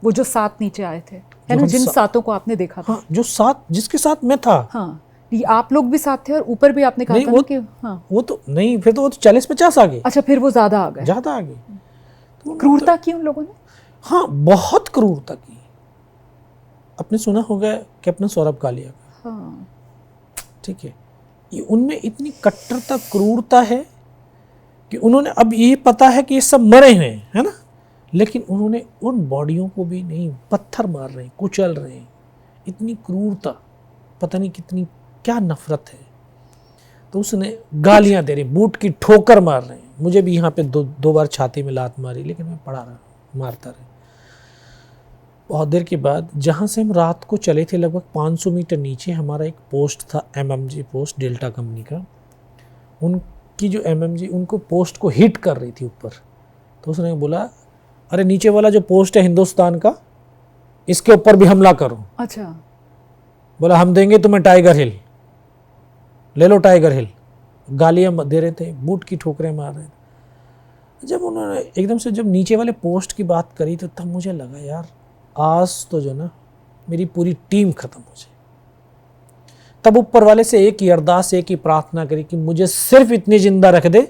वो जो 7 नीचे आए थे, है जो ना, हम जिन 7 को आपने देखा था। हाँ, जो 7 जिसके साथ मैं था। हाँ, ये आप लोग भी साथ थे और ऊपर भी आपने कहा था ना कि हाँ। वो तो नहीं, फिर तो वो तो 40-50 आ गए। अच्छा, फिर वो ज्यादा आ गए। ज्यादा आ गए। तो क्रूरता की उन लोगों ने। हाँ, बहुत क्रूरता की। आपने सुना होगा कैप्टन सौरभ कालिया का। हाँ। ठीक है, ये उनमें इतनी कट्टरता क्रूरता है कि उन्होंने, अब ये पता है कि ये सब मरे हुए हैं, है ना, लेकिन उन्होंने उन बॉडियों को भी नहीं, पत्थर मार रहे हैं, कुचल रहे हैं। इतनी क्रूरता, पता नहीं कितनी क्या नफरत है। तो उसने गालियां दे रहे, बूट की ठोकर मार रहे हैं। मुझे भी यहाँ पे दो बार छाती में लात मारी, लेकिन मैं पड़ा रहा, मारता रहा। बहुत देर के बाद, जहाँ से हम रात को चले थे, लगभग 500 मीटर नीचे हमारा एक पोस्ट था, MMG पोस्ट, डेल्टा कंपनी का। उनकी जो MMG, उनको पोस्ट को हिट कर रही थी ऊपर। तो उसने बोला, अरे नीचे वाला जो पोस्ट है हिंदुस्तान का, इसके ऊपर भी हमला करो। अच्छा। बोला, हम देंगे तुम्हें टाइगर हिल, ले लो टाइगर हिल। गालियां दे रहे थे, बूट की ठोकरें मार रहे थे। जब उन्होंने एकदम से जब नीचे वाले पोस्ट की बात करी, तो तब मुझे लगा, यार आज तो जो ना मेरी पूरी टीम खत्म हो जाए। तब ऊपर वाले से एक ही अरदास, एक ही प्रार्थना करी कि मुझे सिर्फ इतनी जिंदा रख दे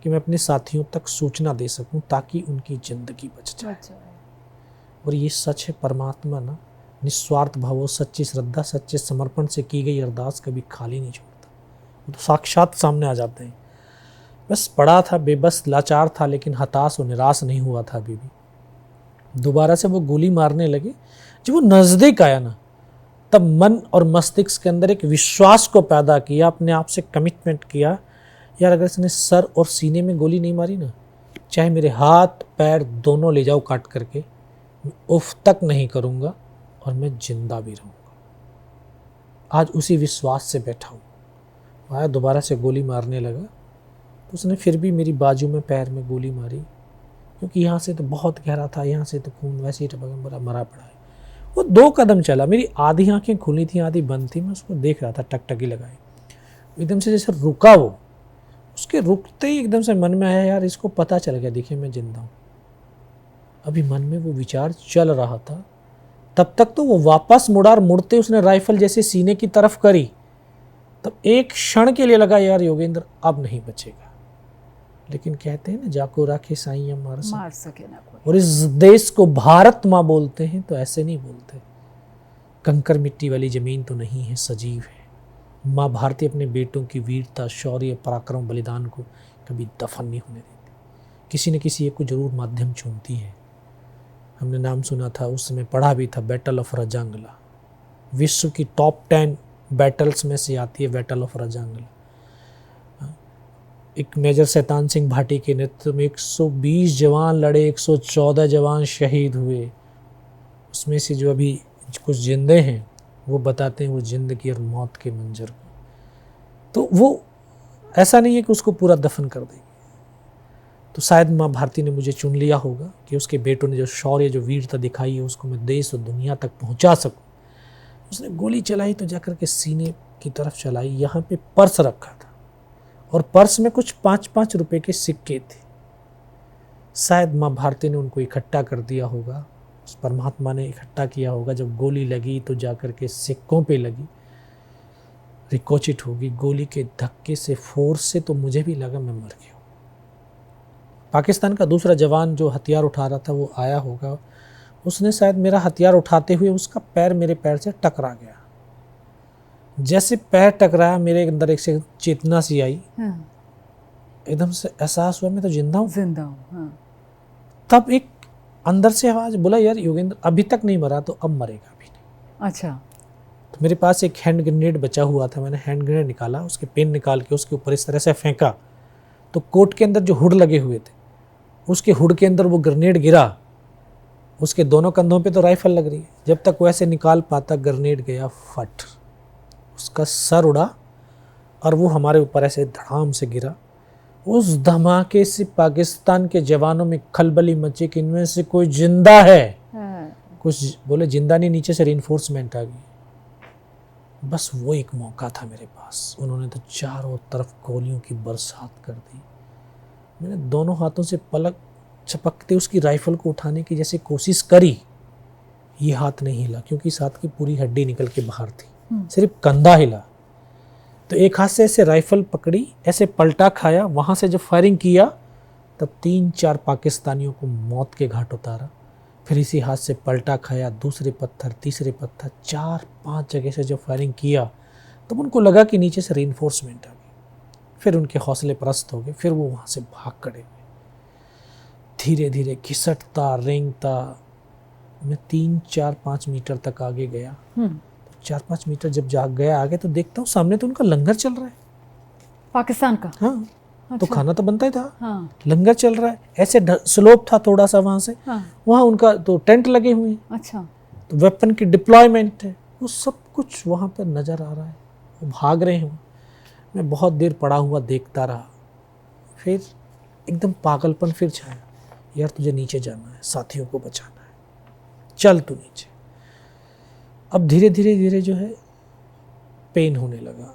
कि मैं अपने साथियों तक सूचना दे सकूं, ताकि उनकी जिंदगी बच जाए। और ये सच है, परमात्मा ना निस्वार्थ भाव, सच्ची श्रद्धा, सच्चे समर्पण से की गई अरदास कभी खाली नहीं छोड़ता। वो तो साक्षात सामने आ जाते हैं। बस पड़ा था, बेबस लाचार था, लेकिन हताश और निराश नहीं हुआ था अभी भी। दोबारा से वो गोली मारने लगे। जब वो नज़दीक आया ना, तब मन और मस्तिष्क के अंदर एक विश्वास को पैदा किया, अपने आप से कमिटमेंट किया, यार अगर इसने सर और सीने में गोली नहीं मारी ना, चाहे मेरे हाथ पैर दोनों ले जाओ काट करके, मैं उफ तक नहीं करूँगा और मैं जिंदा भी रहूँगा। आज उसी विश्वास से बैठा हूँ। आया, दोबारा से गोली मारने लगा, तो उसने फिर भी मेरी बाजू में, पैर में गोली मारी, क्योंकि यहाँ से तो बहुत गहरा था, यहाँ से तो खून वैसे ही टपक मरा पड़ा है। वो 2 कदम चला, मेरी आधी आंखें खुली थी, आधी बंद थी, मैं उसको देख रहा था टकटकी लगाए। एकदम से जैसे रुका वो, उसके रुकते ही एकदम से मन में आया, यार इसको पता चल गया, देखिए मैं जिंदा हूँ। अभी मन में वो विचार चल रहा था, तब तक तो वो वापस मुड़ा, और मुड़ते उसने राइफल जैसे सीने की तरफ करी। तब एक क्षण के लिए लगा, यार योगेंद्र अब नहीं बचेगा। लेकिन कहते हैं ना, जाको राखे साईं मार सके ना कोई। और इस देश को भारत माँ बोलते हैं, तो ऐसे नहीं बोलते। कंकर मिट्टी वाली जमीन तो नहीं है, सजीव है। माँ भारती अपने बेटों की वीरता, शौर्य, पराक्रम, बलिदान को कभी दफन नहीं होने देती। किसी न किसी एक को जरूर माध्यम चुनती है। हमने नाम सुना था, उस समय पढ़ा भी था, बैटल ऑफ रजांगला। विश्व की टॉप 10 बैटल्स में से आती है बैटल ऑफ रजांगला। एक मेजर शैतान सिंह भाटी के नेतृत्व में 120 जवान लड़े, 114 जवान शहीद हुए। उसमें से जो अभी कुछ जिंदे हैं, वो बताते हैं वो जिंदगी और मौत के मंजर को। तो वो ऐसा नहीं है कि उसको पूरा दफन कर देगी। तो शायद माँ भारती ने मुझे चुन लिया होगा कि उसके बेटों ने जो शौर्य, जो वीरता दिखाई है, उसको मैं देश और दुनिया तक पहुंचा सकूं। उसने गोली चलाई तो जाकर के सीने की तरफ चलाई। यहाँ पे पर्स रखा था, और पर्स में कुछ 5-5 रुपए के सिक्के थे। शायद माँ भारती ने उनको इकट्ठा कर दिया होगा, उस परमात्मा ने इकट्ठा किया होगा। जब गोली लगी तो जाकर के सिक्कों पे लगी, रिकोचिट होगी गोली के धक्के से, फोर्स से। तो मुझे भी लगा मैं मर गया। पाकिस्तान का दूसरा जवान जो हथियार उठा रहा था, वो आया होगा, उसने शायद मेरा हथियार उठाते हुए उसका पैर मेरे पैर से टकरा गया। जैसे पैर टकराया, मेरे अंदर एक से चेतना सी आई। एकदम से एहसास हुआ मैं तो जिंदा हूँ। तब एक अंदर से आवाज बोला, यार योगेंद्र अभी तक नहीं मरा तो अब मरेगा भी नहीं। अच्छा। तो मेरे पास एक हैंड ग्रेनेड बचा हुआ था, मैंने हैंड ग्रेनेड निकाला, उसके पिन निकाल के उसके ऊपर इस तरह से फेंका, तो कोट के अंदर जो हुड लगे हुए थे, उसके हुड के अंदर वो ग्रेनेड गिरा। उसके दोनों कंधों पे तो राइफल लग रही है। जब तक वो ऐसे निकाल पाता, ग्रेनेड गया फट, उसका सर उड़ा और वो हमारे ऊपर ऐसे धड़ाम से गिरा। उस धमाके से पाकिस्तान के जवानों में खलबली मची कि इनमें से कोई जिंदा है। कुछ बोले जिंदा नहीं, नीचे से रिइंफोर्समेंट आ गई। बस वो एक मौका था मेरे पास। उन्होंने तो चारों तरफ गोलियों की बरसात कर दी। मैंने दोनों हाथों से पलक झपकते उसकी राइफल को उठाने की जैसे कोशिश करी, ये हाथ नहीं हिला क्योंकि इस हाथ की पूरी हड्डी निकल के बाहर थी, सिर्फ कंधा हिला। तो एक हाथ से ऐसे राइफल पकड़ी, ऐसे पलटा खाया, वहां से जब फायरिंग किया तब 3-4 पाकिस्तानियों को मौत के घाट उतारा। फिर इसी हाथ से पलटा खाया, दूसरे पत्थर, तीसरे पत्थर, 4-5 जगह से जब फायरिंग किया तब उनको लगा कि नीचे से रीइंफोर्समेंट आ गई। फिर उनके हौसले परस्त हो गए, फिर वो वहाँ से भाग खड़े हुए। धीरे धीरे घिसटता रेंगता मैं 3-4-5 मीटर तक आगे गया। 4-5 मीटर जब जाग गया आगे तो देखता हूँ सामने तो उनका लंगर चल रहा है, पाकिस्तान का। हाँ। तो अच्छा। खाना तो बनता ही था, हाँ। लंगर चल रहा है, ऐसे स्लोप था थोड़ा सा वहां से, हाँ। वहां उनका तो टेंट लगे हुए हैं, अच्छा। तो वेपन की डिप्लॉयमेंट है, वो सब कुछ वहां पर नजर आ रहा है। वो भाग रहे हैं। मैं बहुत देर पड़ा हुआ देखता रहा। फिर एकदम पागलपन फिर छाया, यार तुझे नीचे जाना है, साथियों को बचाना है, चल तू नीचे। अब धीरे धीरे धीरे जो है पेन होने लगा,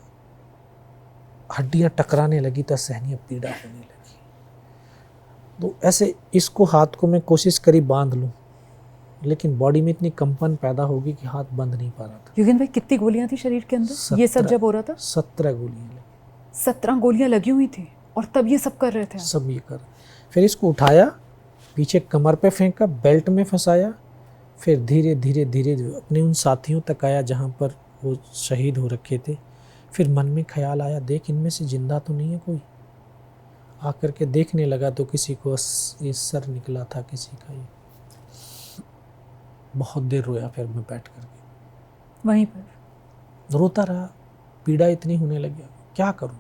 हड्डियां टकराने लगी तो असहनीय पीड़ा होने लगी। तो ऐसे इसको हाथ को मैं कोशिश करी बांध लूं, लेकिन बॉडी में इतनी कंपन पैदा होगी कि हाथ बंध नहीं पा रहा था। योगेंद्र भाई कितनी गोलियां थी शरीर के अंदर ये सब जब हो रहा था? 17 गोलियां लगी। 17 गोलियां लगी हुई थी और तब ये सब कर रहे थे? सब ये कर। फिर इसको उठाया, पीछे कमर पे फेंका, बेल्ट में फंसाया, फिर धीरे धीरे धीरे अपने उन साथियों तक आया जहाँ पर वो शहीद हो रखे थे। फिर मन में ख्याल आया, देख इनमें से जिंदा तो नहीं है कोई। आकर के देखने लगा तो किसी को ये सर निकला था, किसी का ये। बहुत देर रोया फिर मैं बैठ करके वहीं पर रोता रहा। पीड़ा इतनी होने लगी, क्या करूँ।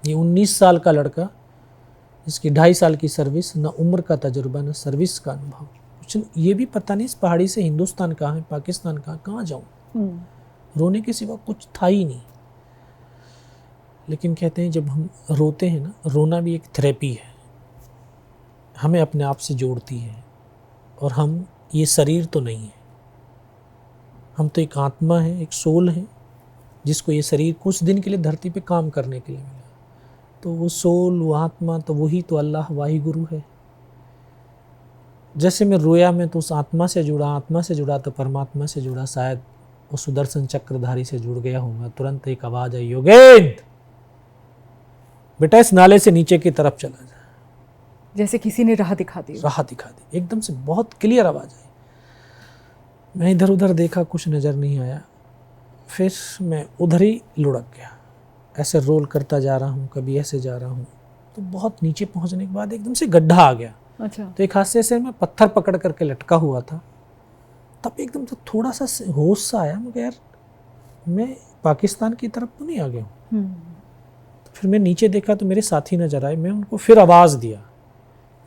ये 19 साल का लड़का, इसकी 2.5 साल की सर्विस, न उम्र का तजुर्बा न सर्विस का अनुभव, कुछ ये भी पता नहीं इस पहाड़ी से हिंदुस्तान कहाँ है, पाकिस्तान कहाँ जाऊँ। रोने के सिवा कुछ था ही नहीं। लेकिन कहते हैं जब हम रोते हैं ना, रोना भी एक थेरेपी है, हमें अपने आप से जोड़ती है। और हम ये शरीर तो नहीं है, हम तो एक आत्मा है, एक सोल है, जिसको ये शरीर कुछ दिन के लिए धरती पे काम करने के लिए मिला। तो वो सोल, वो आत्मा, तो वही तो अल्लाह वाही गुरु है। जैसे मैं रोया, मैं तो उस आत्मा से जुड़ा, आत्मा से जुड़ा तो परमात्मा से जुड़ा, शायद वो सुदर्शन चक्रधारी से जुड़ गया होगा। तुरंत एक आवाज आई, योगेंद्र बेटा इस नाले से नीचे की तरफ चला जा। जैसे किसी ने राह दिखा दी। राह दिखा दी, एकदम से बहुत क्लियर आवाज आई। मैं इधर उधर देखा, कुछ नजर नहीं आया। फिर मैं उधर ही लुढ़क गया, ऐसे रोल करता जा रहा हूँ, कभी ऐसे जा रहा हूँ। तो बहुत नीचे पहुंचने के बाद एकदम से गड्ढा आ गया। अच्छा। तो एक हाथ से मैं पत्थर पकड़ करके लटका हुआ था। तब एकदम से थोड़ा सा होश सा आया, मगर यार मैं पाकिस्तान की तरफ तो नहीं आ गया हूँ। तो फिर मैं नीचे देखा तो मेरे साथी नजर आए। मैं उनको फिर आवाज दिया,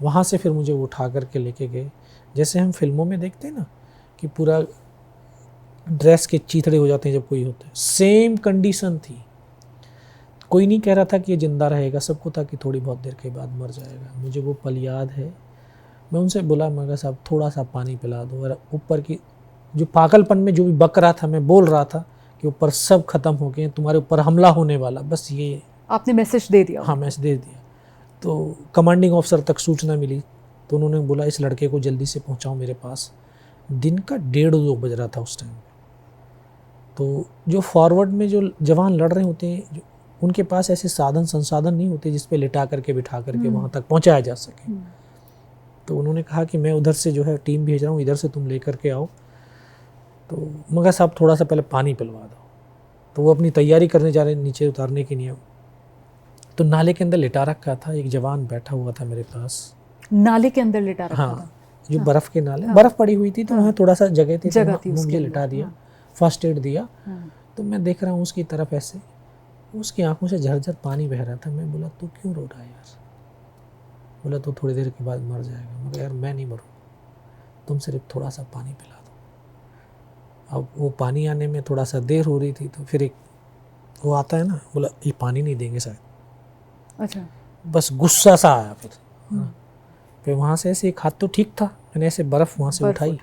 वहाँ से फिर मुझे उठा करके लेके गए। जैसे हम फिल्मों में देखते हैं ना कि पूरा ड्रेस के चीथड़े हो जाते हैं जब कोई होता है, सेम कंडीशन थी। कोई नहीं कह रहा था कि ये जिंदा रहेगा, सबको था कि थोड़ी बहुत देर के बाद मर जाएगा। मुझे वो पल याद है। मैं उनसे बोला, मगर साहब थोड़ा सा पानी पिला दो। और ऊपर की जो पागलपन में जो भी बक रहा था, मैं बोल रहा था कि ऊपर सब खत्म हो गए, तुम्हारे ऊपर हमला होने वाला, बस ये आपने मैसेज दे दिया? हाँ, मैसेज दे दिया। तो कमांडिंग ऑफिसर तक सूचना मिली, तो उन्होंने बोला इस लड़के को जल्दी से पहुंचाओ मेरे पास। दिन का 1:30-2 बज रहा था उस टाइम। तो जो फॉरवर्ड में जो जवान लड़ रहे होते हैं, उनके पास ऐसे साधन संसाधन नहीं होते जिस पे लिटा करके बिठा करके वहाँ तक पहुँचाया जा सके। तो उन्होंने कहा कि मैं उधर से जो है टीम भेज रहा हूँ, इधर से तुम लेकर के आओ। तो मगर साहब थोड़ा सा पहले पानी पिलवा दो। तो वो अपनी तैयारी करने जा रहे हैं नीचे उतारने के लिए। तो नाले के अंदर लिटा रखा था, एक जवान बैठा हुआ था मेरे पास। नाले के अंदर लिटा रखा था? जो बर्फ के नाले, बर्फ पड़ी हुई थी तो वहाँ थोड़ा सा जगह थी, तो मुझे लिटा दिया, फर्स्ट एड दिया। तो मैं देख रहा हूँ उसकी तरफ, ऐसे उसकी आंखों से झरझर पानी बह रहा था। मैं बोला तू क्यों रो रहा है यार? बोला तो थोड़ी देर के बाद मर जाएगा। मगर यार मैं नहीं मरूँ, तुम सिर्फ थोड़ा सा पानी पिला दो। अब वो पानी आने में थोड़ा सा देर हो रही थी, तो फिर एक वो आता है ना, बोला ये पानी नहीं देंगे शायद। अच्छा। बस गुस्सा सा आया फिर वहाँ से ऐसे एक हाथ तो ठीक था, मैंने ऐसे बर्फ़ वहाँ से उठाई,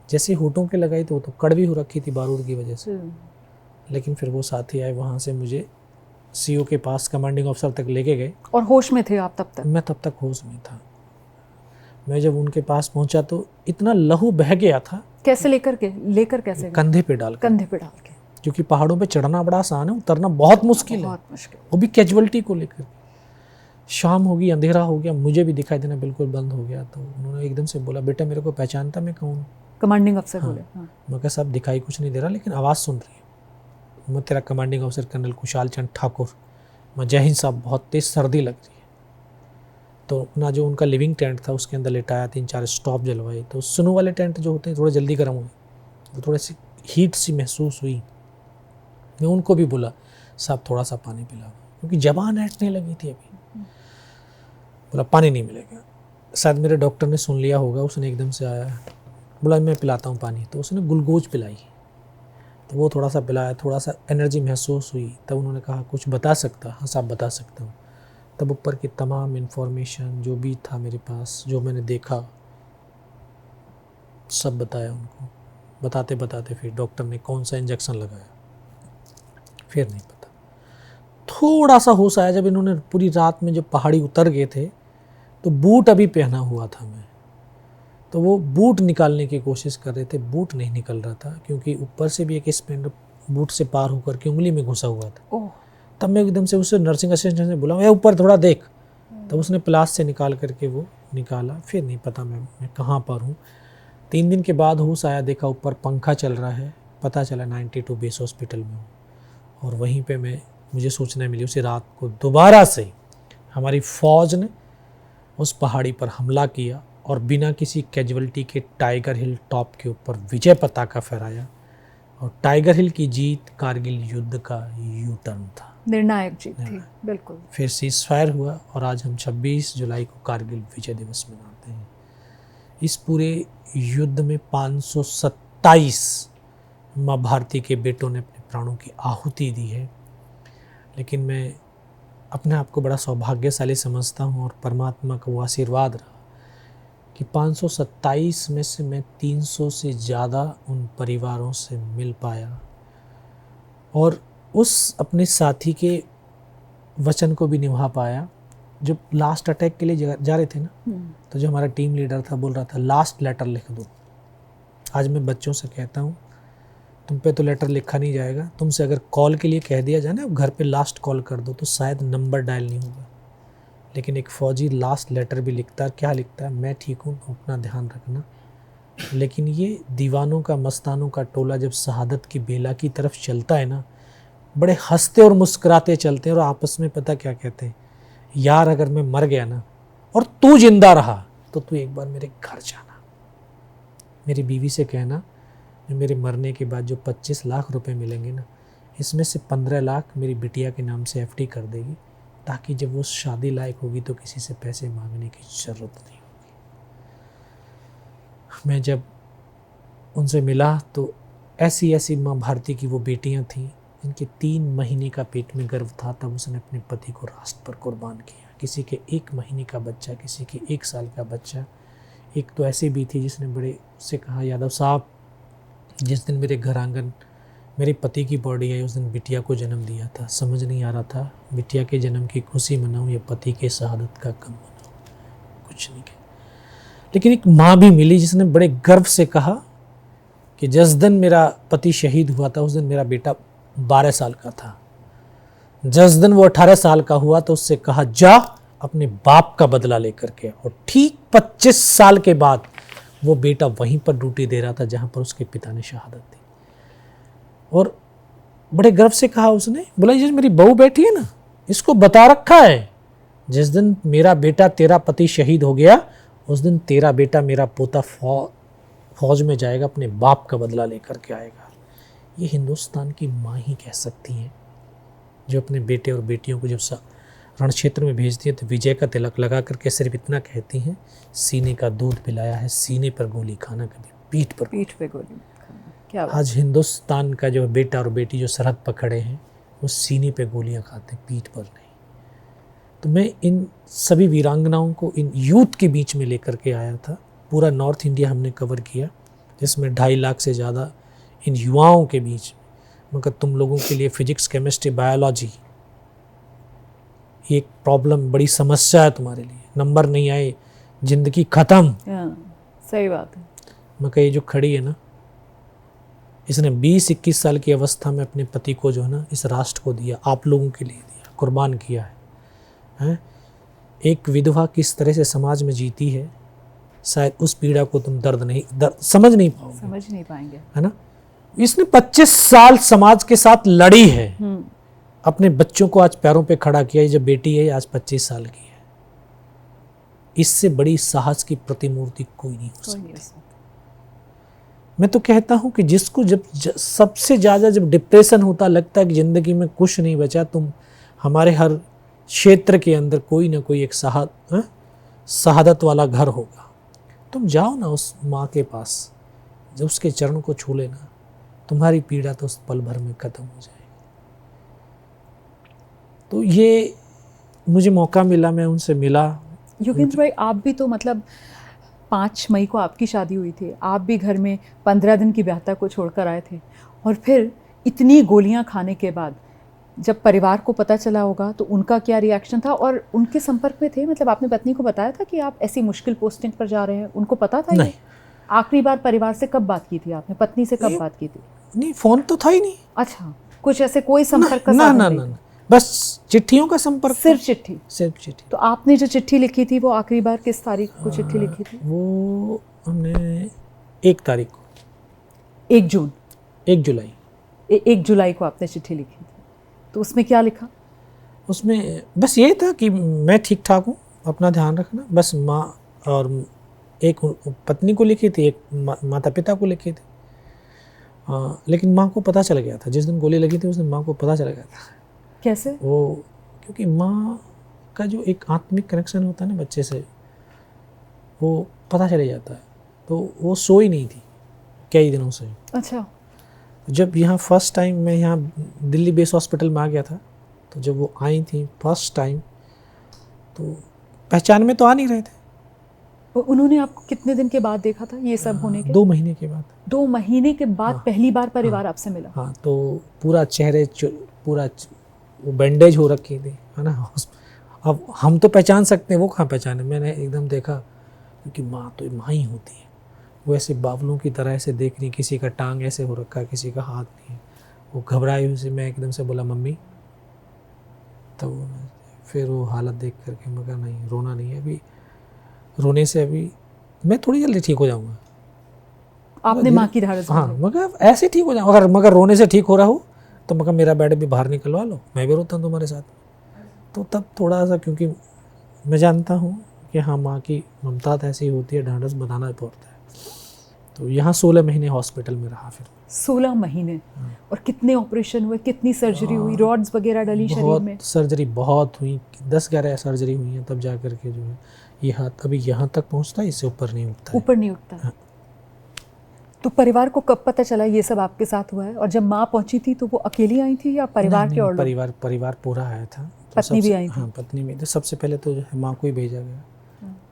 जैसे होठों के लगाई तो वो तो कड़वी हो रखी थी बारूद की वजह से। लेकिन फिर वो साथी आए, वहाँ से मुझे सीओ के पास कमांडिंग ऑफिसर तक लेके गए। और होश में थे आप तब तक? मैं तब तक होश में था। मैं जब उनके पास पहुंचा तो इतना लहू बह गया था। कैसे लेकर कैसे गए? कंधे पे डाल के, क्योंकि पहाड़ों पे चढ़ना बड़ा आसान है, उतरना बहुत मुश्किल है, वो भी कैजुअलिटी को लेकर। शाम होगी, अंधेरा हो गया, मुझे भी दिखाई देना बिल्कुल बंद हो गया। तो उन्होंने एकदम से बोला, बेटा मेरे को पहचानता मैं कौन? कमांडिंग अफसर हाँ। बोले। हाँ। मैं कहा साहब दिखाई कुछ नहीं दे रहा, लेकिन आवाज़ सुन रही है। मैं तेरा commanding officer colonel Kushal Chand Thakur. मैं जय हिंद साहब, बहुत तेज़ सर्दी लग रही है। तो अपना जो उनका लिविंग टेंट था उसके अंदर लेटाया, 3-4 स्टॉप जलवाए। तो स्नो वाले टेंट जो होते हैं थोड़े जल्दी गर्म हुए, तो थोड़ी सी हीट सी महसूस हुई। मैं उनको भी बोला, साहब थोड़ा सा पानी पिलाओ, क्योंकि जबान ऐंठने लगी थी अभी। बोला पानी नहीं मिलेगा। शायद मेरे डॉक्टर ने सुन लिया होगा, उसने एकदम से आया, बोला मैं पिलाता हूँ पानी। तो उसने ग्लूकोज पिलाई, तो वो थोड़ा सा पिलाया, थोड़ा सा एनर्जी महसूस हुई। तब उन्होंने कहा कुछ बता सकता? हाँ साहब बता सकता हूँ। तब ऊपर की तमाम इन्फॉर्मेशन जो भी था मेरे पास, जो मैंने देखा, सब बताया उनको। बताते बताते फिर डॉक्टर ने कौन सा इंजेक्शन लगाया, फिर नहीं पता। थोड़ा सा होश आया जब इन्होंने पूरी रात में जब पहाड़ी उतर गए थे, तो बूट अभी पहना हुआ था मैं, तो वो बूट निकालने की कोशिश कर रहे थे, बूट नहीं निकल रहा था, क्योंकि ऊपर से भी एक स्पेंडर बूट से पार होकर के उंगली में घुसा हुआ था। तब मैं एकदम से उसे नर्सिंग असिस्टेंट से बोला, ऊपर थोड़ा देख। तब उसने प्लास से निकाल करके वो निकाला। फिर नहीं पता मैं कहाँ पर हूँ। 3 दिन के बाद होश आया, देखा ऊपर पंखा चल रहा है, पता चला 92 बेस हॉस्पिटल में हूँ। और वहीं पे मुझे सूचना मिली, उसी रात को दोबारा से हमारी फ़ौज ने उस पहाड़ी पर हमला किया और बिना किसी कैजुअलिटी के टाइगर हिल टॉप के ऊपर विजय पताका फहराया। और टाइगर हिल की जीत कारगिल युद्ध का यू टर्न था, निर्णायक जीत थी। बिल्कुल। फिर सीज फायर हुआ और आज हम 26 जुलाई को कारगिल विजय दिवस मनाते हैं। इस पूरे युद्ध में 527 माँ भारती के बेटों ने अपने प्राणों की आहुति दी है। लेकिन मैं अपने आप को बड़ा सौभाग्यशाली समझता हूँ और परमात्मा का वो आशीर्वाद रहा कि 527 में से मैं 300 से ज़्यादा उन परिवारों से मिल पाया और उस अपने साथी के वचन को भी निभा पाया। जब लास्ट अटैक के लिए जा रहे थे ना, तो जो हमारा टीम लीडर था बोल रहा था लास्ट लेटर लिख दो। आज मैं बच्चों से कहता हूँ, तुम पे तो लेटर लिखा नहीं जाएगा, तुमसे अगर कॉल के लिए कह दिया जाए ना घर पे लास्ट कॉल कर दो, तो शायद नंबर डायल नहीं होगा। लेकिन एक फ़ौजी लास्ट लेटर भी लिखता है। क्या लिखता है? मैं ठीक हूँ, अपना ध्यान रखना। लेकिन ये दीवानों का, मस्तानों का टोला जब शहादत की बेला की तरफ चलता है ना, बड़े हंसते और मुस्कुराते चलते हैं और आपस में पता क्या कहते हैं, यार अगर मैं मर गया ना और तू जिंदा रहा तो तू एक बार मेरे घर जाना। मेरी बीवी से कहना मेरे मरने के बाद जो 25 लाख रुपए मिलेंगे ना, इसमें से 15 लाख मेरी बिटिया के नाम से एफडी कर देगी, ताकि जब वो शादी लायक होगी तो किसी से पैसे मांगने की ज़रूरत नहीं होगी। मैं जब उनसे मिला तो ऐसी ऐसी माँ भारती की वो बेटियां थीं जिनके 3 महीने का पेट में गर्भ था, तब उसने अपने पति को राष्ट्र पर कुर्बान किया। किसी के 1 महीने का बच्चा, किसी के 1 साल का बच्चा। एक तो ऐसी भी थी जिसने बड़े से कहा, यादव साहब जिस दिन मेरे घर आंगन मेरे पति की बॉडी आई, उस दिन बिटिया को जन्म दिया था। समझ नहीं आ रहा था बिटिया के जन्म की खुशी मनाऊं या पति के शहादत का गम मनाऊं, कुछ नहीं कहा। लेकिन एक माँ भी मिली जिसने बड़े गर्व से कहा कि जिस दिन मेरा पति शहीद हुआ था उस दिन मेरा बेटा 12 साल का था। जिस दिन वो 18 साल का हुआ तो उससे कहा जा अपने बाप का बदला लेकर के। और ठीक 25 साल के बाद वो बेटा वहीं पर ड्यूटी दे रहा था जहां पर उसके पिता ने शहादत दी। और बड़े गर्व से कहा उसने, बोला ये मेरी बहू बैठी है ना, इसको बता रखा है जिस दिन मेरा बेटा तेरा पति शहीद हो गया उस दिन तेरा बेटा मेरा पोता फौज में जाएगा, अपने बाप का बदला लेकर के आएगा। ये हिंदुस्तान की माँ ही कह सकती हैं, जो अपने बेटे और बेटियों को जब रण क्षेत्र में भेजती है तो विजय का तिलक लगा करके सिर्फ इतना कहती हैं, सीने का दूध पिलाया है, सीने पर गोली खाना, कभी पीठ पे गोली खाना। क्या आज हिंदुस्तान का जो बेटा और बेटी जो सरहद पर खड़े हैं वो सीने पे गोलियां खाते हैं, पीठ पर नहीं। तो मैं इन सभी वीरांगनाओं को इन यूथ के बीच में लेकर के आया था। पूरा नॉर्थ इंडिया हमने कवर किया, जिसमें 2.5 लाख से ज़्यादा इन युवाओं के बीच मगर तुम लोगों के लिए फिजिक्स, केमिस्ट्री, बायोलॉजी एक प्रॉब्लम, बड़ी समस्या है तुम्हारे लिए, नंबर नहीं आए जिंदगी खत्म। सही बात है। मगर ये जो खड़ी है ना, इसने 20-21 साल की अवस्था में अपने पति को जो है ना इस राष्ट्र को दिया, आप लोगों के लिए दिया, कुर्बान किया है? एक विधवा किस तरह से समाज में जीती है, शायद उस पीड़ा को तुम समझ नहीं पाएंगे, है ना। इसने 25 साल समाज के साथ लड़ी है, अपने बच्चों को आज पैरों पे खड़ा किया। जब बेटी है आज 25 साल की है, इससे बड़ी साहस की प्रतिमूर्ति कोई नहीं हो सकती। मैं तो कहता हूं कि जिसको जब सबसे ज्यादा जब डिप्रेशन होता, लगता है कि जिंदगी में कुछ नहीं बचा, तुम हमारे हर क्षेत्र के अंदर कोई ना कोई एक शहादत वाला घर होगा। तुम जाओ ना उस माँ के पास, जब उसके चरण को छू लेना, तुम्हारी पीड़ा तो उस पल भर में खत्म हो जाएगी। तो ये मुझे मौका मिला, मैं उनसे मिला। योगेंद्र भाई, आप भी तो मतलब 5 मई को आपकी शादी हुई थी, आप भी घर में 15 दिन की ब्याहता को छोड़कर आए थे, और फिर इतनी गोलियां खाने के बाद जब परिवार को पता चला होगा तो उनका क्या रिएक्शन था? और उनके संपर्क में थे, मतलब आपने पत्नी को बताया था कि आप ऐसी मुश्किल पोस्टिंग पर जा रहे हैं? उनको पता था? नहीं। आखिरी बार परिवार से कब बात की थी आपने, पत्नी से कब बात की थी? नहीं, फोन तो था ही नहीं। अच्छा, कुछ ऐसे कोई संपर्क का साधन नहीं, बस चिट्ठियों का संपर्क, सिर्फ चिट्ठी। चिट्ठी। तो आपने जो चिट्ठी लिखी थी वो आखिरी बार किस तारीख को चिट्ठी लिखी थी? वो हमने 1 तारीख को, 1 जून, 1 जुलाई, 1 जुलाई को आपने चिट्ठी लिखी थी। तो उसमें क्या लिखा? उसमें बस ये था कि मैं ठीक ठाक हूँ, अपना ध्यान रखना, बस माँ और एक पत्नी को लिखी थी, एक माता पिता को लिखी थी। लेकिन माँ को पता चल गया था, जिस दिन गोली लगी थी उस दिन माँ को पता चल गया था। कैसे? वो क्योंकि माँ का जो एक आत्मिक कनेक्शन होता है ना बच्चे से, वो पता चले जाता है। तो वो सोई नहीं थी कई दिनों से। अच्छा। जब यहाँ फर्स्ट टाइम मैं यहाँ दिल्ली बेस हॉस्पिटल में आ गया था, तो जब वो आई थी फर्स्ट टाइम, तो पहचान में तो आ नहीं रहे थे। उन्होंने आपको कितने दिन के बाद देखा था ये सब होने के? 2 महीने के बाद। 2 महीने के बाद पहली बार परिवार आपसे मिला? हाँ, तो पूरा चेहरे पूरा वो बैंडेज हो रखी थी, है ना। अब हम तो पहचान सकते हैं, वो कहाँ पहचाने। मैंने एकदम देखा, क्योंकि माँ तो माँ ही होती है। वो ऐसे बावलों की तरह ऐसे देख रही, किसी का टांग ऐसे हो रखा, किसी का हाथ नहीं। वो घबराई हुई से, मैं एकदम से बोला मम्मी। तो फिर वो हालत देख करके मगर नहीं, रोना नहीं है अभी, रोने से अभी मैं थोड़ी जल्दी ठीक हो जाऊँगा। आपने माँ की ढाढ़स? हाँ, मगर ऐसे ठीक हो जाऊँ। मगर रोने से ठीक हो रहा हो तो मगर मेरा बेड भी बाहर निकलवा लो, मैं भी रोता हूँ तुम्हारे साथ। तो तब थोड़ा सा, क्योंकि मैं जानता हूँ कि हाँ, माँ की ममता ऐसी होती है, ढाढ़स बनाना पड़ता है। तो यहाँ 16 महीने हॉस्पिटल में रहा। फिर 16 महीने। और कितने ऑपरेशन हुए, कितनी सर्जरी हुई, रॉड्स वगैरह डली शरीर में? सर्जरी बहुत हुई, 10-11 सर्जरी हुई हैं, तब जा करके जो है ये हाथ अभी यहाँ तक पहुँचता है, इससे ऊपर नहीं उठता। ऊपर नहीं उठता। हाँ। तो परिवार को कब पता चला ये सब आपके साथ हुआ है? और जब माँ पहुंची थी तो वो अकेली आई थी या परिवार के और लोग? परिवार पूरा आया था। तो पत्नी भी आई थी? हाँ, पत्नी भी। तो सबसे पहले तो माँ को ही भेजा गया।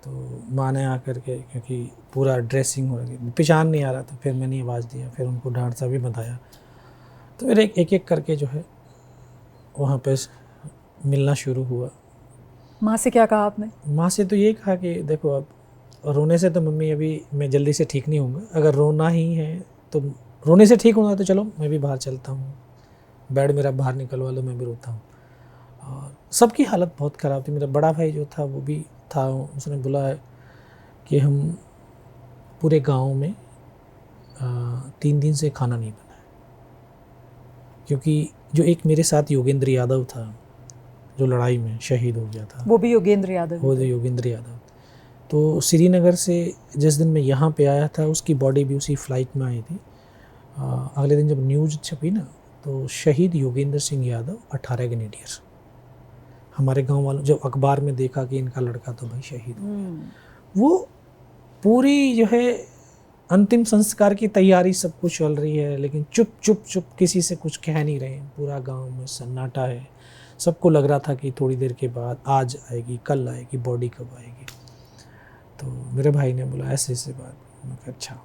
तो माँ ने आकर के, क्योंकि पूरा ड्रेसिंग हो रही, पहचान नहीं आ रहा था, फिर मैंने आवाज़ दिया, फिर उनको डांट सा भी बताया। तो फिर एक करके जो है वहाँ पे मिलना शुरू हुआ। माँ से क्या कहा आपने? माँ से तो ये कहा कि देखो, अब रोने से तो मम्मी अभी मैं जल्दी से ठीक नहीं होऊंगा, अगर रोना ही है तो रोने से ठीक होना तो चलो मैं भी बाहर चलता हूँ, बेड मेरा बाहर निकलवा लो, मैं भी रोता हूँ। और सबकी हालत बहुत ख़राब थी। मेरा बड़ा भाई जो था वो भी था, उसने बोला है कि हम पूरे गांव में 3 दिन से खाना नहीं बनाया, क्योंकि जो एक मेरे साथ योगेंद्र यादव था जो लड़ाई में शहीद हो गया था, वो भी योगेंद्र यादव? वो जो योगेंद्र यादव। तो श्रीनगर से जिस दिन मैं यहाँ पे आया था, उसकी बॉडी भी उसी फ्लाइट में आई थी। अगले दिन जब न्यूज़ छपी ना, तो शहीद योगेंद्र सिंह यादव 18 ग्रेनेडियर। हमारे गांव वालों जब अखबार में देखा कि इनका लड़का तो भाई शहीद हो गया, वो पूरी जो है अंतिम संस्कार की तैयारी सब कुछ चल रही है, लेकिन चुप चुप चुप, किसी से कुछ कह नहीं रहे। पूरा गांव में सन्नाटा है। सबको लग रहा था कि थोड़ी देर के बाद आज आएगी, कल आएगी, बॉडी कब आएगी। तो मेरे भाई ने बोला ऐसे ऐसे बात। मैं कहा अच्छा।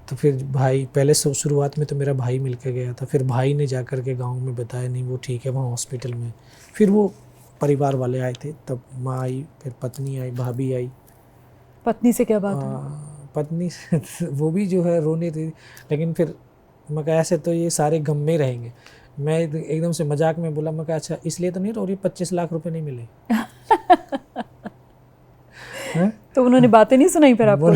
तो फिर भाई पहले सब शुरुआत में तो मेरा भाई मिल के गया था, फिर भाई ने जा कर के गाँव में बताया नहीं वो ठीक है वहाँ हॉस्पिटल में। फिर वो परिवार वाले आए थे, तब माँ आई, फिर पत्नी आई, भाभी आई। पत्नी से क्या बात है? पत्नी वो भी जो है रोने थी, लेकिन फिर मैं कहा ऐसे तो ये सारे गम में रहेंगे। मैं एकदम से मजाक में बोला, मैं कहा अच्छा इसलिए तो नहीं रो रही 25 लाख रुपए नहीं मिले? तो उन्होंने बातें नहीं सुनाई फिर आपको?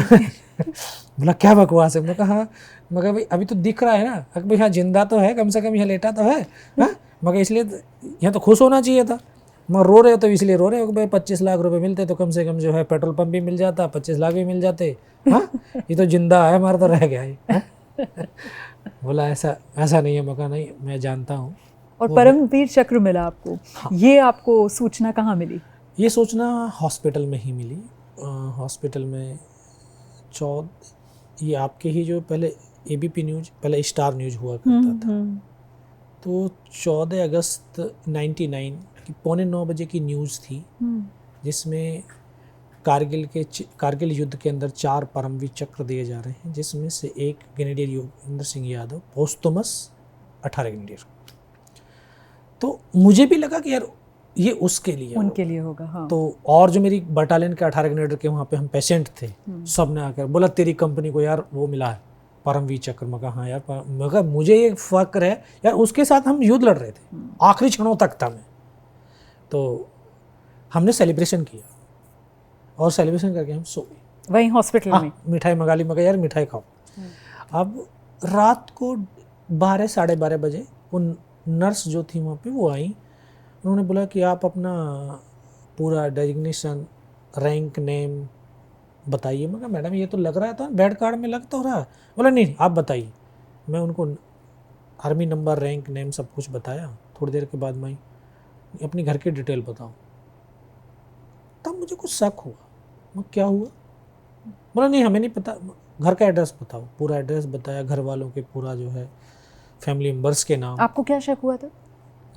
बोला क्या बकवास है। मैं कहा हाँ, मैं कहा भाई अभी तो दिख रहा है ना, भाई हाँ जिंदा तो है, कम से कम यहाँ लेटा तो है। मैं कहा इसलिए यहाँ तो खुश होना चाहिए था। मैं रो रहे हो तो इसलिए रो रहे हो कि भाई 25 लाख रुपए मिलते तो कम से कम जो है पेट्रोल पंप भी मिल जाता, 25 लाख भी मिल जाते। हाँ ये तो जिंदा है, हमारा तो रह गया है। बोला ऐसा नहीं है। मैं कहा नहीं मैं जानता हूँ। और परमवीर चक्र मिला आपको? हाँ। ये आपको सूचना कहाँ मिली? ये सूचना हॉस्पिटल में ही मिली। हॉस्पिटल में ये आपके ही जो पहले एबीपी न्यूज, पहले स्टार न्यूज हुआ करता था, तो 14 अगस्त 99 की 8:45 बजे की न्यूज़ थी, जिसमें कारगिल युद्ध के अंदर 4 परमवीर चक्र दिए जा रहे हैं, जिसमें से एक ग्रेनेडियर योगेंद्र सिंह यादव पोस्टमस 18 ग्रेनेडियर। तो मुझे भी लगा कि यार ये उसके लिए उनके लिए होगा। हाँ। तो और जो मेरी बटालियन के 18 ग्रेनेडियर के वहाँ पे हम पेशेंट थे, सब ने आकर बोला तेरी कंपनी को यार वो मिला है परमवीर चक्र। मैं कहा हाँ यार, मगर मुझे ये फक्र है यार, उसके साथ हम युद्ध लड़ रहे थे, आखिरी क्षणों तक था मैं। तो हमने सेलिब्रेशन किया और सेलिब्रेशन करके हम सो गए वहीं हॉस्पिटल में। मिठाई मंगा ली। मगर यार मिठाई खाओ। अब रात को 12 साढ़े 12 बजे वो नर्स जो थी वहाँ पे वो आई, उन्होंने बोला कि आप अपना पूरा डेजिग्नेशन, रैंक, नेम बताइए। मैं कहा मैडम ये तो लग रहा है तो बेड कार्ड में लग तो रहा है। बोला नहीं आप बताइए। मैं उनको आर्मी नंबर, रैंक, नेम सब कुछ बताया। थोड़ी देर के बाद मैं अपनी घर की डिटेल बताऊँ, तब मुझे कुछ शक हुआ। मैं क्या हुआ? बोला नहीं हमें नहीं पता, घर का एड्रेस बताओ। पूरा एड्रेस बताया, घर वालों के पूरा जो है फैमिली मेम्बर्स के नाम। आपको क्या शक हुआ था?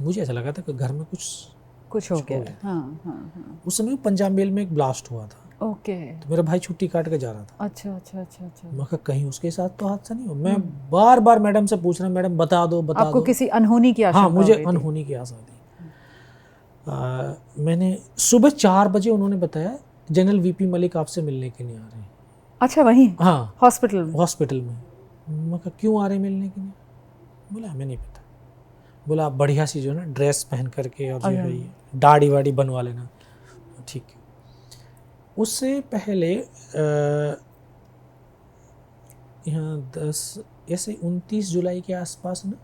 मुझे ऐसा लगा था कि घर में कुछ हो गया। हाँ। उस समय पंजाब मेल में एक ब्लास्ट हुआ था। ओके। तो मेरा भाई छुट्टी काट के जा रहा था। अच्छा। मैं कहा कहीं उसके साथ तो हादसा नहीं हो। मैं बार बार मैडम से पूछ रहा, मैडम बता दो। आपको किसी अनहोनी की आशंका? हाँ मुझे अनहोनी की आशा थी। मैंने सुबह 4 बजे उन्होंने बताया जनरल वीपी मलिक आपसे मिलने के लिए आ रहे हैं। अच्छा वहीं? हाँ हॉस्पिटल में। मैं कहा क्यों आ रहे हैं मिलने के लिए? बोला हमें नहीं पता। बोला आप बढ़िया सी जो है ना ड्रेस पहन करके और जो है ये दाढ़ी वाड़ी बनवा लेना। ठीक है। उससे पहले यहाँ 29 जुलाई के आसपास ना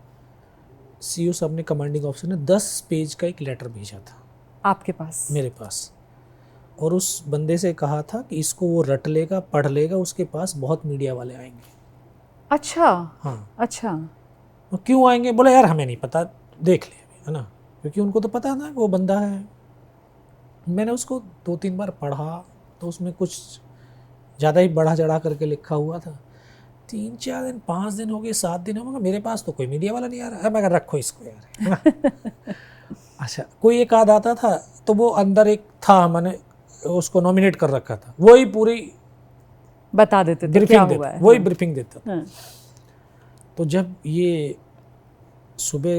सीओ साहब ने, कमांडिंग ऑफिसर ने 10 पेज का एक लेटर भेजा था आपके पास? मेरे पास। और उस बंदे से कहा था कि इसको वो रट लेगा, पढ़ लेगा, उसके पास बहुत मीडिया वाले आएंगे। अच्छा। हाँ। अच्छा। क्यों आएंगे? बोला यार हमें नहीं पता, देख ले, है ना, क्योंकि उनको तो पता था कि वो बंदा है। मैंने उसको 2-3 बार पढ़ा तो उसमें कुछ ज़्यादा ही बढ़ा चढ़ा करके लिखा हुआ था। 3-4 दिन, 5 दिन हो गए, 7 दिन हो गए, मेरे पास तो कोई मीडिया वाला नहीं आ रहा है। मैं रखो इसको यार, है ना। अच्छा कोई एक आध आता था तो वो अंदर एक था, मैंने उसको नॉमिनेट कर रखा था, वही पूरी बता देते थे क्या हुआ है। वही ब्रीफिंग देता था। तो जब ये सुबह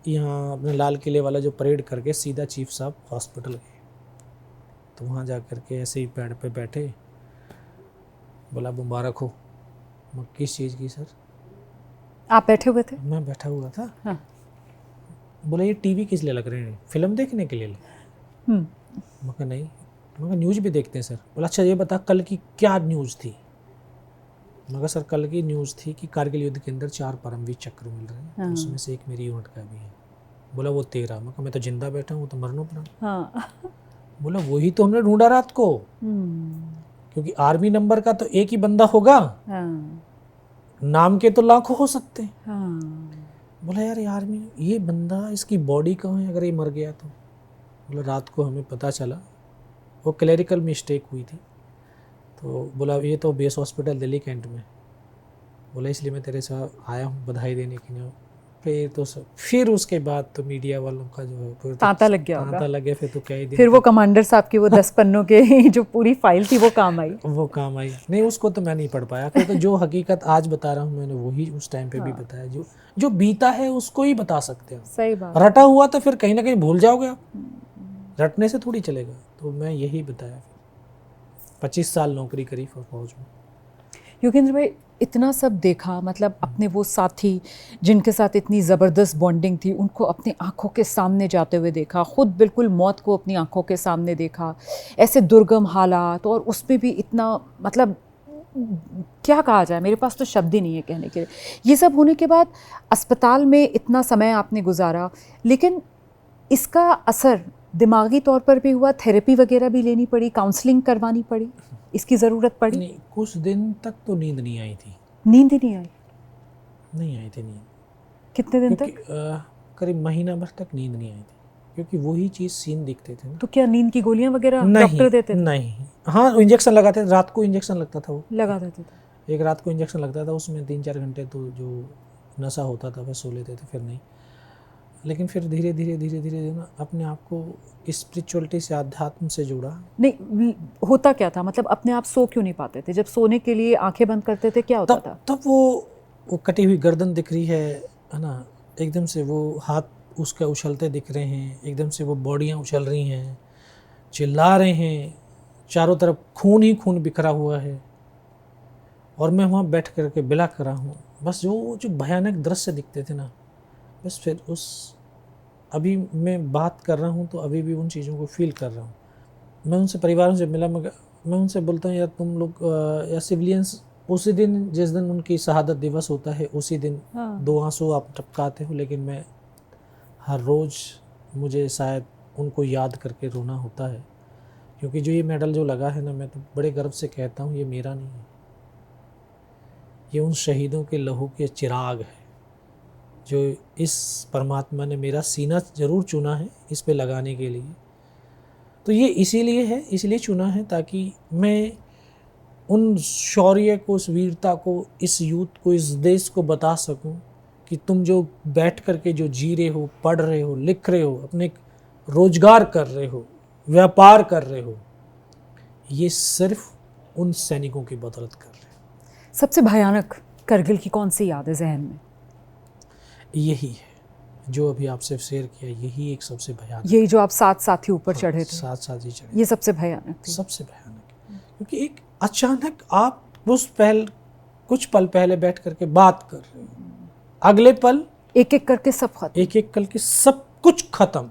यहाँ अपने लाल किले वाला जो परेड करके सीधा चीफ साहब हॉस्पिटल गए, तो वहाँ जा कर के ऐसे ही पेड़ पे बैठे, बोला मुबारक हो। मैं किस चीज़ की सर? आप बैठे हुए थे? मैं बैठा हुआ था। हाँ। बोला ये टीवी किस लिए लग रहे हैं? फिल्म देखने के लिए? मैं कहा नहीं, मैं कहा न्यूज़ भी देखते हैं सर। बोला अच्छा ये बता कल की क्या न्यूज़ थी? मैं कहा सर कल की न्यूज़ थी कि कारगिल युद्ध के अंदर 4 परमवीर चक्र मिल रहे हैं। तो उसमें से एक मेरी यूनिट का भी है। बोला वो तेरा? मैं कहा मैं तो जिंदा बैठा हूँ, तो मरनो पड़ा। हाँ। बोला वही तो हमने ढूंढा रात को, क्योंकि आर्मी नंबर का तो एक ही बंदा होगा। नाम के तो लाखों हो सकते हैं। बोला यार ये आर्मी, ये बंदा, इसकी बॉडी कहाँ है अगर ये मर गया तो? बोला रात को हमें पता चला, वो क्लरिकल मिस्टेक हुई थी। तो बोला ये तो बेस हॉस्पिटल दिल्ली कैंट में। बोला इसलिए मैं तेरे साथ आया हूँ बधाई देने के लिए, फिर उसके बाद तो मीडिया वालों का जो है फिर तो तांता लग गया होगा। तांता लग गया, फिर तो कई दिन फिर वो कमांडर साहब की वो 10 पन्नों के जो पूरी फाइल थी वो काम आई। वो काम आई नहीं, उसको तो मैं नहीं पढ़ पाया, क्योंकि जो हकीकत आज बता रहा हूँ मैंने वही उस टाइम पे भी बताया, जो बीता है उसको ही बता सकते हो। सही बात। रटा हुआ तो फिर कहीं ना कहीं भूल जाओगे आप, रटने से थोड़ी चलेगा। तो मैं यही बताया। 25 साल नौकरी करी फौज में। योगेंद्र भाई, इतना सब देखा, मतलब अपने वो साथी जिनके साथ इतनी ज़बरदस्त बॉन्डिंग थी उनको अपनी आंखों के सामने जाते हुए देखा, खुद बिल्कुल मौत को अपनी आंखों के सामने देखा, ऐसे दुर्गम हालात, और उसमें भी इतना, मतलब क्या कहा जाए, मेरे पास तो शब्द ही नहीं है कहने के लिए। ये सब होने के बाद अस्पताल में इतना समय आपने गुजारा, लेकिन इसका असर दिमागी तौर पर भी हुआ, थेरेपी वगैरह भी लेनी पड़ी, काउंसलिंग करवानी पड़ी, इसकी ज़रूरत पड़ी? नहीं, कुछ दिन तक तो नींद नहीं आई थी। नींद ही नहीं आई? नहीं आई थी नींद। कितने दिन तक? करीब महीना भर तक नींद नहीं आई थी, क्योंकि वही चीज़ सीन दिखते थे ना। तो क्या नींद की गोलियां वगैरह नहीं, डॉक्टर देते थे? नहीं, हाँ इंजेक्शन लगाते थे, रात को इंजेक्शन लगता था, वो लगा देते थे। एक रात को इंजेक्शन लगता था, उसमें 3-4 घंटे तो जो नशा होता था बस सो लेते थे, फिर नहीं। लेकिन फिर धीरे धीरे ना अपने आप को स्पिरिचुअलिटी से, अध्यात्म से जोड़ा। नहीं, होता क्या था, मतलब अपने आप सो क्यों नहीं पाते थे? जब सोने के लिए आंखें बंद करते थे क्या होता था? तब वो कटी हुई गर्दन दिख रही है ना, एकदम से वो हाथ उसके उछलते दिख रहे हैं, एकदम से वो बॉडियाँ उछल रही हैं, चिल्ला रहे हैं, चारों तरफ खून ही खून बिखरा हुआ है, और मैं वहाँ बैठ करके बिलख रहा हूँ। बस जो भयानक दृश्य दिखते थे ना, बस फिर अभी मैं बात कर रहा हूँ तो अभी भी उन चीज़ों को फील कर रहा हूँ। मैं उनसे परिवारों से मिला, मैं उनसे बोलता हूँ यार तुम लोग या सिविलियंस, उसी दिन जिस दिन उनकी शहादत दिवस होता है उसी दिन 2 आंसू आप टपकाते हो, लेकिन मैं हर रोज़, मुझे शायद उनको याद करके रोना होता है, क्योंकि जो ये मेडल जो लगा है ना, मैं तो बड़े गर्व से कहता हूँ ये मेरा नहीं है, ये उन शहीदों के लहू के चिराग है, जो इस परमात्मा ने मेरा सीना ज़रूर चुना है इस पे लगाने के लिए। तो ये इसलिए चुना है ताकि मैं उन शौर्य को, उस वीरता को, इस यूथ को, इस देश को बता सकूं कि तुम जो बैठ करके जो जी रहे हो, पढ़ रहे हो, लिख रहे हो, अपने रोजगार कर रहे हो, व्यापार कर रहे हो, ये सिर्फ उन सैनिकों की बदौलत कर रहे हो। सबसे भयानक कारगिल की कौन सी याद है जहन में? यही है जो अभी आपसे शेयर किया, यही एक सबसे भयानक। यही जो आप 7 साथी ऊपर चढ़े थे, 7 साथी चढ़े, ये सबसे भयानक थी। सबसे भयानक, क्योंकि एक अचानक आप कुछ पल पहले बैठ करके बात कर रहे हो, अगले पल एक एक करके सब खत्म, एक करके सब कुछ खत्म,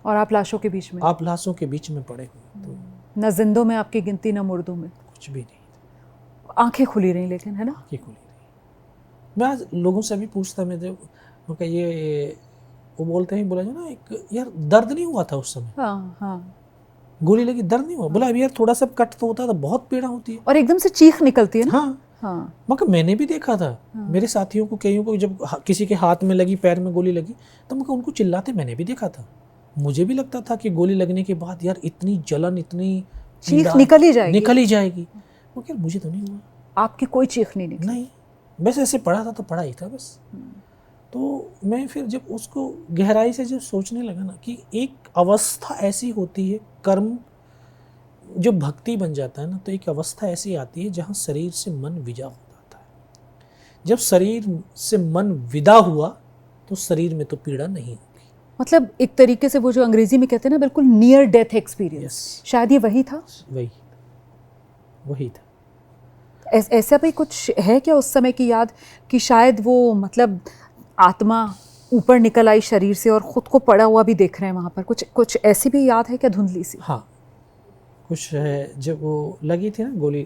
और आप लाशों के बीच में, आप लाशों के बीच में पड़े हुए। तो न जिंदों में आपकी गिनती, न मुर्दों में, कुछ भी नहीं, आंखें खुली रही, लेकिन है ना, आंखें खुली रही। मैं आज लोगों से भी पूछता, मैं ये वो बोलते हैं, बोला जो ना, एक यार दर्द नहीं हुआ था उस समय? हाँ, गोली लगी, दर्द नहीं हुआ? बोला अभी यार थोड़ा सा कट तो होता था, बहुत पीड़ा होती है, और एकदम से चीख निकलती है ना। हाँ। मगर मैंने भी देखा था, मेरे साथियों को, कईयों को, जब किसी के हाथ में लगी, पैर में गोली लगी, तो मैं उनको चिल्लाते मैंने भी देखा था। मुझे भी लगता था कि गोली लगने के बाद यार इतनी जलन, इतनी चीख निकल ही जाएगी, मगर मुझे तो नहीं हुआ। आपकी कोई चीख नहीं निकली? नहीं, बस ऐसे पढ़ा था तो पढ़ा ही था बस। तो मैं फिर जब उसको गहराई से जब सोचने लगा ना, कि एक अवस्था ऐसी होती है, कर्म जो भक्ति बन जाता है ना, तो एक अवस्था ऐसी आती है जहाँ शरीर से मन विदा हो जाता है। जब शरीर से मन विदा हुआ तो शरीर में तो पीड़ा नहीं होगी। मतलब एक तरीके से वो जो अंग्रेजी में कहते हैं ना, बिल्कुल नियर डेथ एक्सपीरियंस, शायद ये वही था। वही था। ऐसा भी कुछ है क्या उस समय की याद, कि शायद वो, मतलब आत्मा ऊपर निकल आई शरीर से और खुद को पड़ा हुआ भी देख रहे हैं वहाँ पर, कुछ ऐसी भी याद है क्या, धुंधली सी? हाँ, कुछ है। जब वो लगी थी ना गोली,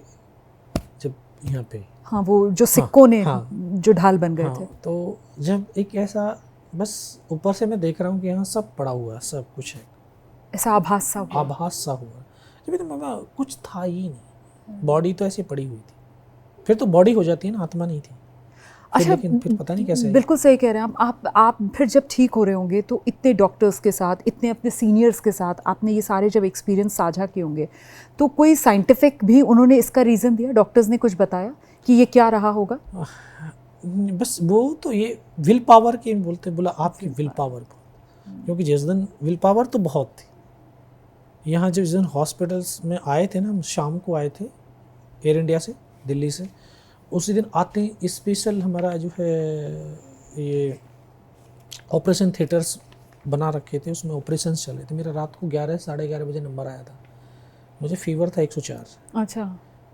जब यहाँ पे, हाँ, वो जो सिक्कों ने जो ढाल बन गए थे, तो जब एक ऐसा, बस ऊपर से मैं देख रहा हूँ कि यहाँ सब पड़ा हुआ, सब कुछ है, ऐसा आभास सा हुआ। जब तो कुछ था ही नहीं, बॉडी तो ऐसे पड़ी हुई थी। फिर तो बॉडी हो जाती है ना, आत्मा नहीं थी। अच्छा, लेकिन फिर पता नहीं कैसे। बिल्कुल सही कह रहे हैं आप फिर जब ठीक हो रहे होंगे तो इतने डॉक्टर्स के साथ, इतने अपने सीनियर्स के साथ आपने ये सारे जब एक्सपीरियंस साझा किए होंगे, तो कोई साइंटिफिक भी उन्होंने इसका रीज़न दिया, डॉक्टर्स ने कुछ बताया कि ये क्या रहा होगा? बस वो तो ये विल पावर के बोलते, बोला आपकी विल पावर, क्योंकि जिस दिन विल पावर तो बहुत थी। यहाँ जिस दिन हॉस्पिटल्स में आए थे ना, हम शाम को आए थे एयर इंडिया से, दिल्ली से, उसी दिन आते ही स्पेशल हमारा जो है ये ऑपरेशन थिएटर्स बना रखे थे, उसमें ऑपरेशन चल रहे थे। मेरा रात को 11-11:30 बजे नंबर आया था, मुझे फीवर था 104। अच्छा।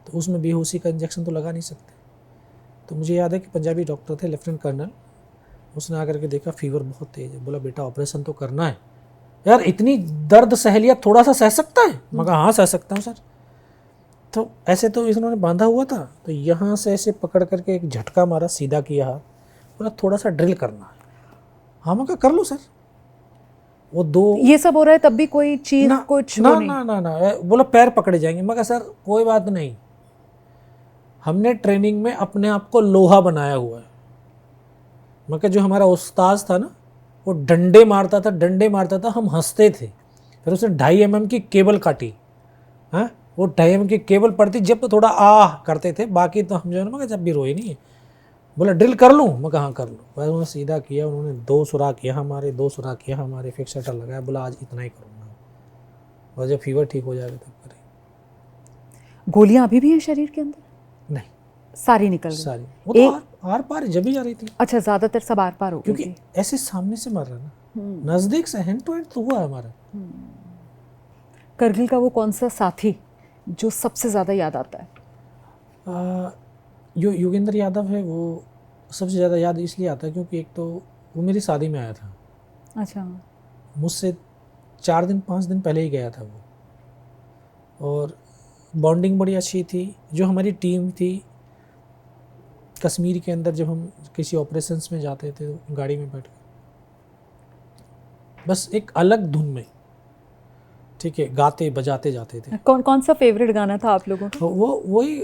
तो उसमें बेहोशी का इंजेक्शन तो लगा नहीं सकते। तो मुझे याद है कि पंजाबी डॉक्टर थे, लेफ्टिनेंट कर्नल, उसने आकर के देखा फीवर बहुत तेज है, बोला बेटा ऑपरेशन तो करना है। यार इतनी दर्द सह लिया, थोड़ा सा सह सकता है? मैं कहा हाँ सह सकता हूँ सर। तो ऐसे तो इन्होंने बांधा हुआ था, तो यहाँ से ऐसे पकड़ करके एक झटका मारा, सीधा किया हाथ, बोला थोड़ा सा ड्रिल करना है। हाँ मैं कहा कर लो सर। वो दो ये सब हो रहा है तब भी कोई चीज कुछ ना, वो नहीं? ना ना ना बोला पैर पकड़े जाएंगे। मैं कहा सर कोई बात नहीं, हमने ट्रेनिंग में अपने आप को लोहा बनाया हुआ है। मैं कहा जो हमारा उस्ताद था ना, वो डंडे मारता था, हम हंसते थे। फिर उसने 2.5 mm की केबल काटी, हाँ वो 2.5 mm की केबल पड़ती जब तो थोड़ा आह करते थे, बाकी तो हम जो है ना, मैं जब भी रोए नहीं। बोला ड्रिल कर लूँ? मैं कहा हाँ कर लो। बस उन्होंने सीधा किया, उन्होंने 2 सुराख यहाँ हमारे, 2 सुराख यहाँ हमारे, फिक्सर लगाया। बोला आज इतना ही करूँगा, और जब फीवर ठीक हो जाएगा तब करें। गोलियां अभी भी हैं शरीर के अंदर? नहीं, सारी निकल गई? सारी वो तो आर पार जब भी जा रही थी। अच्छा, ज्यादातर सब आर पार हो गई क्योंकि ऐसे सामने से मर रहा ना, नजदीक से हैंड टू हैंड तो हुआ हमारा। करगिल का वो कौन सा साथी जो सबसे ज्यादा याद आता है? जो योगेंद्र यादव है, वो सबसे ज़्यादा याद इसलिए आता है क्योंकि एक तो वो मेरी शादी में आया था। अच्छा। मुझसे 4-5 दिन पहले ही गया था वो, और बॉन्डिंग बड़ी अच्छी थी। जो हमारी टीम थी कश्मीर के अंदर, जब हम किसी ऑपरेशंस में जाते थे तो गाड़ी में बैठ कर बस एक अलग धुन में, ठीक है, गाते बजाते जाते थे। कौन कौन सा फेवरेट गाना था आप लोगों का? वो वही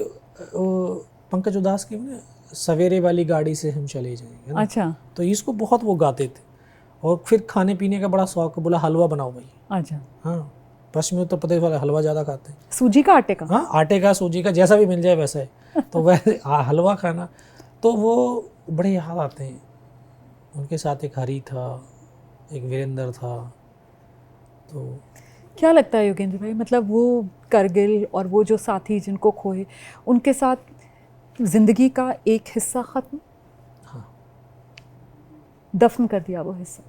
पंकज उदास की सवेरे वाली गाड़ी से हम चले जाएंगे ना। अच्छा। तो इसको बहुत वो गाते थे। और फिर खाने पीने का बड़ा शौक, बोला हलवा बनाओ भाई। अच्छा। हाँ, पश्चिमी उत्तर प्रदेश वाले हलवा ज़्यादा खाते हैं। सूजी का, आटे का? हाँ, आटे का, सूजी का, जैसा भी मिल जाए वैसा है। तो वैसे हलवा खाना, तो वो बड़े याद आते हैं। उनके साथ एक हरी था, एक वीरेंद्र था। तो क्या लगता है योगेंद्र भाई, मतलब वो करगिल और वो जो साथी जिनको खोए, उनके साथ जिंदगी का एक हिस्सा खत्म? हाँ, दफन कर दिया वो हिस्सा?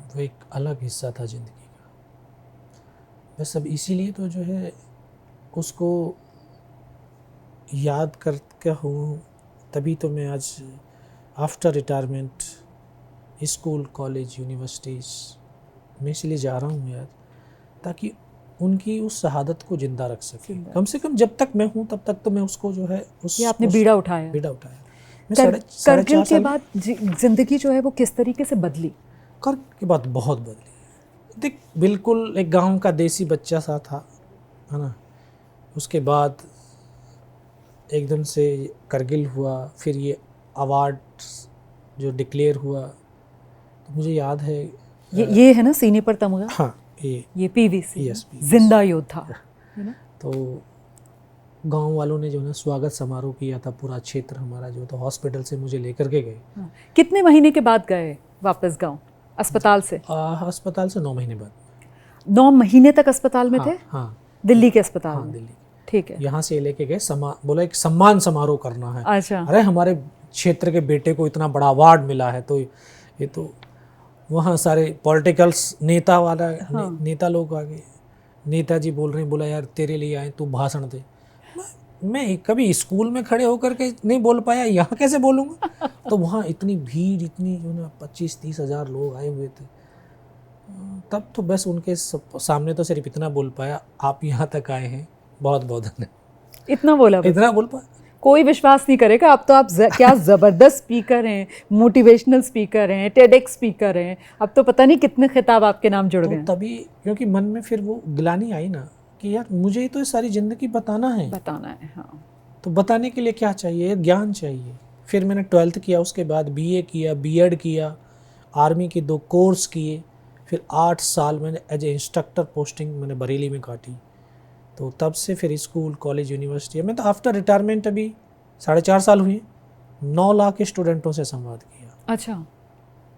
वो एक अलग हिस्सा था ज़िंदगी का। बस अब इसीलिए तो जो है उसको याद करके हूँ, तभी तो मैं आज after retirement school, college, universities में इसलिए जा रहा हूँ यार, ताकि उनकी उस शहादत को ज़िंदा रख सके। कम से कम जब तक मैं हूँ तब तक तो मैं उसको जो है ये आपने बीड़ा उठाया। करगिल के बाद जिंदगी जो है वो किस तरीके से बदली? करगिल के बाद बहुत बदली। देख, बिल्कुल एक गांव का देसी बच्चा सा था, है ना। उसके बाद एकदम से करगिल हुआ, फिर ये अवार्ड जो डिक्लेयर हुआ, तो मुझे याद है ये है ना सीने पर तमगा? हाँ, ये पीवीसी, यस, जिंदा योद्धा, है ना। तो गांव वालों ने जो है स्वागत समारोह किया था, पूरा क्षेत्र हमारा जो था, हॉस्पिटल से मुझे लेकर के गए। कितने महीने के बाद गए वापस गांव अस्पताल से? अस्पताल से 9 महीने बाद। 9 महीने तक अस्पताल में थे? हाँ, दिल्ली के अस्पताल में? दिल्ली। ठीक है। यहाँ से लेके गए, बोला एक सम्मान समारोह करना है। अच्छा। अरे हमारे क्षेत्र के बेटे को इतना बड़ा अवार्ड मिला है, तो ये तो वहाँ सारे पॉलिटिकल्स नेता लोग आ गए। नेताजी बोल रहे हैं, बोला यार तेरे लिए आए, तू भाषण दे। मैं कभी स्कूल में खड़े होकर के नहीं बोल पाया, यहाँ कैसे बोलूँगा। तो वहाँ इतनी भीड़, इतनी जो ना 25-30 हज़ार लोग आए हुए थे। तब तो बस उनके सामने तो सिर्फ इतना बोल पाया, आप यहाँ तक आए हैं, बहुत बहुत धन्यवाद। इतना बोला? इतना बोल पाया। कोई विश्वास नहीं करेगा। अब तो आप क्या ज़बरदस्त स्पीकर हैं, मोटिवेशनल स्पीकर हैं, टेडेक्स स्पीकर हैं। अब तो पता नहीं कितने खिताब आपके नाम जुड़ गए। तभी क्योंकि मन में फिर वो गिलानी आई ना कि यार मुझे तो सारी ज़िंदगी बताना है। हाँ। तो बताने के लिए क्या चाहिए? ज्ञान चाहिए। फिर मैंने 12th किया, उसके बाद BA किया, B.Ed किया, आर्मी के 2 कोर्स किए, फिर 8 साल मैंने एज ए इंस्ट्रक्टर पोस्टिंग मैंने बरेली में काटी। तो तब से फिर स्कूल, कॉलेज, यूनिवर्सिटी में तो आफ्टर रिटायरमेंट अभी 4.5 साल हुए। 9 लाख स्टूडेंटों से संवाद किया। अच्छा।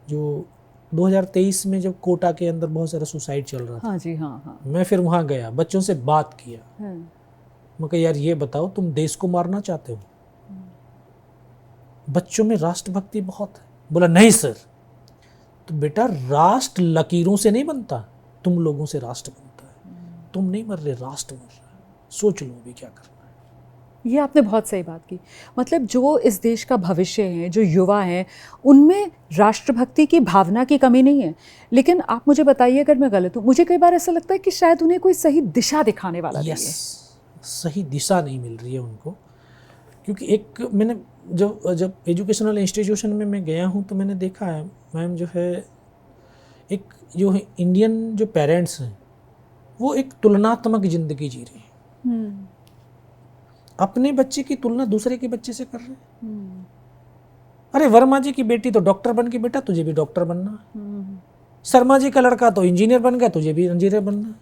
जो 2023 में जब कोटा के अंदर बहुत सारा सुसाइड चल रहा था, हाँ जी, हाँ हाँ। मैं फिर वहाँ गया, बच्चों से बात किया। मैं कहा यार ये बताओ, तुम देश को मारना चाहते हो? बच्चों में राष्ट्रभक्ति बहुत है। बोला नहीं सर। तो बेटा, राष्ट्र लकीरों से नहीं बनता, तुम लोगों से राष्ट्र बनता है। तुम नहीं मर रहे, राष्ट्र मर रहा है। सोच लो अभी क्या करना है। ये आपने बहुत सही बात की। मतलब जो इस देश का भविष्य है, जो युवा हैं, उनमें राष्ट्रभक्ति की भावना की कमी नहीं है। लेकिन आप मुझे बताइए अगर मैं गलत हूँ, मुझे कई बार ऐसा लगता है कि शायद उन्हें कोई सही दिशा दिखाने वाला नहीं है। सही दिशा नहीं मिल रही है उनको। क्योंकि एक मैंने जब एजुकेशनल इंस्टीट्यूशन में मैं गया हूँ तो मैंने देखा है मैम, जो है एक जो है इंडियन जो पेरेंट्स हैं वो एक तुलनात्मक ज़िंदगी जी रहे हैं। अपने बच्चे की तुलना दूसरे के बच्चे से कर रहे हैं। अरे वर्मा जी की बेटी तो डॉक्टर बन के, बेटा तुझे भी डॉक्टर बनना है। शर्मा जी का लड़का तो इंजीनियर बन गया, तुझे भी इंजीनियर बनना है।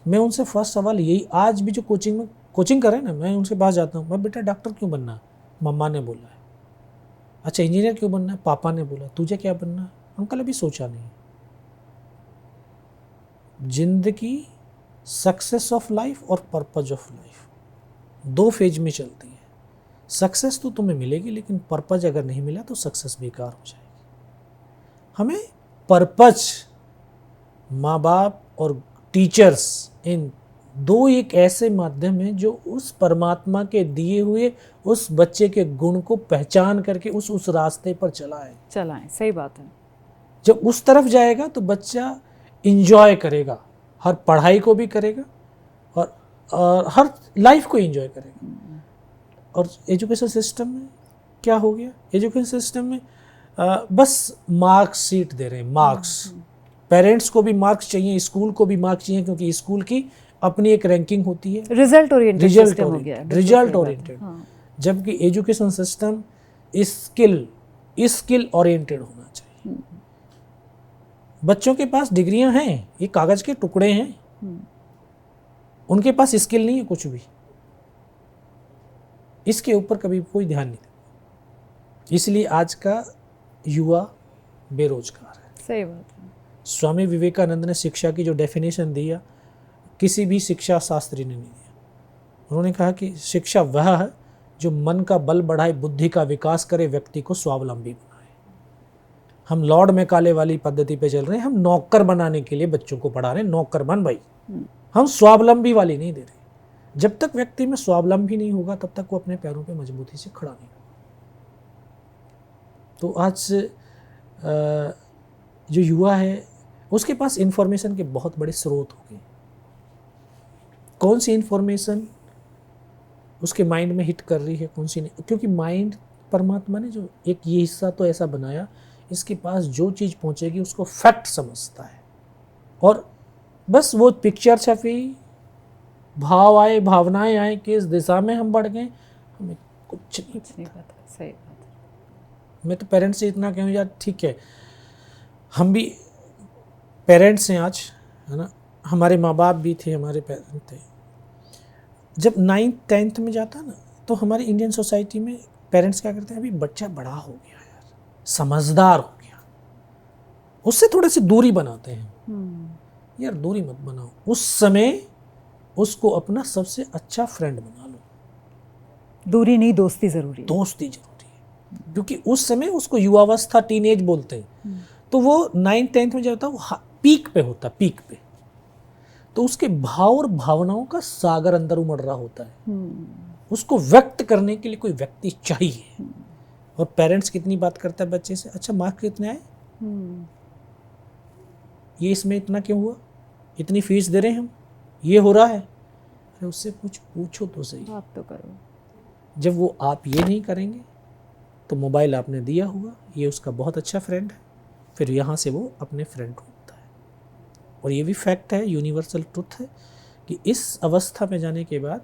मैं उनसे फर्स्ट सवाल यही, आज भी जो कोचिंग करें ना, मैं उनसे पास जाता हूँ, मैं बेटा डॉक्टर क्यों बनना है? मम्मा ने बोला है। अच्छा इंजीनियर क्यों बनना है? पापा ने बोला। तुझे क्या बनना है? अंकल अभी सोचा नहीं। जिंदगी सक्सेस ऑफ लाइफ और पर्पज ऑफ लाइफ 2 फेज में चलती है। सक्सेस तो तुम्हें मिलेगी, लेकिन पर्पज अगर नहीं मिला तो सक्सेस बेकार हो जाएगी। हमें पर्पज, माँ बाप और टीचर्स, इन 2 एक ऐसे माध्यम हैं जो उस परमात्मा के दिए हुए उस बच्चे के गुण को पहचान करके उस रास्ते पर चलाएं। सही बात है। जब उस तरफ जाएगा तो बच्चा इंजॉय करेगा, हर पढ़ाई को भी करेगा और हर लाइफ को इंजॉय करेगा। और एजुकेशन सिस्टम में क्या हो गया? एजुकेशन सिस्टम में बस मार्क्स शीट दे रहे हैं, मार्क्स। पेरेंट्स को भी मार्क्स चाहिए, स्कूल को भी मार्क्स चाहिए, क्योंकि स्कूल की अपनी एक रैंकिंग होती है, रिजल्ट ओरिएंटेड। जबकि एजुकेशन सिस्टम स्किल ओरिएंटेड होना चाहिए। बच्चों के पास डिग्रियां हैं, ये कागज के टुकड़े हैं, उनके पास स्किल नहीं है कुछ भी। इसके ऊपर कभी कोई ध्यान नहीं देता, इसलिए आज का युवा बेरोजगार है। सही बात है। स्वामी विवेकानंद ने शिक्षा की जो डेफिनेशन दिया, किसी भी शिक्षा शास्त्री ने नहीं दिया। उन्होंने कहा कि शिक्षा वह है जो मन का बल बढ़ाए, बुद्धि का विकास करे, व्यक्ति को स्वावलंबी बनाए। हम लॉर्ड मैकाले वाली पद्धति पे चल रहे हैं, हम नौकर बनाने के लिए बच्चों को पढ़ा रहे हैं, नौकर बन भाई। हम स्वावलंबी वाली नहीं दे रहे। जब तक व्यक्ति में स्वावलंबी नहीं होगा तब तक वो अपने पैरों पे मजबूती से खड़ा नहीं होगा। तो आज जो युवा है उसके पास इंफॉर्मेशन के बहुत बड़े स्रोत हो गए। कौन सी इंफॉर्मेशन उसके माइंड में हिट कर रही है, कौन सी नहीं, क्योंकि माइंड परमात्मा ने जो एक ये हिस्सा तो ऐसा बनाया, इसके पास जो चीज़ पहुंचेगी उसको फैक्ट समझता है। और बस वो पिक्चर छपी, भाव आए, भावनाएं आए, किस दिशा में हम बढ़ गए हमें कुछ नहीं पता। सही बात है। मैं तो पेरेंट्स से इतना कहूँ यार ठीक है, हम भी पेरेंट्स हैं आज, है ना, हमारे माँ बाप भी थे, हमारे पेरेंट्स थे। जब 9th 10th में जाता ना तो हमारी इंडियन सोसाइटी में पेरेंट्स क्या करते हैं, अभी बच्चा बड़ा हो गया यार, समझदार हो गया, उससे थोड़ी सी दूरी बनाते हैं। यार दूरी मत बनाओ, उस समय उसको अपना सबसे अच्छा फ्रेंड बना लो। दूरी नहीं, दोस्ती जरूरी है। दोस्ती जरूरी है, क्योंकि उस समय उसको युवावस्था, टीनेज बोलते हैं। तो वो 9th 10th में जब होता है वो पीक पे होता है, पीक पे, तो उसके भाव और भावनाओं का सागर अंदर उमड़ रहा होता है। उसको व्यक्त करने के लिए कोई व्यक्ति चाहिए। और पेरेंट्स कितनी बात करता है बच्चे से, अच्छा मार्क्स कितने आए, ये इसमें इतना क्यों हुआ, इतनी फीस दे रहे हैं हम, ये हो रहा है। अरे उससे कुछ पूछो तो सही, आप तो करो। जब वो आप ये नहीं करेंगे तो मोबाइल आपने दिया होगा, ये उसका बहुत अच्छा फ्रेंड है, फिर यहाँ से वो अपने फ्रेंड ढूंढता है। और ये भी फैक्ट है, यूनिवर्सल ट्रुथ है, कि इस अवस्था में जाने के बाद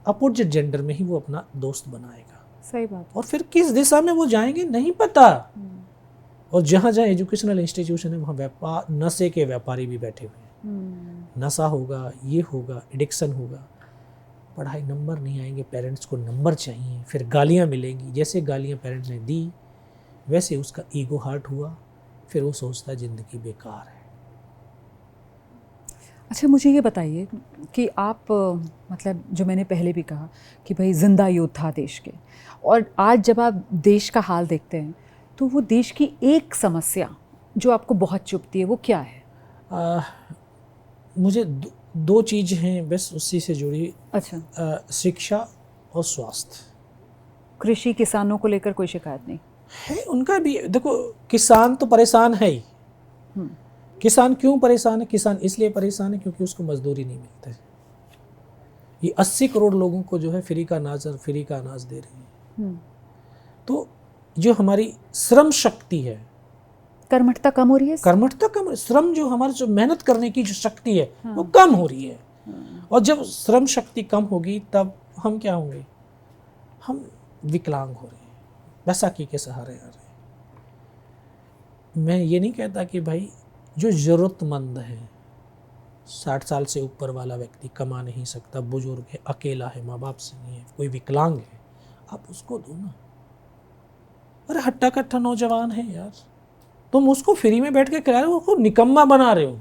अपोजिट जेंडर में ही वो अपना दोस्त बनाएगा। सही बात। और फिर किस दिशा में वो जाएंगे नहीं पता। और जहाँ जहाँ एजुकेशनल इंस्टीट्यूशन है वहाँ व्यापार, नशे के व्यापारी भी बैठे हुए हैं। नशा होगा, ये होगा, एडिक्शन होगा। पढ़ाई नंबर नहीं आएंगे, पेरेंट्स को नंबर चाहिए, फिर गालियाँ मिलेंगी, जैसे गालियाँ पेरेंट्स ने दी वैसे उसका ईगो हर्ट हुआ, फिर वो सोचता है ज़िंदगी बेकार है। अच्छा, मुझे ये बताइए कि आप मतलब जो मैंने पहले भी कहा कि भाई जिंदा योद्धा देश के, और आज जब आप देश का हाल देखते हैं तो वो देश की एक समस्या जो आपको बहुत चुभती है वो क्या है? मुझे दो चीज़ हैं बस उसी से जुड़ी। अच्छा। शिक्षा और स्वास्थ्य। कृषि किसानों को लेकर कोई शिकायत नहीं है उनका भी। देखो, किसान तो परेशान है ही। किसान क्यों परेशान है? किसान इसलिए परेशान है क्योंकि उसको मजदूरी नहीं मिलता है। ये 80 करोड़ लोगों को जो है फ्री का अनाज दे रहे हैं। तो जो हमारी श्रम शक्ति है, कर्मठता कम हो रही है। कर्मठता कम, श्रम जो हमारे जो मेहनत करने की जो शक्ति है वो कम हो रही है। और जब श्रम शक्ति कम होगी तब हम क्या होंगे? हम विकलांग हो रहे हैं, बैसाखी के सहारे आ रहे हैं। मैं ये नहीं कहता कि भाई जो ज़रूरतमंद है, 60 साल से ऊपर वाला व्यक्ति कमा नहीं सकता, बुजुर्ग है, अकेला है, माँ बाप से नहीं है, कोई विकलांग है, आप उसको दो ना। अरे हट्टा कट्टा नौजवान है यार, तुम उसको फ्री में बैठ के खिला रहे हो, उसको निकम्मा बना रहे हो।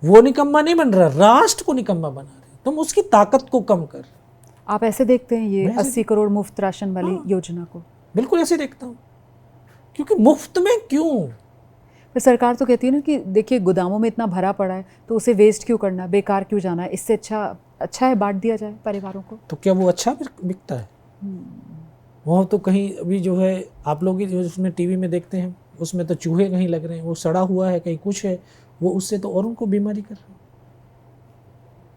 वो निकम्मा नहीं बन रहा, राष्ट्र को निकम्मा बना रहे हो। तुम उसकी ताकत को कम कर। आप ऐसे देखते हैं ये 80 करोड़ मुफ्त राशन वाली योजना को? बिल्कुल ऐसे देखता हूँ, क्योंकि मुफ्त में क्यों? फिर सरकार तो कहती है ना कि देखिए गोदामों में इतना भरा पड़ा है तो उसे वेस्ट क्यों करना, बेकार क्यों जाना, इससे अच्छा है बांट दिया जाए परिवारों को। तो क्या वो अच्छा बिकता है? वहाँ तो कहीं अभी जो है आप लोग जो उसमें टीवी में देखते हैं उसमें तो चूहे कहीं लग रहे हैं, वो सड़ा हुआ है, कहीं कुछ है, वो उससे तो और उनको बीमारी कर रहे हैं।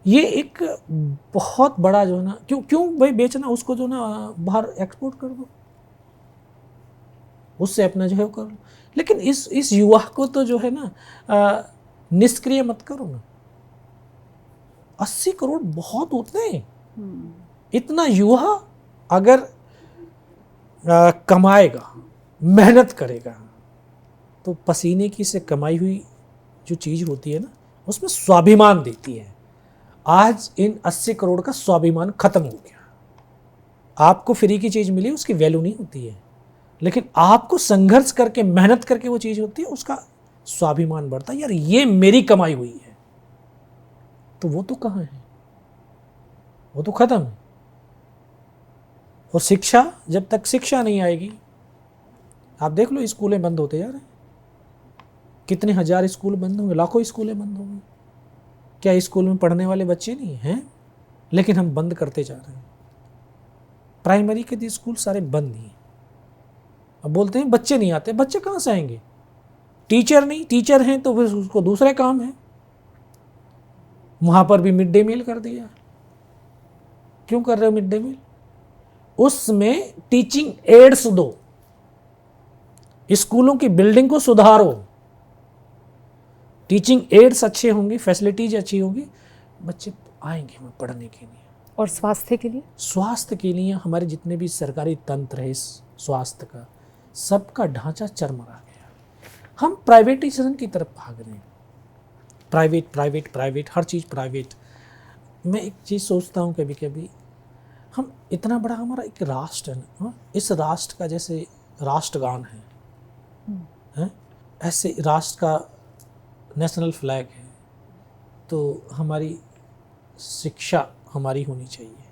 ये एक बहुत बड़ा जो है ना, क्यों भाई बेचना, उसको जो ना बाहर एक्सपोर्ट कर दो, उससे अपना जो है वो कर लो। लेकिन इस युवा को तो जो है ना निष्क्रिय मत करो ना। 80 करोड़ बहुत होते हैं। इतना युवा अगर कमाएगा, मेहनत करेगा, तो पसीने की से कमाई हुई जो चीज़ होती है ना, उसमें स्वाभिमान देती है। आज इन 80 करोड़ का स्वाभिमान खत्म हो गया। आपको फ्री की चीज़ मिली, उसकी वैल्यू नहीं होती है, लेकिन आपको संघर्ष करके, मेहनत करके वो चीज़ होती है, उसका स्वाभिमान बढ़ता है। यार ये मेरी कमाई हुई है। तो वो तो कहाँ है? वो तो खत्म है। और शिक्षा, जब तक शिक्षा नहीं आएगी, आप देख लो स्कूलें बंद होते जा रहे हैं। कितने हजार स्कूल बंद होंगे, लाखों स्कूलें बंद होंगी। क्या स्कूल में पढ़ने वाले बच्चे नहीं हैं? लेकिन हम बंद करते जा रहे हैं। प्राइमरी के स्कूल सारे बंद ही हैं। अब बोलते हैं बच्चे नहीं आते। बच्चे कहाँ से आएंगे? टीचर नहीं, टीचर हैं तो फिर उसको दूसरे काम है। वहाँ पर भी मिड डे मील कर दिया। क्यों कर रहे हो मिड डे मील? उसमें टीचिंग एड्स दो, स्कूलों की बिल्डिंग को सुधारो। टीचिंग एड्स अच्छे होंगे, फैसिलिटीज अच्छी होंगी, बच्चे आएंगे वहाँ पढ़ने के लिए। और स्वास्थ्य के लिए? स्वास्थ्य के लिए हमारे जितने भी सरकारी तंत्र है स्वास्थ्य का, सबका ढांचा चरमरा गया। हम प्राइवेटाइजेशन की तरफ भाग रहे हैं। प्राइवेट प्राइवेट प्राइवेट, हर चीज़ प्राइवेट। मैं एक चीज़ सोचता हूँ कभी कभी, हम इतना बड़ा हमारा एक राष्ट्र है ना, इस राष्ट्र का जैसे राष्ट्रगान है, ऐसे राष्ट्र का नेशनल फ्लैग है, तो हमारी शिक्षा हमारी होनी चाहिए,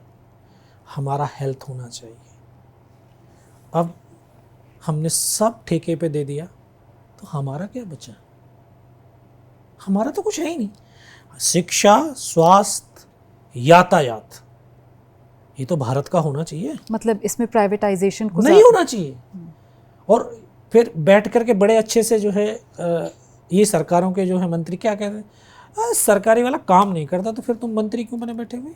हमारा हेल्थ होना चाहिए। अब हमने सब ठेके पे दे दिया तो हमारा क्या बचा? हमारा तो कुछ है ही नहीं। शिक्षा, स्वास्थ्य, यातायात, ये तो भारत का होना चाहिए। मतलब इसमें प्राइवेटाइजेशन को नहीं होना चाहिए। और फिर बैठ करके बड़े अच्छे से जो है ये सरकारों के जो है मंत्री क्या कहते हैं, सरकारी वाला काम नहीं करता तो फिर तुम मंत्री क्यों बने बैठे हुए?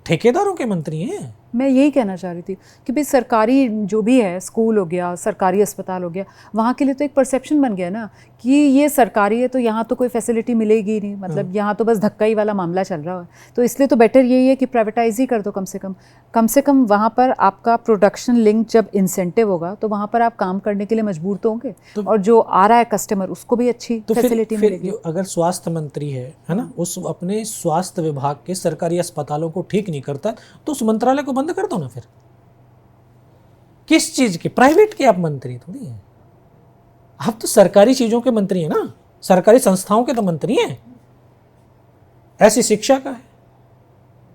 ठेकेदारों के मंत्री हैं। मैं यही कहना चाह रही थी कि भाई सरकारी जो भी है, स्कूल हो गया, सरकारी अस्पताल हो गया, वहाँ के लिए तो एक परसेप्शन बन गया ना कि ये सरकारी है तो यहाँ तो कोई फैसिलिटी मिलेगी ही नहीं, मतलब यहाँ तो बस धक्का ही वाला मामला चल रहा है। तो इसलिए तो बेटर यही है कि प्राइवेटाइज ही कर दो कम से कम वहाँ पर आपका प्रोडक्शन लिंक जब इंसेंटिव होगा तो वहाँ पर आप काम करने के लिए मजबूर तो होंगे, और जो आ रहा है कस्टमर उसको भी अच्छी फैसिलिटी मिलेगी। अगर स्वास्थ्य मंत्री है ना, उस अपने स्वास्थ्य विभाग के सरकारी अस्पतालों को ठीक नहीं करता तो उस मंत्रालय को बंद कर दो ना। फिर किस चीज के? प्राइवेट के आप मंत्री थोड़ी हैं, आप तो सरकारी चीजों के मंत्री हैं ना, सरकारी संस्थाओं के तो मंत्री हैं। ऐसी शिक्षा का है,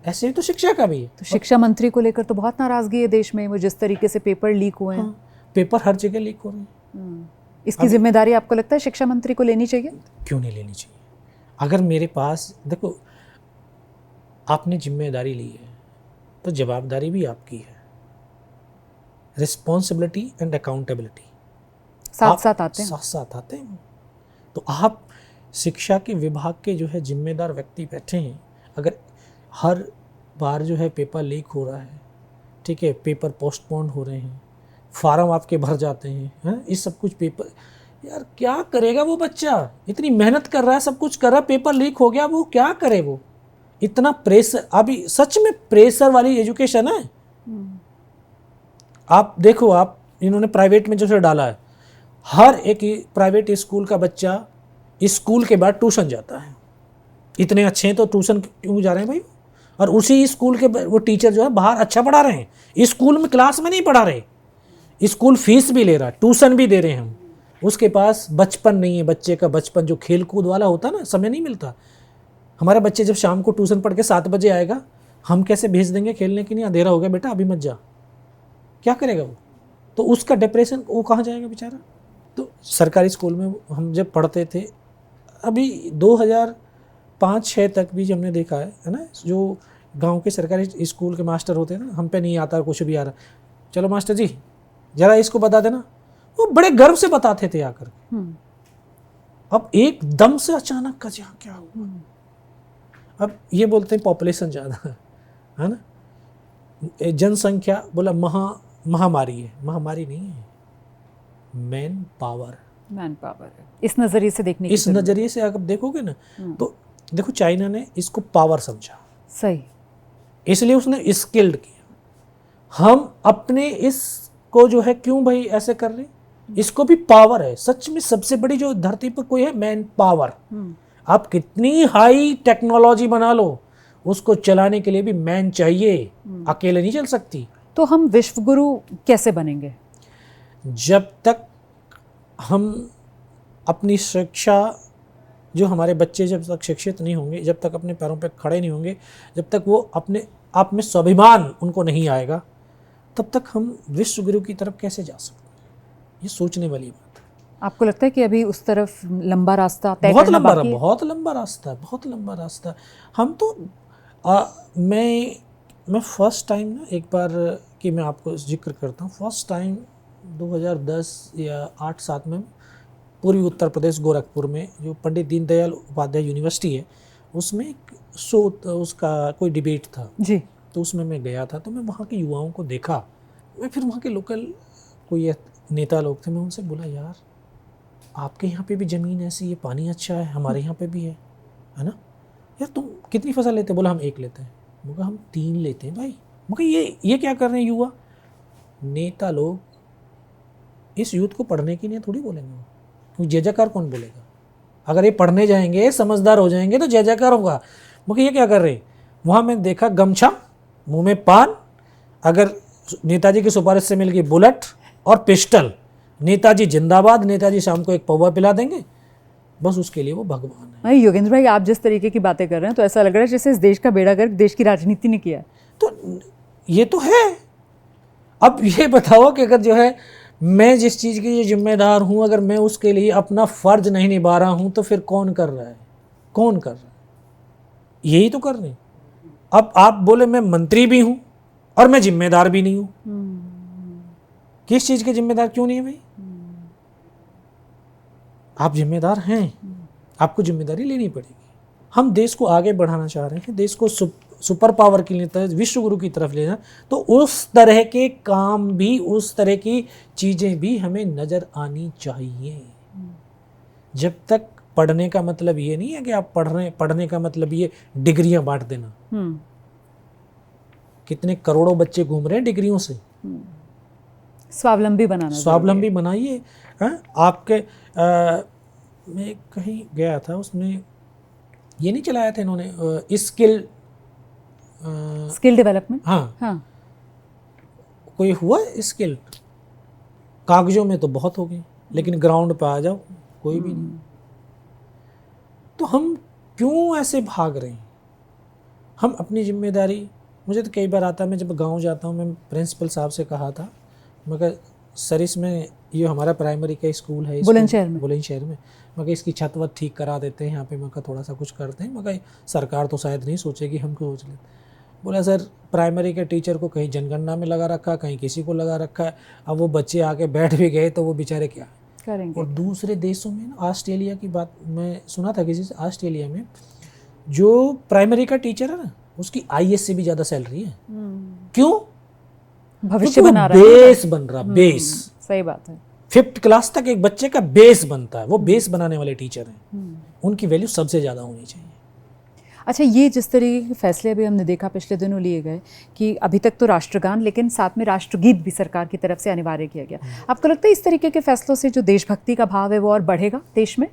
ऐसे ही तो शिक्षा का भी है। तो शिक्षा मंत्री को लेकर तो बहुत नाराजगी है देश में, वो जिस तरीके से पेपर लीक हुए हैं। हाँ, पेपर हर जगह लीक हो रहे हैं। इसकी जिम्मेदारी आपको लगता है शिक्षा मंत्री को लेनी चाहिए? क्यों नहीं लेनी चाहिए? अगर मेरे पास, देखो, आपने जिम्मेदारी ली है तो जवाबदारी भी आपकी है। रिस्पॉन्सिबिलिटी एंड अकाउंटेबिलिटी साथ साथ आते हैं। तो आप शिक्षा के विभाग के जो है जिम्मेदार व्यक्ति बैठे हैं, अगर हर बार जो है पेपर लीक हो रहा है, ठीक है, पेपर पोस्टपोन हो रहे हैं, फार्म आपके भर जाते हैं, ये सब कुछ पेपर, यार क्या करेगा वो बच्चा? इतनी मेहनत कर रहा है, सब कुछ कर रहा है, पेपर लीक हो गया, वो क्या करे? वो इतना प्रेशर, अभी सच में प्रेशर वाली एजुकेशन है। आप देखो, आप इन्होंने प्राइवेट में जो डाला है, हर एक प्राइवेट स्कूल का बच्चा स्कूल के बाद ट्यूशन जाता है। इतने अच्छे हैं तो ट्यूशन क्यों जा रहे हैं भाई? और उसी स्कूल के वो टीचर जो है बाहर अच्छा पढ़ा रहे हैं, स्कूल में क्लास में नहीं पढ़ा रहे, स्कूल फीस भी ले रहा है, ट्यूशन भी दे रहे हैं हम। उसके पास बचपन नहीं है, बच्चे का बचपन जो खेल कूद वाला होता है ना, समय नहीं मिलता। हमारे बच्चे जब शाम को ट्यूशन पढ़ के 7 बजे आएगा, हम कैसे भेज देंगे खेलने के लिए? अंधेरा हो गया बेटा, अभी मत जा। क्या करेगा वो? तो उसका डिप्रेशन, वो कहाँ जाएगा बेचारा? तो सरकारी स्कूल में हम जब पढ़ते थे, अभी 2005-06 तक भी हमने देखा है ना, जो गांव के सरकारी स्कूल के मास्टर होते हैं ना, हम पे नहीं आता कुछ भी आ रहा, चलो मास्टर जी जरा इसको बता देना, वो बड़े गर्व से बताते थे आकर। अब एकदम से अचानक का क्या हुआ? अब ये बोलते हैं पॉपुलेशन ज़्यादा है ना, जनसंख्या, बोला महामारी है। महामारी नहीं है, मैन पावर है। इस नज़रिए से देखने की, इस नज़रिए से अगर देखोगे ना, तो देखो चाइना ने इसको पावर समझा, सही, इसलिए उसने स्किल्ड किया। हम अपने इसको जो है क्यों भाई ऐसे कर रहे? इसको भी पावर है। सच में सबसे बड़ी जो धरती पर कोई है, मैन पावर। आप कितनी हाई टेक्नोलॉजी बना लो, उसको चलाने के लिए भी मैन चाहिए, अकेले नहीं चल सकती। तो हम विश्व गुरु कैसे बनेंगे? जब तक हम अपनी शिक्षा, जो हमारे बच्चे जब तक शिक्षित नहीं होंगे, जब तक अपने पैरों पर खड़े नहीं होंगे, जब तक वो अपने आप में स्वाभिमान उनको नहीं आएगा, तब तक हम विश्व गुरु की तरफ कैसे जा सकते हैं? ये सोचने वाली बात है। आपको लगता है कि अभी उस तरफ लंबा रास्ता तय बहुत करना लंबा, बाकी है? बहुत लंबा रास्ता। हम तो मैं फर्स्ट टाइम ना, एक बार कि मैं आपको जिक्र करता हूँ, फर्स्ट टाइम 2010 या 8-7 में पूर्वी उत्तर प्रदेश गोरखपुर में जो पंडित दीनदयाल उपाध्याय यूनिवर्सिटी है, उसमें एक उसका कोई डिबेट था जी। तो उसमें मैं गया था, तो मैं वहाँ के युवाओं को देखा। मैं फिर वहाँ के लोकल कोई नेता लोग थे, मैं उनसे बोला, यार आपके यहाँ पे भी ज़मीन ऐसी है, पानी अच्छा है, हमारे यहाँ पे भी है ना, यार तुम कितनी फसल लेते? बोला हम 1 लेते हैं। मुझे हम 3 लेते हैं भाई। मुझे ये क्या कर रहे हैं युवा? नेता लोग इस यूथ को पढ़ने की नहीं थोड़ी बोलेंगे, क्योंकि जय जयकार कौन बोलेगा? अगर ये पढ़ने जाएंगे, समझदार हो जाएंगे तो जय जयकार होगा। मुझे ये क्या कर रहे हैं? वहाँ मैं देखा गमछा, मुंह में पान, अगर नेताजी की सुपारिश से मिल गई बुलेट और पिस्टल, नेताजी जिंदाबाद, नेताजी शाम को एक पौवा पिला देंगे, बस उसके लिए वो भगवान है। योगेंद्र भाई, आप जिस तरीके की बातें कर रहे हैं तो ऐसा लग रहा है जैसे इस देश का बेड़ा गर्क देश की राजनीति ने किया है। तो ये तो है। अब ये बताओ कि अगर जो है मैं जिस चीज़ की जिम्मेदार हूँ, अगर मैं उसके लिए अपना फर्ज नहीं निभा रहा हूँ, तो फिर कौन कर रहा है? कौन कर रहा है? यही तो कर रहे हैं। अब आप बोले मैं मंत्री भी हूँ और मैं जिम्मेदार भी नहीं हूँ। किस चीज़ के जिम्मेदार क्यों नहीं है भाई? आप जिम्मेदार हैं, आपको जिम्मेदारी लेनी पड़ेगी। हम देश को आगे बढ़ाना चाह रहे हैं, देश को सुपर पावर की लेता है, विश्व गुरु की तरफ लेना, तो उस तरह के काम भी, उस तरह की चीज़ें भी हमें नज़र आनी चाहिए। जब तक पढ़ने का मतलब ये नहीं है कि आप पढ़ने का मतलब ये डिग्रियां बांट देना। कितने करोड़ों बच्चे घूम रहे हैं डिग्रियों से। स्वावलंबी बनाना, स्वावलंबी बनाइए। आपके मैं कहीं गया था, उसमें ये नहीं चलाया था इन्होंने स्किल डेवलपमेंट। हाँ, कोई हुआ स्किल? कागजों में तो बहुत हो गए, लेकिन ग्राउंड पे आ जाओ कोई भी नहीं। तो हम क्यों ऐसे भाग रहे हैं? हम अपनी जिम्मेदारी, मुझे तो कई बार आता है, मैं जब गांव जाता हूँ, मैं प्रिंसिपल साहब से कहा था, मगर सर इसमें ये हमारा प्राइमरी का स्कूल है बुलंदशहर में, मगर इसकी छत वत ठीक करा देते हैं यहाँ पे, मगर थोड़ा सा कुछ करते हैं, मगर सरकार तो शायद नहीं सोचेगी, हम क्यों सोच लेते। बोला सर प्राइमरी के टीचर को कहीं जनगणना में लगा रखा, कहीं किसी को लगा रखा है, अब वो बच्चे आके बैठ भी गए तो वो बेचारे क्या करेंगे। और दूसरे देशों में, ऑस्ट्रेलिया की बात मैं सुना था किसी से, ऑस्ट्रेलिया में जो प्राइमरी का टीचर है ना, उसकी आईएएस से भी ज़्यादा सैलरी है। क्यों? भविष्य बना रहा है, बेस बन रहा, बेस। सही बात है। 5th क्लास तक एक बच्चे का बेस बनता है, वो बेस बनाने वाले टीचर हैं, उनकी वैल्यू सबसे ज़्यादा होनी चाहिए। अच्छा, ये जिस तरीके के फैसले अभी हमने देखा पिछले दिनों लिए गए कि अभी तक तो राष्ट्रगान, लेकिन साथ में राष्ट्रगीत भी सरकार की तरफ से अनिवार्य किया गया, आपको लगता है इस तरीके के फैसलों से जो देशभक्ति का भाव है वो और बढ़ेगा देश में?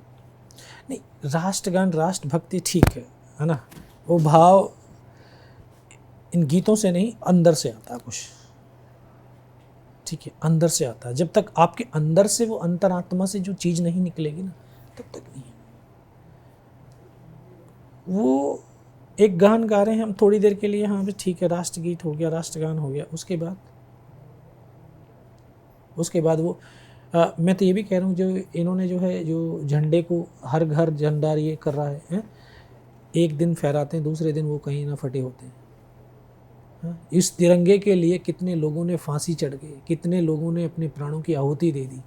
नहीं, राष्ट्रगान राष्ट्रभक्ति ठीक है ना, वो भाव इन गीतों से नहीं, अंदर से आता है कुछ, ठीक है, अंदर से आता है। जब तक आपके अंदर से वो अंतरात्मा से जो चीज़ नहीं निकलेगी ना, तब तक नहीं है। वो एक गान गा रहे हैं हम थोड़ी देर के लिए, हाँ भी ठीक है, राष्ट्रगीत हो गया, राष्ट्रगान हो गया, उसके बाद वो मैं तो ये भी कह रहा हूँ, जो इन्होंने जो है, जो झंडे को हर घर झंडा ये कर रहा है, एक दिन फहराते हैं, दूसरे दिन वो कहीं ना फटे होते हैं। इस तिरंगे के लिए कितने लोगों ने फांसी चढ़ गए, कितने लोगों ने अपने प्राणों की आहुति दे दी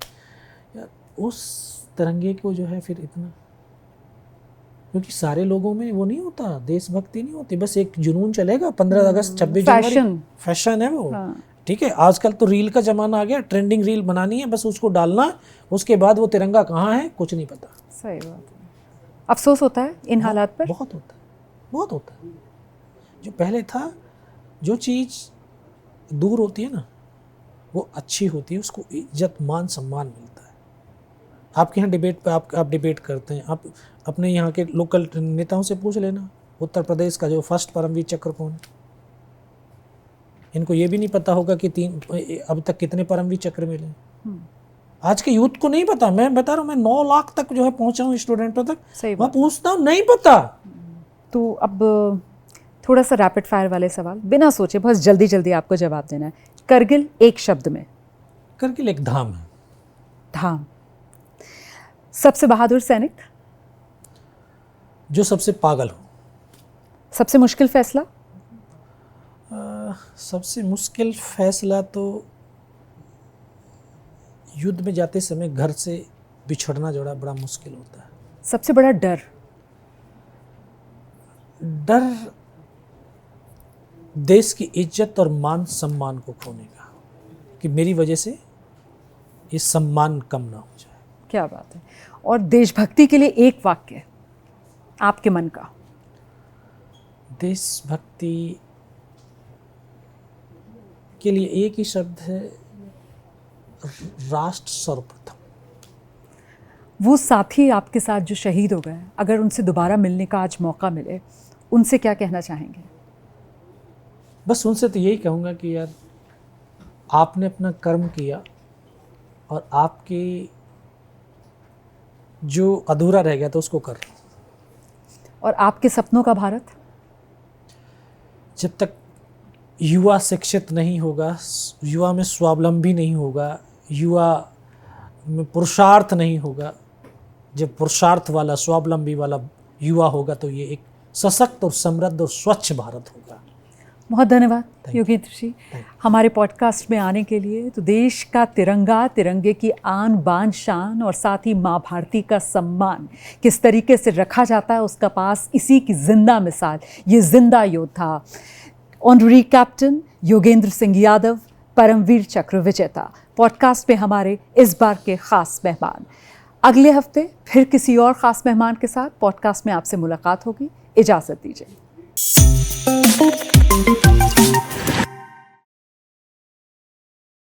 यार, उस तिरंगे को जो है फिर इतना, क्योंकि सारे लोगों में वो नहीं होता, देशभक्ति नहीं होती, बस एक जुनून चलेगा 15 अगस्त 26 जनवरी, फैशन है वो। ठीक है, आजकल तो रील का जमाना आ गया, ट्रेंडिंग रील बनानी है, बस उसको डालना, उसके बाद वो तिरंगा कहाँ है कुछ नहीं पता। सही बात है। अफसोस होता है इन हालात पर, बहुत होता है, बहुत होता है। जो पहले था, जो चीज़ दूर होती है ना, वो अच्छी होती है, उसको इज्जत मान सम्मान मिलता है। आपके यहाँ डिबेट पे आप डिबेट करते हैं, आप अपने यहाँ के लोकल नेताओं से पूछ लेना, उत्तर प्रदेश का जो फर्स्ट परमवीर चक्र कौन है, इनको ये भी नहीं पता होगा कि अब तक कितने परमवीर चक्र मिले। आज के यूथ को नहीं पता, मैं बता रहा हूँ, मैं 9 लाख तक जो है पहुँचा हूँ स्टूडेंटों तक, मैं पूछता हूँ नहीं पता। तो अब थोड़ा सा रैपिड फायर वाले सवाल, बिना सोचे बहुत जल्दी जल्दी आपको जवाब देना है। करगिल एक शब्द में। करगिल एक धाम है। धाम। सबसे बहादुर सैनिक? जो सबसे पागल हो। सबसे मुश्किल फैसला? सबसे मुश्किल फैसला तो युद्ध में जाते समय घर से बिछड़ना जो बड़ा मुश्किल होता है। सबसे बड़ा डर? डर देश की इज्जत और मान सम्मान को खोने का, कि मेरी वजह से ये सम्मान कम ना हो जाए। क्या बात है। और देशभक्ति के लिए एक वाक्य आपके मन का? देशभक्ति के लिए एक ही शब्द है, राष्ट्र सर्वप्रथम। वो साथी आपके साथ जो शहीद हो गए, अगर उनसे दोबारा मिलने का आज मौका मिले, उनसे क्या कहना चाहेंगे? बस उनसे तो यही कहूँगा कि यार, आपने अपना कर्म किया और आपके जो अधूरा रह गया था उसको कर। और आपके सपनों का भारत? जब तक युवा शिक्षित नहीं होगा, युवा में स्वावलंबी नहीं होगा, युवा में पुरुषार्थ नहीं होगा, जब पुरुषार्थ वाला स्वावलंबी वाला युवा होगा तो ये एक सशक्त और समृद्ध और स्वच्छ भारत होगा। बहुत धन्यवाद योगेंद्र जी हमारे पॉडकास्ट में आने के लिए। तो देश का तिरंगा, तिरंगे की आन बान शान और साथ ही माँ भारती का सम्मान किस तरीके से रखा जाता है उसका पास इसी की जिंदा मिसाल, ये जिंदा योद्धा ऑनरी कैप्टन योगेंद्र सिंह यादव, परमवीर चक्र विजेता, पॉडकास्ट में हमारे इस बार के खास मेहमान। अगले हफ्ते फिर किसी और खास मेहमान के साथ पॉडकास्ट में आपसे मुलाकात होगी। इजाजत दीजिए।